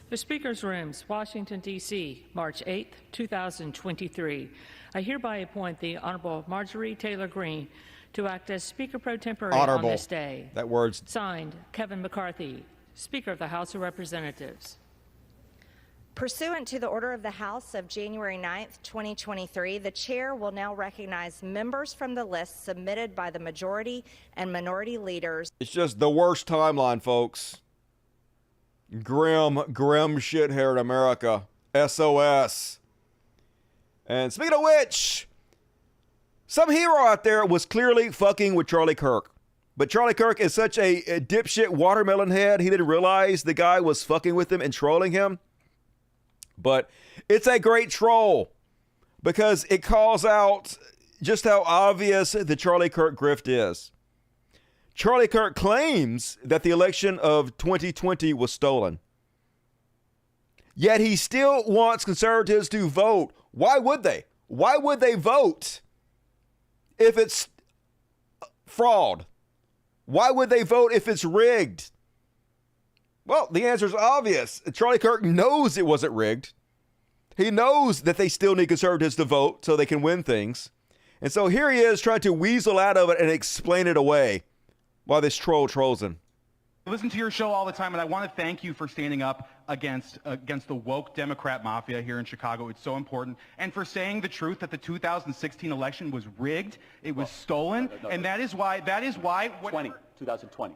The Speaker's Rooms, Washington, D.C., March 8, 2023. I hereby appoint the Honorable Marjorie Taylor Greene to act as Speaker pro tempore on this day. That word's signed, Kevin McCarthy, Speaker of the House of Representatives. Pursuant to the order of the House of January 9th, 2023, the chair will now recognize members from the list submitted by the majority and minority leaders. It's just the worst timeline, folks. Grim shit here in America. SOS. And speaking of which, some hero out there was clearly fucking with Charlie Kirk. But Charlie Kirk is such a dipshit watermelon head, he didn't realize the guy was fucking with him and trolling him. But it's a great troll because it calls out just how obvious the Charlie Kirk grift is. Charlie Kirk claims that the election of 2020 was stolen. Yet he still wants conservatives to vote. Why would they? Why would they vote if it's fraud? Why would they vote if it's rigged? Well, the answer is obvious. Charlie Kirk knows it wasn't rigged. He knows that they still need conservatives to vote so they can win things. And so here he is trying to weasel out of it and explain it away while this troll trolls him. I listen to your show all the time, and I want to thank you for standing up against the woke Democrat mafia here in Chicago. It's so important. And for saying the truth that the 2016 election was rigged, it was stolen, and that is why... 2020.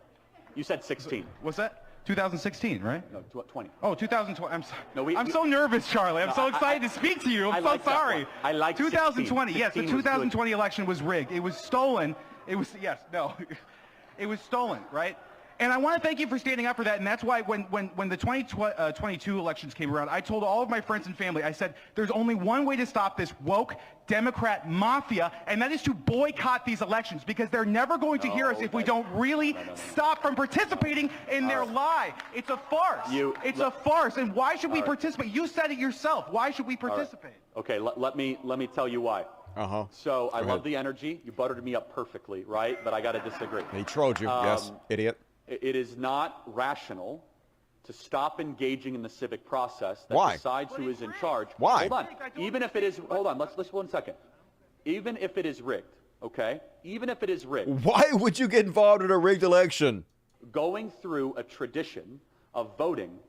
You said 16. What's that? 2016, right? No, 20. Oh, 2020. I'm No, so nervous, Charlie. I'm so excited to speak to you. I'm so sorry. I like 2020. 16. Yes, the 2020 election was rigged. It was stolen. It was it was stolen, right? And I want to thank you for standing up for that. And that's why when the 2022 elections came around, I told all of my friends and family, I said, there's only one way to stop this woke Democrat mafia, and that is to boycott these elections, because they're never going to hear us if we don't really stop from participating in their lie. It's a farce. It's a farce. And why should we participate? You said it yourself. Why should we participate? Okay, let me tell you why. So I love the energy. You buttered me up perfectly, right? But I got to disagree. He trolled you. Yes, idiot. It is not rational to stop engaging in the civic process that Why? decides who is in charge. Why? Hold on. Even if it is, hold on, let's 1 second. Even if it is rigged, okay? Even if it is rigged. Why would you get involved in a rigged election? Going through a tradition of voting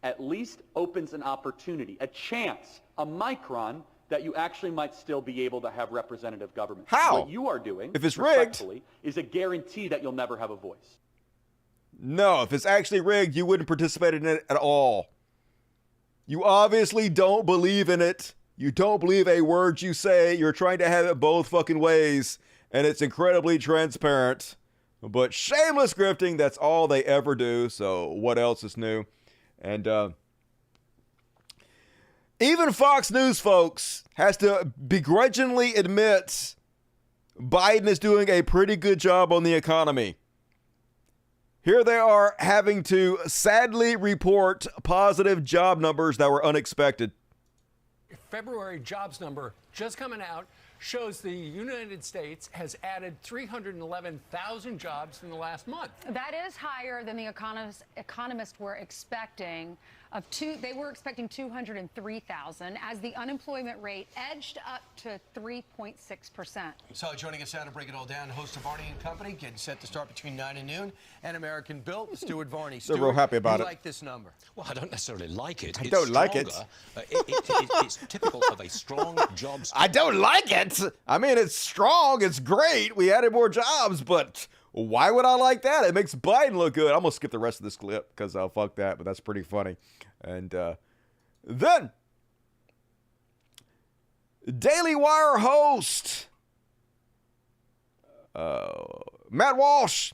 at least opens an opportunity, a chance, a micron that you actually might still be able to have representative government. How? What you are doing, if it's rigged, is a guarantee that you'll never have a voice. No, if it's actually rigged, you wouldn't participate in it at all. You obviously don't believe in it. You don't believe a word you say. You're trying to have it both fucking ways, and it's incredibly transparent. But shameless grifting, that's all they ever do, so what else is new? And even Fox News, folks, has to begrudgingly admit Biden is doing a pretty good job on the economy. Here they are having to sadly report positive job numbers that were unexpected. February jobs number just coming out shows the United States has added 311,000 jobs in the last month. That is higher than the economists were expecting. They were expecting 203,000 as the unemployment rate edged up to 3.6%. So joining us now to break it all down, host of Varney & Company, getting set to start between 9 and noon, and American Built, Stuart Varney. They're real happy about you it. Like this number? Well, I don't necessarily like it. I don't like it. It's typical of a strong jobs. I don't like it. I mean, it's strong. It's great. We added more jobs, but why would I like that? It makes Biden look good. I'm going to skip the rest of this clip because fuck that, but that's pretty funny. And then, Daily Wire host Matt Walsh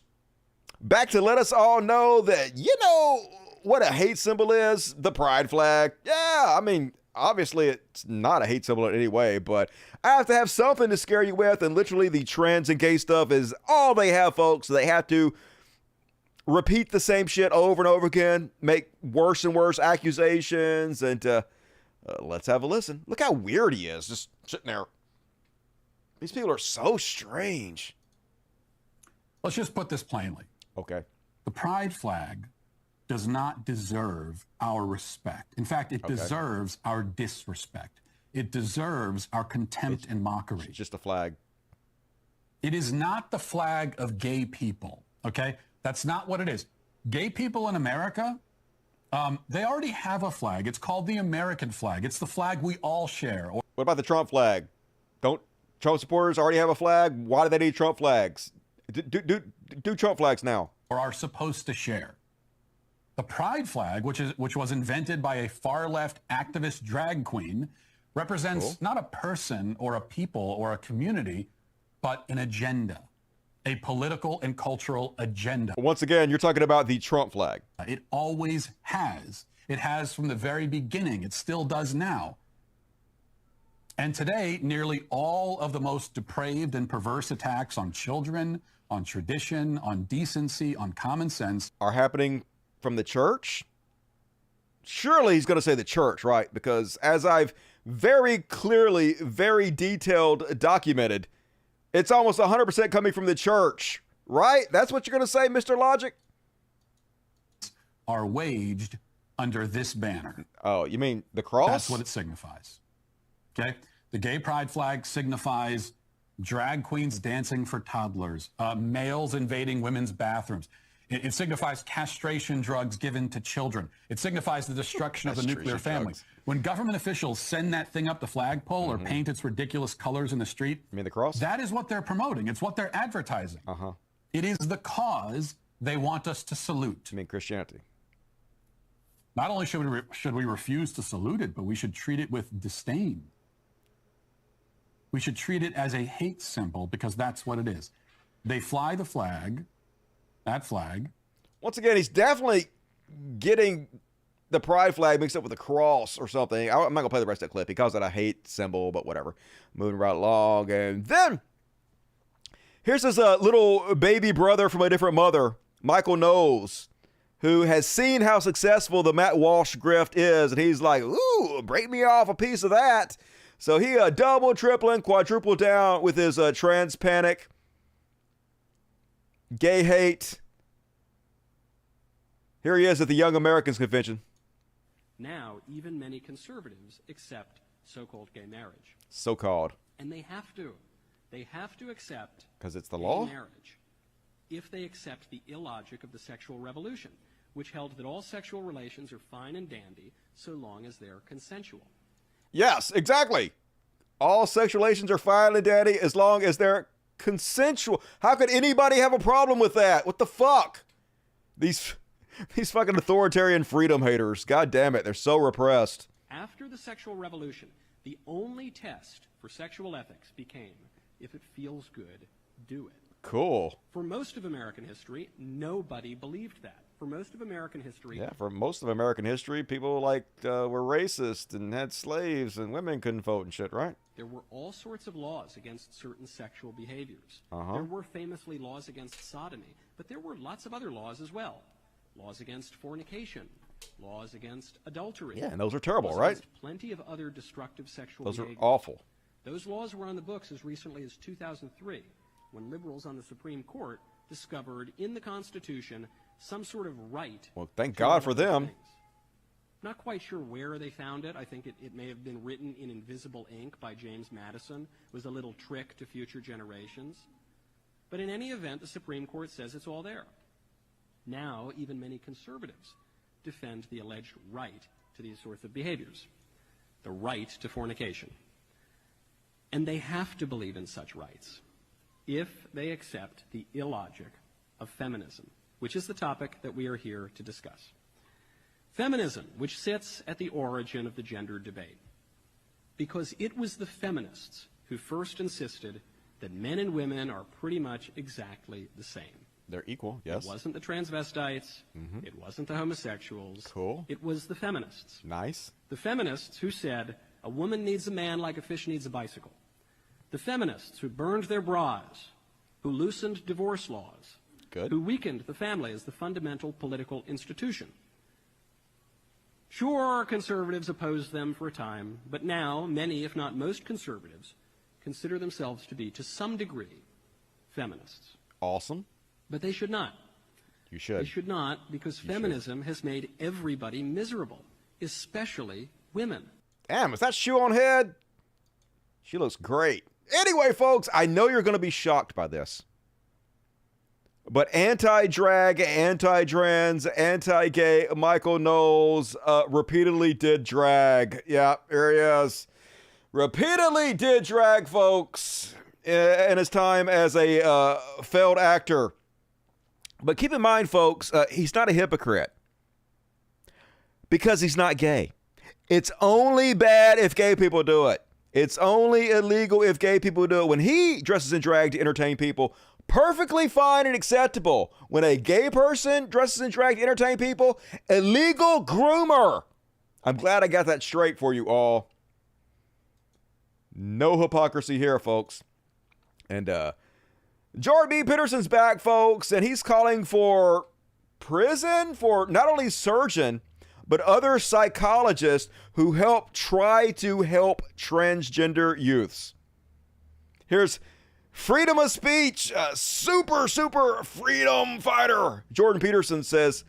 back to let us all know that, you know what a hate symbol is? The pride flag. Yeah, I mean, obviously it's not a hate symbol in any way, but I have to have something to scare you with, and literally the trans and gay stuff is all they have, folks. They have to repeat the same shit over and over again, make worse and worse accusations, and let's have a listen. Look how weird he is, just sitting there. These people are so strange. Let's just put this plainly. Okay. The pride flag does not deserve our respect. In fact, it deserves our disrespect. It deserves our contempt and mockery. It's just a flag. It is not the flag of gay people, okay? That's not what it is. Gay people in America, they already have a flag. It's called the American flag. It's the flag we all share. What about the Trump flag? Don't Trump supporters already have a flag? Why do they need Trump flags? Do Trump flags now. Or are supposed to share. The pride flag, which was invented by a far-left activist drag queen, represents not a person or a people or a community, but an agenda. A political and cultural agenda. Once again, you're talking about the Trump flag. It always has. It has from the very beginning. It still does now. And today, nearly all of the most depraved and perverse attacks on children, on tradition, on decency, on common sense are happening from the church? Surely he's going to say the church, right? Because as I've very clearly, very detailed documented, it's almost 100% coming from the church, right? That's what you're going to say, Mr. Logic? Are waged under this banner. Oh, you mean the cross? That's what it signifies. Okay? The gay pride flag signifies drag queens dancing for toddlers, males invading women's bathrooms. It signifies castration drugs given to children. It signifies the destruction of the nuclear family. When government officials send that thing up the flagpole or paint its ridiculous colors in the street, you mean the cross? That is what they're promoting. It's what they're advertising. It is the cause they want us to salute. You mean Christianity? Not only should we refuse to salute it, but we should treat it with disdain. We should treat it as a hate symbol because that's what it is. They fly the flag, that flag. Once again, he's definitely getting the pride flag mixed up with a cross or something. I'm not going to play the rest of that clip. He calls that a hate symbol, but whatever. Moving right along. And then here's his little baby brother from a different mother, Michael Knowles, who has seen how successful the Matt Walsh grift is. And he's like, ooh, break me off a piece of that. So he double, tripling, quadruple down with his trans panic, gay hate. Here he is at the Young Americans Convention. Now, even many conservatives accept so-called gay marriage. So-called. And they have to. They have to accept because it's the gay law? Marriage if they accept the illogic of the sexual revolution, which held that all sexual relations are fine and dandy so long as they're consensual. Yes, exactly. All sexual relations are fine and dandy as long as they're consensual. How could anybody have a problem with that? What the fuck? These fucking authoritarian freedom haters. God damn it. They're so repressed. After the sexual revolution, the only test for sexual ethics became, if it feels good, do it. Cool. For most of American history, nobody believed that. For most of American history... Yeah, for most of American history, people were racist and had slaves and women couldn't vote and shit, right? There were all sorts of laws against certain sexual behaviors. Uh-huh. There were famously laws against sodomy, but there were lots of other laws as well. Laws against fornication, laws against adultery. Yeah, and those are terrible, laws right? Against plenty of other destructive sexual Those behaviors. are awful. Those laws were on the books as recently as 2003, when liberals on the Supreme Court discovered in the Constitution some sort of right. Well, thank God for them. Not quite sure where they found it. I think it may have been written in invisible ink by James Madison. It was a little trick to future generations. But in any event, the Supreme Court says it's all there. Now, even many conservatives defend the alleged right to these sorts of behaviors, the right to fornication. And they have to believe in such rights if they accept the illogic of feminism, which is the topic that we are here to discuss. Feminism, which sits at the origin of the gender debate, because it was the feminists who first insisted that men and women are pretty much exactly the same. They're equal, yes. It wasn't the transvestites. Mm-hmm. It wasn't the homosexuals. Cool. It was the feminists. Nice. The feminists who said a woman needs a man like a fish needs a bicycle. The feminists who burned their bras, who loosened divorce laws, Good. who weakened the family as the fundamental political institution. Sure, conservatives opposed them for a time, but now many, if not most conservatives, consider themselves to be, to some degree, feminists. Awesome. But they should not. You should. They should not, because feminism has made everybody miserable, especially women. Damn, is that shoe on head? She looks great. Anyway, folks, I know you're going to be shocked by this. But anti-drag, anti-trans, anti-gay Michael Knowles repeatedly did drag. Yeah, here he is. Repeatedly did drag, folks, in his time as a failed actor. But keep in mind, folks, he's not a hypocrite because he's not gay. It's only bad if gay people do it. It's only illegal if gay people do it. When he dresses in drag to entertain people, perfectly fine and acceptable. When a gay person dresses in drag to entertain people, illegal groomer. I'm glad I got that straight for you all. No hypocrisy here, folks. And Jordan B. Peterson's back, folks, and he's calling for prison for not only surgeon, but other psychologists who try to help transgender youths. Here's freedom of speech, super freedom fighter. Jordan Peterson says,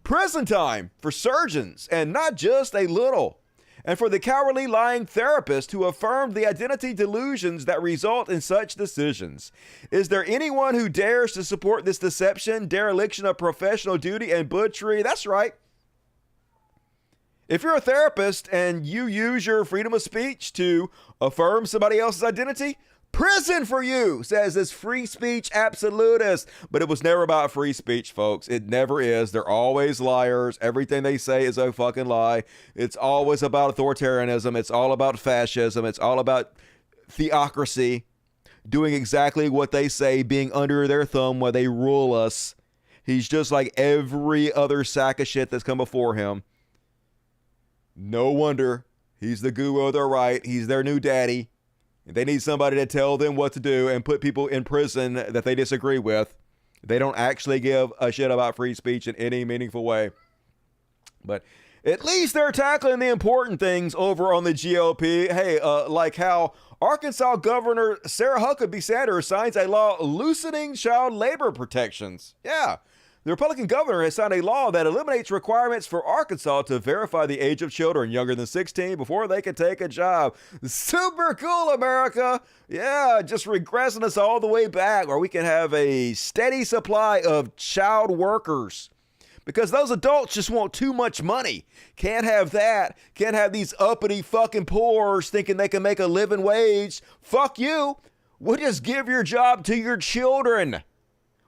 prison time for surgeons, and not just a little. And for the cowardly lying therapist who affirmed the identity delusions that result in such decisions. Is there anyone who dares to support this deception, dereliction of professional duty, and butchery? That's right. If you're a therapist and you use your freedom of speech to affirm somebody else's identity, Prison for you, says this free speech absolutist. But it was never about free speech, folks. It never is. They're always liars. Everything they say is a fucking lie. It's always about authoritarianism. It's all about fascism. It's all about theocracy, doing exactly what they say, being under their thumb while they rule us. He's just like every other sack of shit that's come before him. No wonder he's the guru of their right. He's their new daddy. They need somebody to tell them what to do and put people in prison that they disagree with. They don't actually give a shit about free speech in any meaningful way. But at least they're tackling the important things over on the GOP. Hey, like how Arkansas Governor Sarah Huckabee Sanders signs a law loosening child labor protections. Yeah. The Republican governor has signed a law that eliminates requirements for Arkansas to verify the age of children younger than 16 before they can take a job. Super cool, America. Yeah, just regressing us all the way back where we can have a steady supply of child workers. Because those adults just want too much money. Can't have that. Can't have these uppity fucking poors thinking they can make a living wage. Fuck you. We'll just give your job to your children.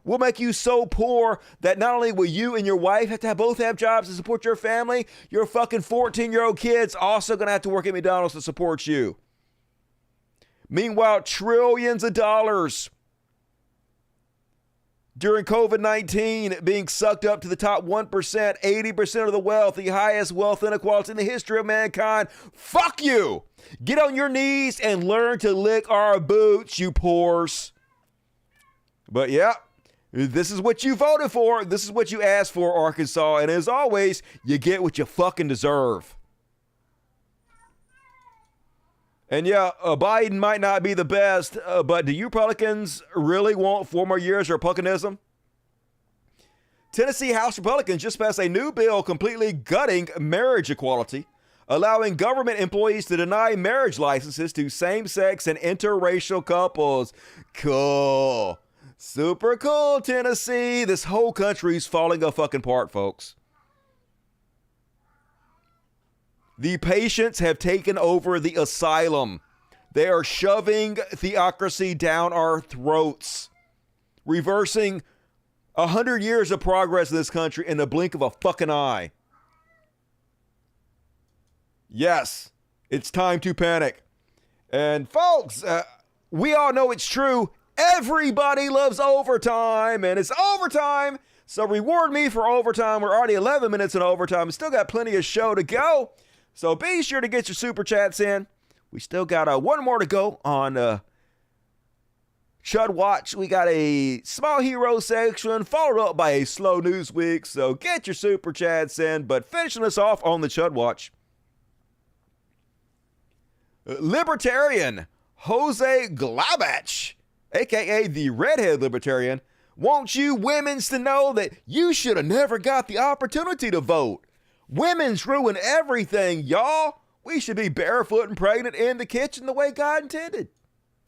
We'll make you so poor that not only will you and your wife have to both have jobs to support your family, your fucking 14-year-old kid's also going to have to work at McDonald's to support you. Meanwhile, trillions of dollars during COVID-19 being sucked up to the top 1%, 80% of the wealth, the highest wealth inequality in the history of mankind. Fuck you! Get on your knees and learn to lick our boots, you poors. But yeah. This is what you voted for. This is what you asked for, Arkansas. And as always, you get what you fucking deserve. And yeah, Biden might not be the best, but do you Republicans really want 4 more years of Republicanism? Tennessee House Republicans just passed a new bill completely gutting marriage equality, allowing government employees to deny marriage licenses to same-sex and interracial couples. Cool. Super cool, Tennessee. This whole country's falling a fucking apart, folks. The patients have taken over the asylum. They are shoving theocracy down our throats, reversing 100 years of progress in this country in the blink of a fucking eye. Yes, it's time to panic. And folks, we all know it's true. Everybody loves overtime, and it's overtime. So reward me for overtime. We're already 11 minutes in overtime. Still got plenty of show to go. So be sure to get your super chats in. We still got one more to go on Chud Watch. We got a small hero section followed up by a slow news week. So get your super chats in. But finishing us off on the Chud Watch. Libertarian Jose Glabach, a.k.a. the redhead libertarian, wants you women's to know that you should have never got the opportunity to vote. Women's ruin everything, y'all. We should be barefoot and pregnant in the kitchen the way God intended.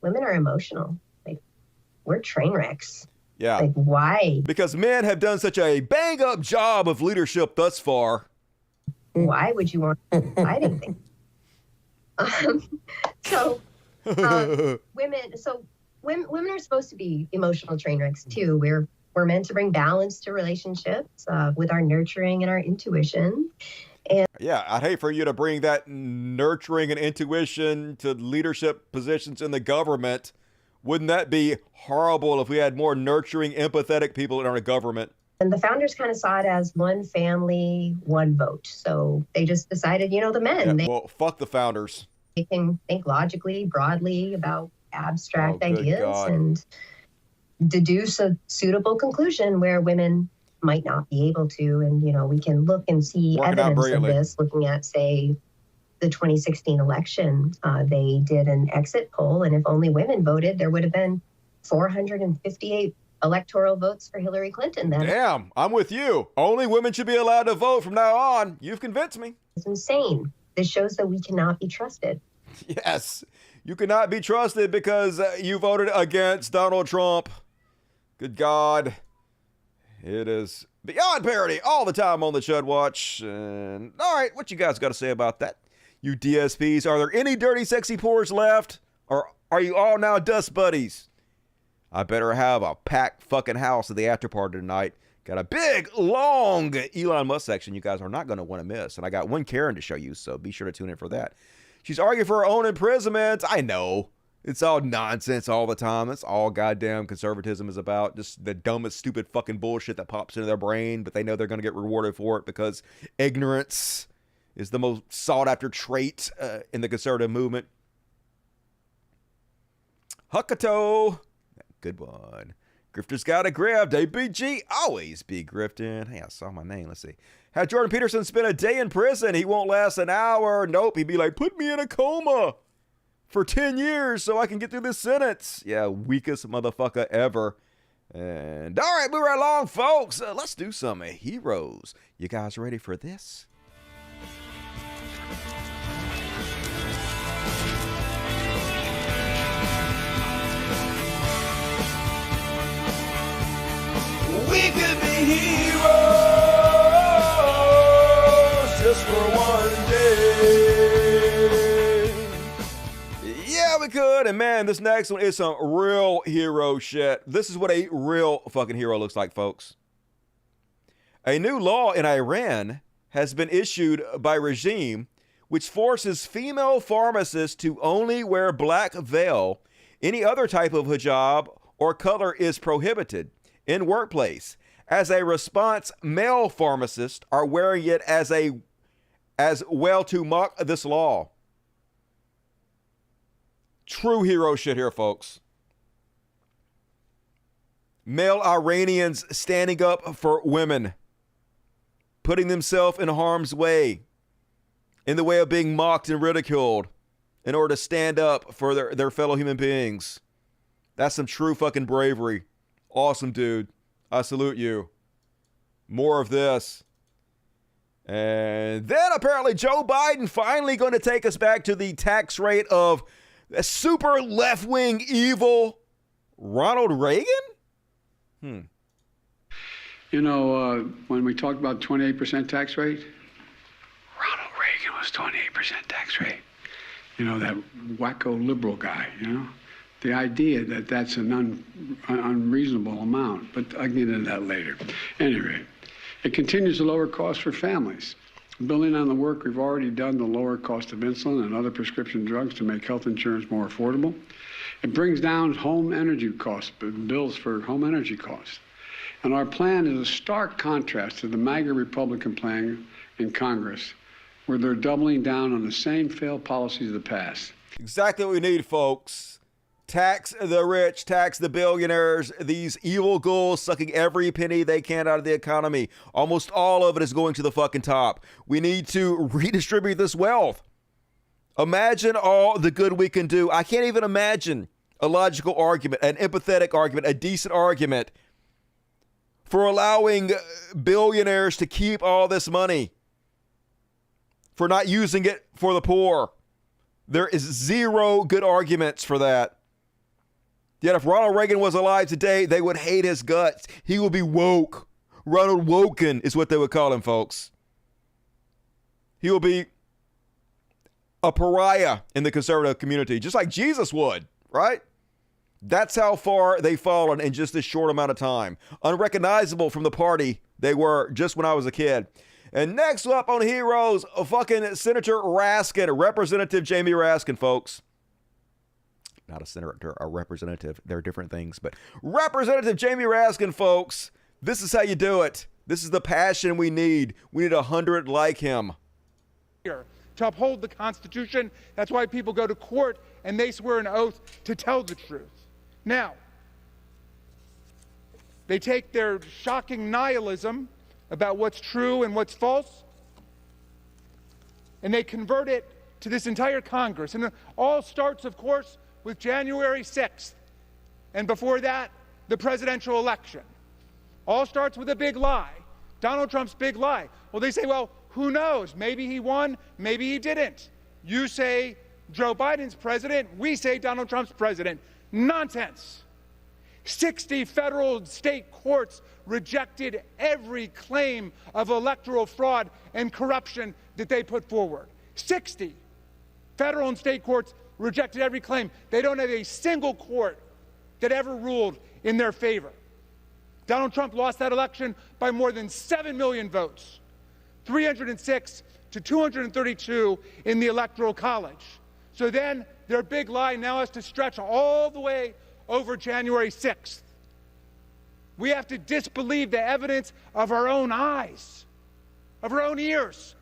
Women are emotional. Like, we're train wrecks. Yeah. Like, why? Because men have done such a bang-up job of leadership thus far. Why would you want to hide anything? Women are supposed to be emotional train wrecks too. We're meant to bring balance to relationships with our nurturing and our intuition. And yeah, I'd hate for you to bring that nurturing and intuition to leadership positions in the government. Wouldn't that be horrible if we had more nurturing, empathetic people in our government? And the founders kind of saw it as one family, one vote. So they just decided, the men. Yeah, well, fuck the founders. They can think logically, broadly about abstract ideas and deduce a suitable conclusion where women might not be able to. And, we can look and see evidence of this looking at, say, the 2016 election. They did an exit poll, and if only women voted, there would have been 458 electoral votes for Hillary Clinton then. Damn, I'm with you. Only women should be allowed to vote from now on. You've convinced me. It's insane. This shows that we cannot be trusted. Yes, you cannot be trusted because you voted against Donald Trump. Good God. It is beyond parody all the time on the Chud Watch. And all right, what you guys got to say about that? You DSPs, are there any dirty, sexy pores left? Or Are you all now dust buddies? I better have a packed fucking house at the after party tonight. Got a big, long Elon Musk section you guys are not going to want to miss. And I got one Karen to show you, so be sure to tune in for that. She's arguing for her own imprisonment. I know. It's all nonsense all the time. That's all goddamn conservatism is about. Just the dumbest, stupid fucking bullshit that pops into their brain, but they know they're going to get rewarded for it because ignorance is the most sought-after trait in the conservative movement. Huckato. Good one. Grifters got a grift. ABG always be grifting. Hey, I saw my name. Let's see. Had Jordan Peterson spend a day in prison. He won't last an hour. Nope. He'd be like, put me in a coma for 10 years so I can get through this sentence. Yeah, weakest motherfucker ever. And all right, move right along, folks. Let's do some heroes. You guys ready for this? We could be heroes just for one day. Yeah, we could. And man, this next one is some real hero shit. This is what a real fucking hero looks like, folks. A new law in Iran has been issued by regime which forces female pharmacists to only wear black veil. Any other type of hijab or color is prohibited in workplace. As a response, male pharmacists are wearing it as well to mock this law. True hero shit here, folks. Male Iranians standing up for women, putting themselves in harm's way, in the way of being mocked and ridiculed, in order to stand up for their fellow human beings. That's some true fucking bravery. Awesome, dude. I salute you. More of this. And then apparently Joe Biden finally going to take us back to the tax rate of a super left-wing evil Ronald Reagan? You know, when we talked about 28% tax rate, Ronald Reagan was 28% tax rate. You know, that wacko liberal guy, you know? The idea that that's an unreasonable amount, but I'll get into that later. Anyway, it continues to lower costs for families. Building on the work we've already done to lower cost of insulin and other prescription drugs to make health insurance more affordable. It brings down home energy costs, bills for home energy costs. And our plan is a stark contrast to the MAGA Republican plan in Congress, where they're doubling down on the same failed policies of the past. Exactly what we need, folks. Tax the rich, tax the billionaires, these evil ghouls sucking every penny they can out of the economy. Almost all of it is going to the fucking top. We need to redistribute this wealth. Imagine all the good we can do. I can't even imagine a logical argument, an empathetic argument, a decent argument for allowing billionaires to keep all this money, for not using it for the poor. There is zero good arguments for that. Yet if Ronald Reagan was alive today, they would hate his guts. He would be woke. Ronald Woken is what they would call him, folks. He will be a pariah in the conservative community, just like Jesus would, right? That's how far they've fallen in just this short amount of time. Unrecognizable from the party they were just when I was a kid. And next up on Heroes, fucking Senator Raskin, Representative Jamie Raskin, folks. Not a senator, a representative. They're different things, but Representative Jamie Raskin, folks. This is how you do it. This is the passion we need. We need 100 like him. To uphold the Constitution. That's why people go to court and they swear an oath to tell the truth. Now, they take their shocking nihilism about what's true and what's false, and they convert it to this entire Congress. And it all starts, of course, with January 6th. And before that, the presidential election. All starts with a big lie. Donald Trump's big lie. Well, they say, well, who knows? Maybe he won, maybe he didn't. You say Joe Biden's president, we say Donald Trump's president. Nonsense. 60 federal and state courts rejected every claim of electoral fraud and corruption that they put forward. 60. Federal and state courts rejected every claim. They don't have a single court that ever ruled in their favor. Donald Trump lost that election by more than 7 million votes, 306 to 232 in the Electoral College. So then their big lie now has to stretch all the way over January 6th. We have to disbelieve the evidence of our own eyes, of our own ears.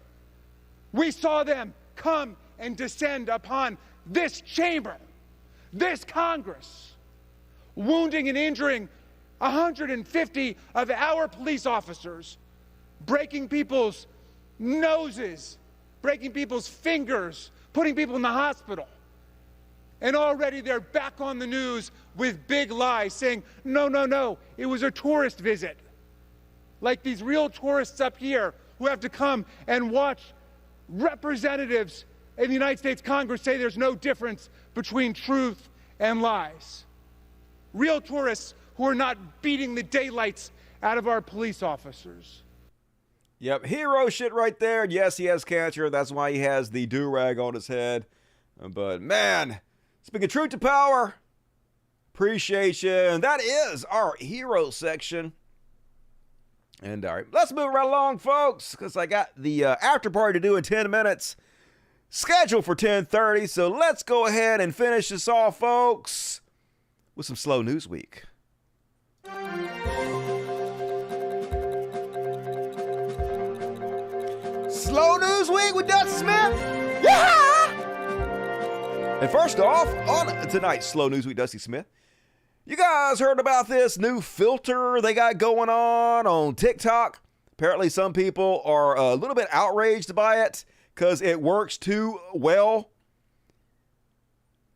We saw them come and descend upon this chamber, this Congress, wounding and injuring 150 of our police officers, breaking people's noses, breaking people's fingers, putting people in the hospital. And already they're back on the news with big lies saying, no, no, no, it was a tourist visit. Like these real tourists up here who have to come and watch representatives in the United States Congress say there's no difference between truth and lies. Real tourists who are not beating the daylights out of our police officers. Yep, hero shit right there. And yes, he has cancer. That's why he has the do-rag on his head. But man, speaking truth to power, appreciation. That is our hero section. And all right, let's move right along, folks, because I got the after party to do in 10 minutes. Scheduled for 10:30. So let's go ahead and finish this off, folks, with some slow news week. Slow News Week with Dusty Smith. Yeah! And first off, on tonight's Slow News Week, Dusty Smith, you guys heard about this new filter they got going on TikTok? Apparently some people are a little bit outraged by it because it works too well.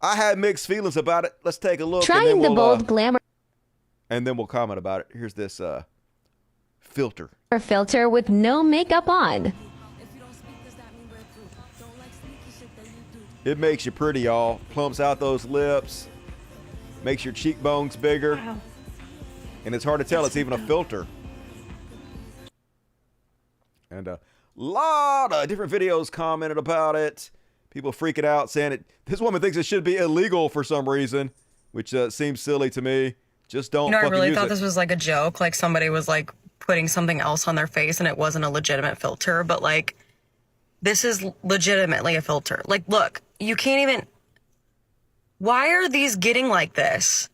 I had mixed feelings about it. Let's take a look. Trying the bold glamour. And then we'll comment about it. Here's this filter. Filter with no makeup on. It makes you pretty, y'all. Plumps out those lips. Makes your cheekbones bigger. Wow. And it's hard to tell it's even a filter. And a lot of different videos commented about it. People freaking out saying it. This woman thinks it should be illegal for some reason, which seems silly to me. Just don't fucking use it. I really thought this was like a joke. Like somebody was like putting something else on their face and it wasn't a legitimate filter. But like, this is legitimately a filter. Like, look, you can't even... Why are these getting like this?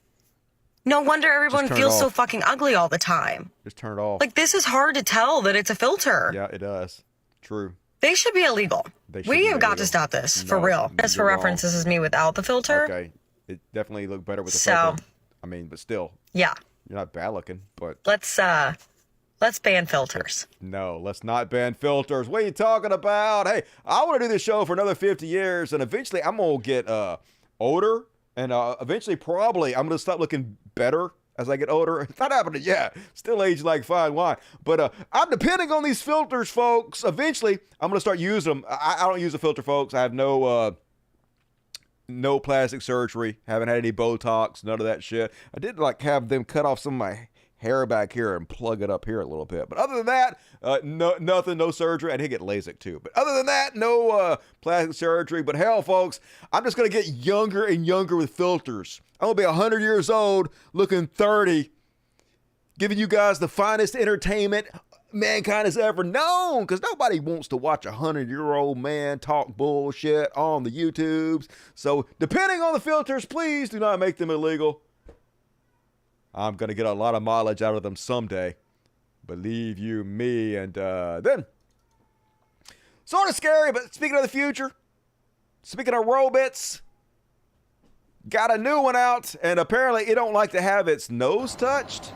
No wonder everyone feels so fucking ugly all the time. Just turn it off. Like, this is hard to tell that it's a filter. Yeah, it does. True. They should be illegal. We have got to stop this, for real. Just for reference, this is me without the filter. Okay. It definitely looked better with the filter. I mean, but still. Yeah. You're not bad looking, but... Let's ban filters. No, let's not ban filters. What are you talking about? Hey, I want to do this show for another 50 years, and eventually I'm going to get older, and eventually probably I'm going to stop looking better as I get older. It's not happening yet. Still age like fine wine. But I'm depending on these filters, folks. Eventually, I'm going to start using them. I don't use a filter, folks. I have no plastic surgery. Haven't had any Botox, none of that shit. I did like have them cut off some of my hair back here and plug it up here a little bit. But other than that, nothing, no surgery. I did get LASIK too. But other than that, no plastic surgery. But hell, folks, I'm just going to get younger and younger with filters. I'm going to be 100 years old, looking 30, giving you guys the finest entertainment mankind has ever known. Because nobody wants to watch a 100-year-old man talk bullshit on the YouTubes. So depending on the filters, please do not make them illegal. I'm going to get a lot of mileage out of them someday. Believe you me. And then, sort of scary, but speaking of the future, speaking of robots, got a new one out, and apparently it don't like to have its nose touched.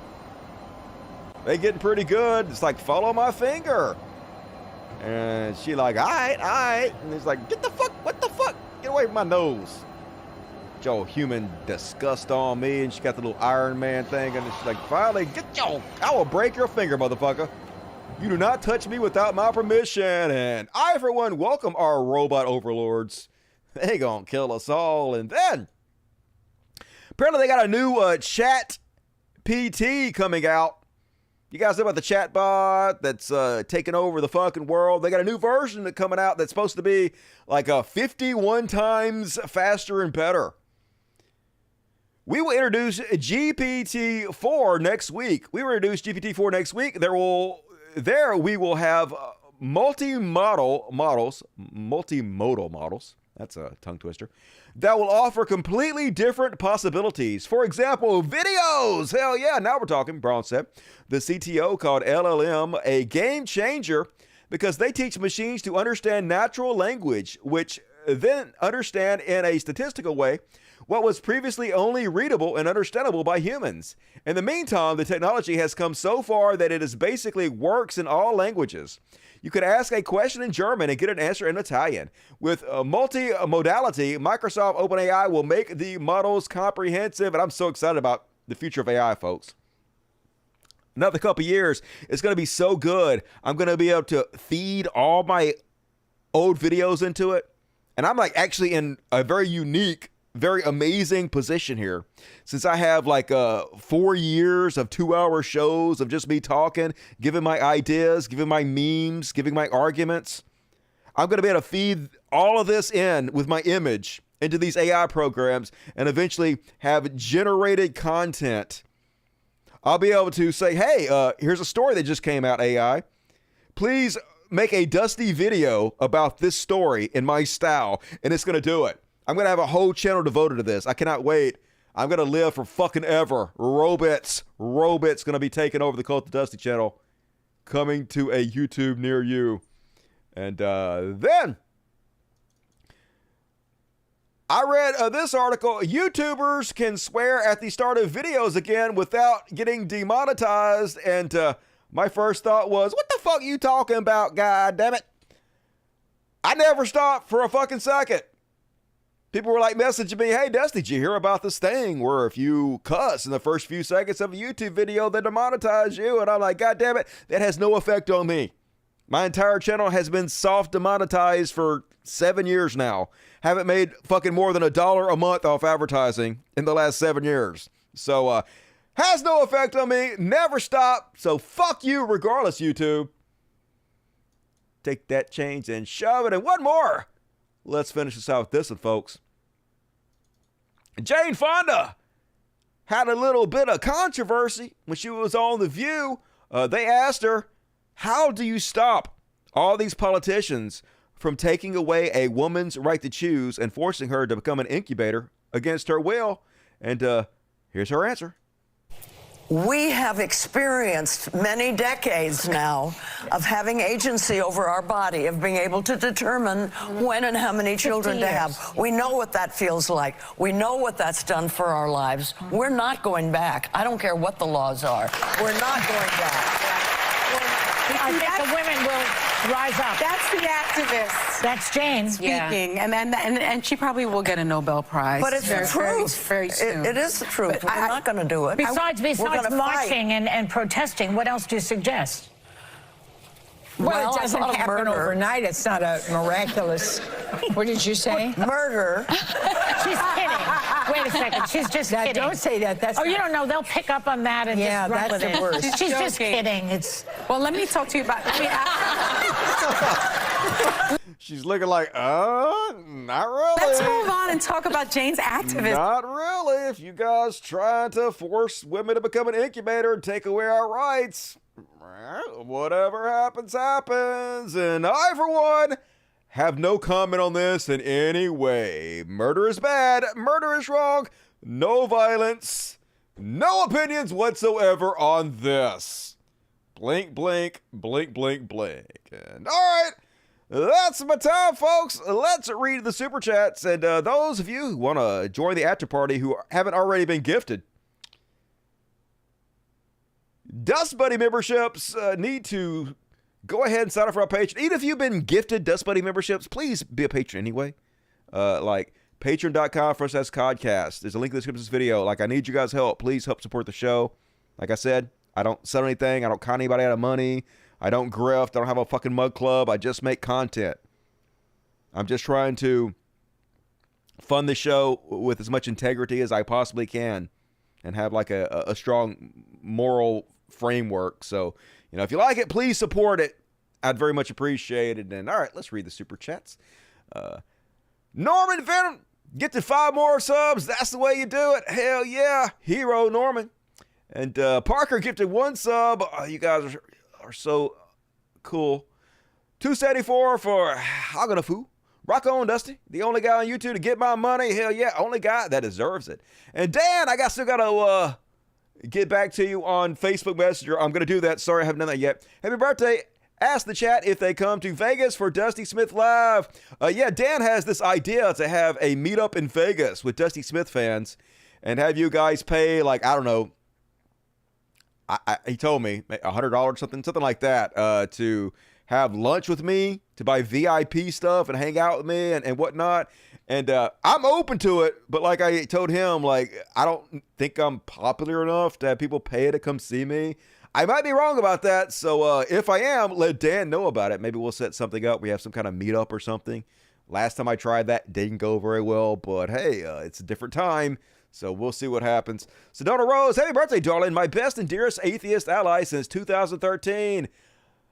They getting pretty good. It's like, follow my finger. And she like, all right. And it's like, get the fuck, what the fuck? Get away from my nose. Your human disgust on me, and she got the little Iron Man thing, and she's like, finally, I will break your finger, motherfucker. You do not touch me without my permission. And I, for one, welcome our robot overlords. They gonna kill us all. And then, apparently they got a new chat PT coming out. You guys know about the chatbot that's taking over the fucking world? They got a new version that's coming out that's supposed to be like 51 times faster and better. We will introduce GPT-4 next week. There we will have multimodal models. That's a tongue twister. That will offer completely different possibilities. For example, videos. Hell yeah, now we're talking, Braun said. The CTO called LLM a game changer because they teach machines to understand natural language, which then understand in a statistical way what was previously only readable and understandable by humans. In the meantime, the technology has come so far that it is basically works in all languages. You could ask a question in German and get an answer in Italian. With multimodality, Microsoft OpenAI will make the models comprehensive, and I'm so excited about the future of AI, folks. Another couple years, it's going to be so good. I'm going to be able to feed all my old videos into it, and I'm like actually in a very unique, very amazing position here, since I have like 4 years of 2-hour shows of just me talking, giving my ideas, giving my memes, giving my arguments. I'm going to be able to feed all of this in with my image into these AI programs and eventually have generated content. I'll be able to say, hey, here's a story that just came out, AI. Please make a Dusty video about this story in my style, and it's going to do it. I'm going to have a whole channel devoted to this. I cannot wait. I'm going to live for fucking ever. Robits going to be taking over the Cult of Dusty channel, coming to a YouTube near you. And then I read this article. YouTubers can swear at the start of videos again without getting demonetized. And my first thought was, what the fuck you talking about, god damn it? I never stopped for a fucking second. People were like messaging me, hey, Dusty, did you hear about this thing where if you cuss in the first few seconds of a YouTube video, they demonetize you? And I'm like, God damn it, that has no effect on me. My entire channel has been soft demonetized for 7 years now. Haven't made fucking more than $1 a month off advertising in the last 7 years. So, has no effect on me, never stop. So fuck you regardless, YouTube. Take that change and shove it. And one more. Let's finish this out with this one, folks. Jane Fonda had a little bit of controversy when she was on The View. They asked her, how do you stop all these politicians from taking away a woman's right to choose and forcing her to become an incubator against her will? And here's her answer. We have experienced many decades now of having agency over our body, of being able to determine when and how many children to have. We know what that feels like. We know what that's done for our lives. We're not going back. I don't care what the laws are. We're not going back. I think the women will rise up. That's the activist. That's Jane speaking, and she probably will get a Nobel Prize. But it's the truth. Very soon. It is the truth. We're not going to do it. Besides marching and protesting, what else do you suggest? Well, it doesn't happen overnight. It's not a miraculous. What did you say? Murder. She's kidding. Wait a second. She's just kidding. Don't say that. That's you don't know. They'll pick up on that and just run with it. The worst. She's just kidding. Well, let me talk to you about. She's looking like, not really. Let's move on and talk about Jane's activism. Not really. If you guys trying to force women to become an incubator and take away our rights, whatever happens, happens. And I, for one, have no comment on this in any way. Murder is bad. Murder is wrong. No violence. No opinions whatsoever on this. Blink, blink, blink, blink, blink. And all right, that's my time, folks. Let's read the super chats. And those of you who want to join the after party who haven't already been gifted, Dust Buddy memberships need to go ahead and sign up for our Patreon. Even if you've been gifted Dust Buddy memberships, please be a patron anyway. Like patreon.com/codcast. There's a link in the description of this video. Like, I need you guys' help. Please help support the show. Like I said, I don't sell anything. I don't con anybody out of money. I don't grift. I don't have a fucking mug club. I just make content. I'm just trying to fund the show with as much integrity as I possibly can and have like a strong moral framework. So, if you like it, please support it. I'd very much appreciate it. And all right, let's read the super chats. Norman Venom, get to 5 more subs. That's the way you do it. Hell yeah. Hero Norman. And Parker gifted 1 sub. You guys are so cool. 274 for Haganafu. Rock on, Dusty. The only guy on YouTube to get my money. Hell yeah. Only guy that deserves it. And Dan, I still got to get back to you on Facebook Messenger. I'm going to do that. Sorry, I haven't done that yet. Happy birthday. Ask the chat if they come to Vegas for Dusty Smith Live. Yeah, Dan has this idea to have a meetup in Vegas with Dusty Smith fans and have you guys pay, like, I don't know, he told me $100, something like that, to have lunch with me, to buy VIP stuff and hang out with me and whatnot. And I'm open to it, but like I told him, like, I don't think I'm popular enough to have people pay to come see me. I might be wrong about that, so if I am, let Dan know about it. Maybe we'll set something up. We have some kind of meetup or something. Last time I tried that, didn't go very well, but hey, it's a different time, so we'll see what happens. Sedona Rose, happy birthday, darling. My best and dearest atheist ally since 2013.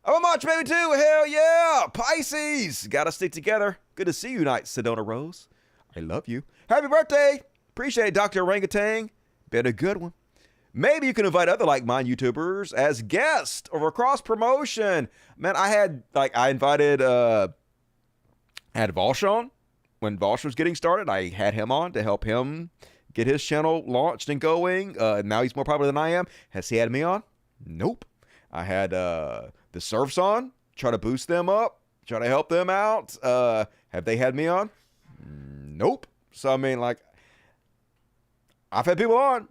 I'm a much baby too, hell yeah. Pisces, gotta stick together. Good to see you tonight, Sedona Rose. I love you. Happy birthday. Appreciate it, Dr. Orangutan. Been a good one. Maybe you can invite other like-minded YouTubers as guests or cross promotion. Man, I invited had Volsh on when Volsh was getting started. I had him on to help him get his channel launched and going. Now he's more popular than I am. Has he had me on? Nope. I had the Surfs on, try to boost them up, try to help them out. Have they had me on? Nope. So, I mean, like, I've had people on.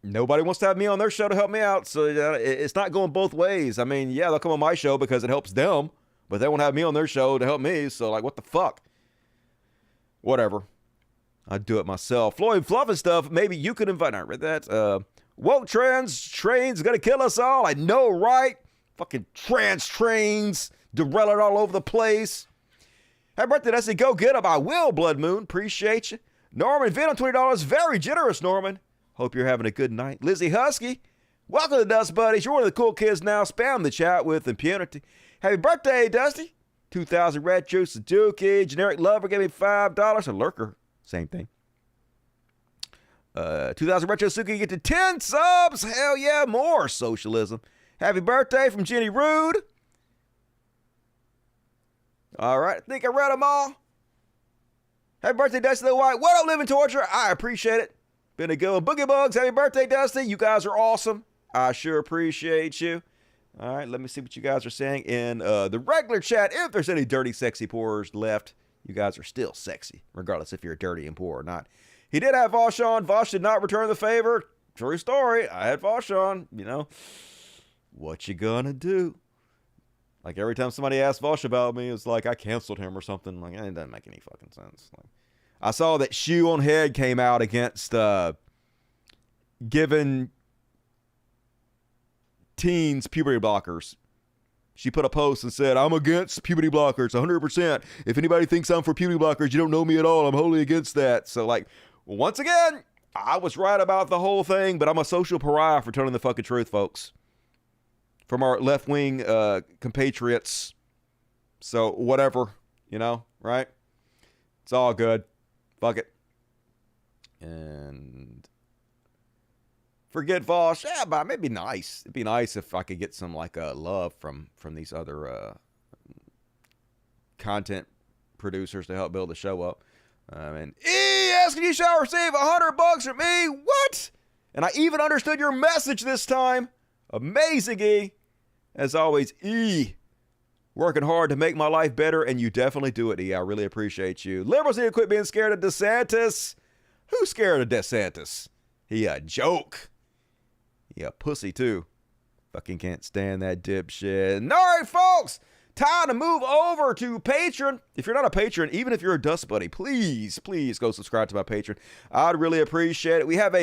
Nobody wants to have me on their show to help me out, so it's not going both ways. I mean, yeah, they'll come on my show because it helps them, but they won't have me on their show to help me, so, like, what the fuck? Whatever. I'd do it myself. Floyd Fluff and stuff, maybe you could invite. I read that. Woke trains gonna kill us all. I know, right? Fucking trans trains derailing all over the place. Happy birthday, Dusty. Go get up. I will, Blood Moon. Appreciate you. Norman Venom, $20. Very generous, Norman. Hope you're having a good night. Lizzie Husky, welcome to Dust Buddies. You're one of the cool kids now. Spam the chat with impunity. Happy birthday, Dusty. 2000 Retro Suzuki. Generic Lover gave me $5. A Lurker, same thing. 2000 Retro Suzuki, get to 10 subs. Hell yeah, more socialism. Happy birthday from Jenny Rude. All right, I think I read them all. Happy birthday, Dusty the White. What up, Living Torture? I appreciate it. Been a good one. Boogie Bugs, happy birthday, Dusty. You guys are awesome. I sure appreciate you. All right, let me see what you guys are saying in the regular chat. If there's any dirty, sexy poorers left, you guys are still sexy, regardless if you're dirty and poor or not. He did have Vosh on. Vosh did not return the favor. True story. I had Vosh on. You know, what you gonna do? Like, every time somebody asked Vosh about me, it's like I canceled him or something. Like, it doesn't make any fucking sense. Like, I saw that Shoe on Head came out against giving teens puberty blockers. She put a post and said, I'm against puberty blockers 100%. If anybody thinks I'm for puberty blockers, you don't know me at all. I'm wholly against that. So, like, once again, I was right about the whole thing, but I'm a social pariah for telling the fucking truth, folks. From our left-wing compatriots. So, whatever, you know, right? It's all good. Fuck it. And forget Vosh. Yeah, but it'd be nice. It'd be nice if I could get some, like, love from these other content producers to help build the show up. And asking you shall receive $100 from me. What? And I even understood your message this time. Amazing, E. As always, E. Working hard to make my life better, and you definitely do it, E. I really appreciate you. Liberals need to quit being scared of DeSantis. Who's scared of DeSantis? He a joke. He a pussy, too. Fucking can't stand that dipshit. And all right, folks. Time to move over to Patreon. If you're not a patron, even if you're a Dust Buddy, please go subscribe to my Patreon. I'd really appreciate it. We have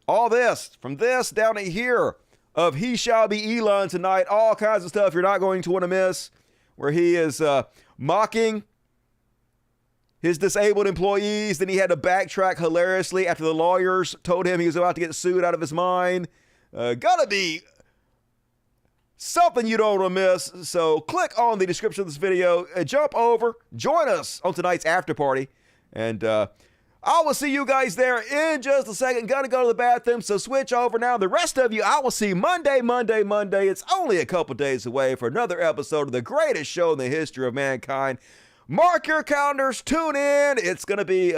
all this, from this down to here, of He Shall Be Elon tonight. All kinds of stuff you're not going to want to miss, where he is mocking his disabled employees. Then he had to backtrack hilariously after the lawyers told him he was about to get sued out of his mind. Gonna be something you don't want to miss. So click on the description of this video, jump over, join us on tonight's after party, and I will see you guys there in just a second. Gonna go to the bathroom, so switch over now. The rest of you, I will see Monday. It's only a couple days away for another episode of the greatest show in the history of mankind. Mark your calendars, tune in. It's gonna be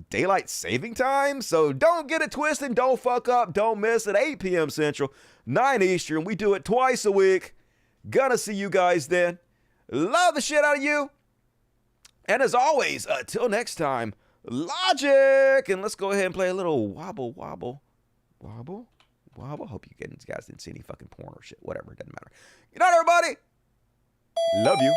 daylight saving time, so don't get it twisted, don't fuck up, don't miss it. 8 p.m. Central, 9 Eastern. We do it twice a week. Gonna see you guys then. Love the shit out of you. And as always, till next time, logic. And let's go ahead and play a little wobble. Hope you guys didn't see any fucking porn or shit. Whatever, it doesn't matter. Good night, everybody. Love you.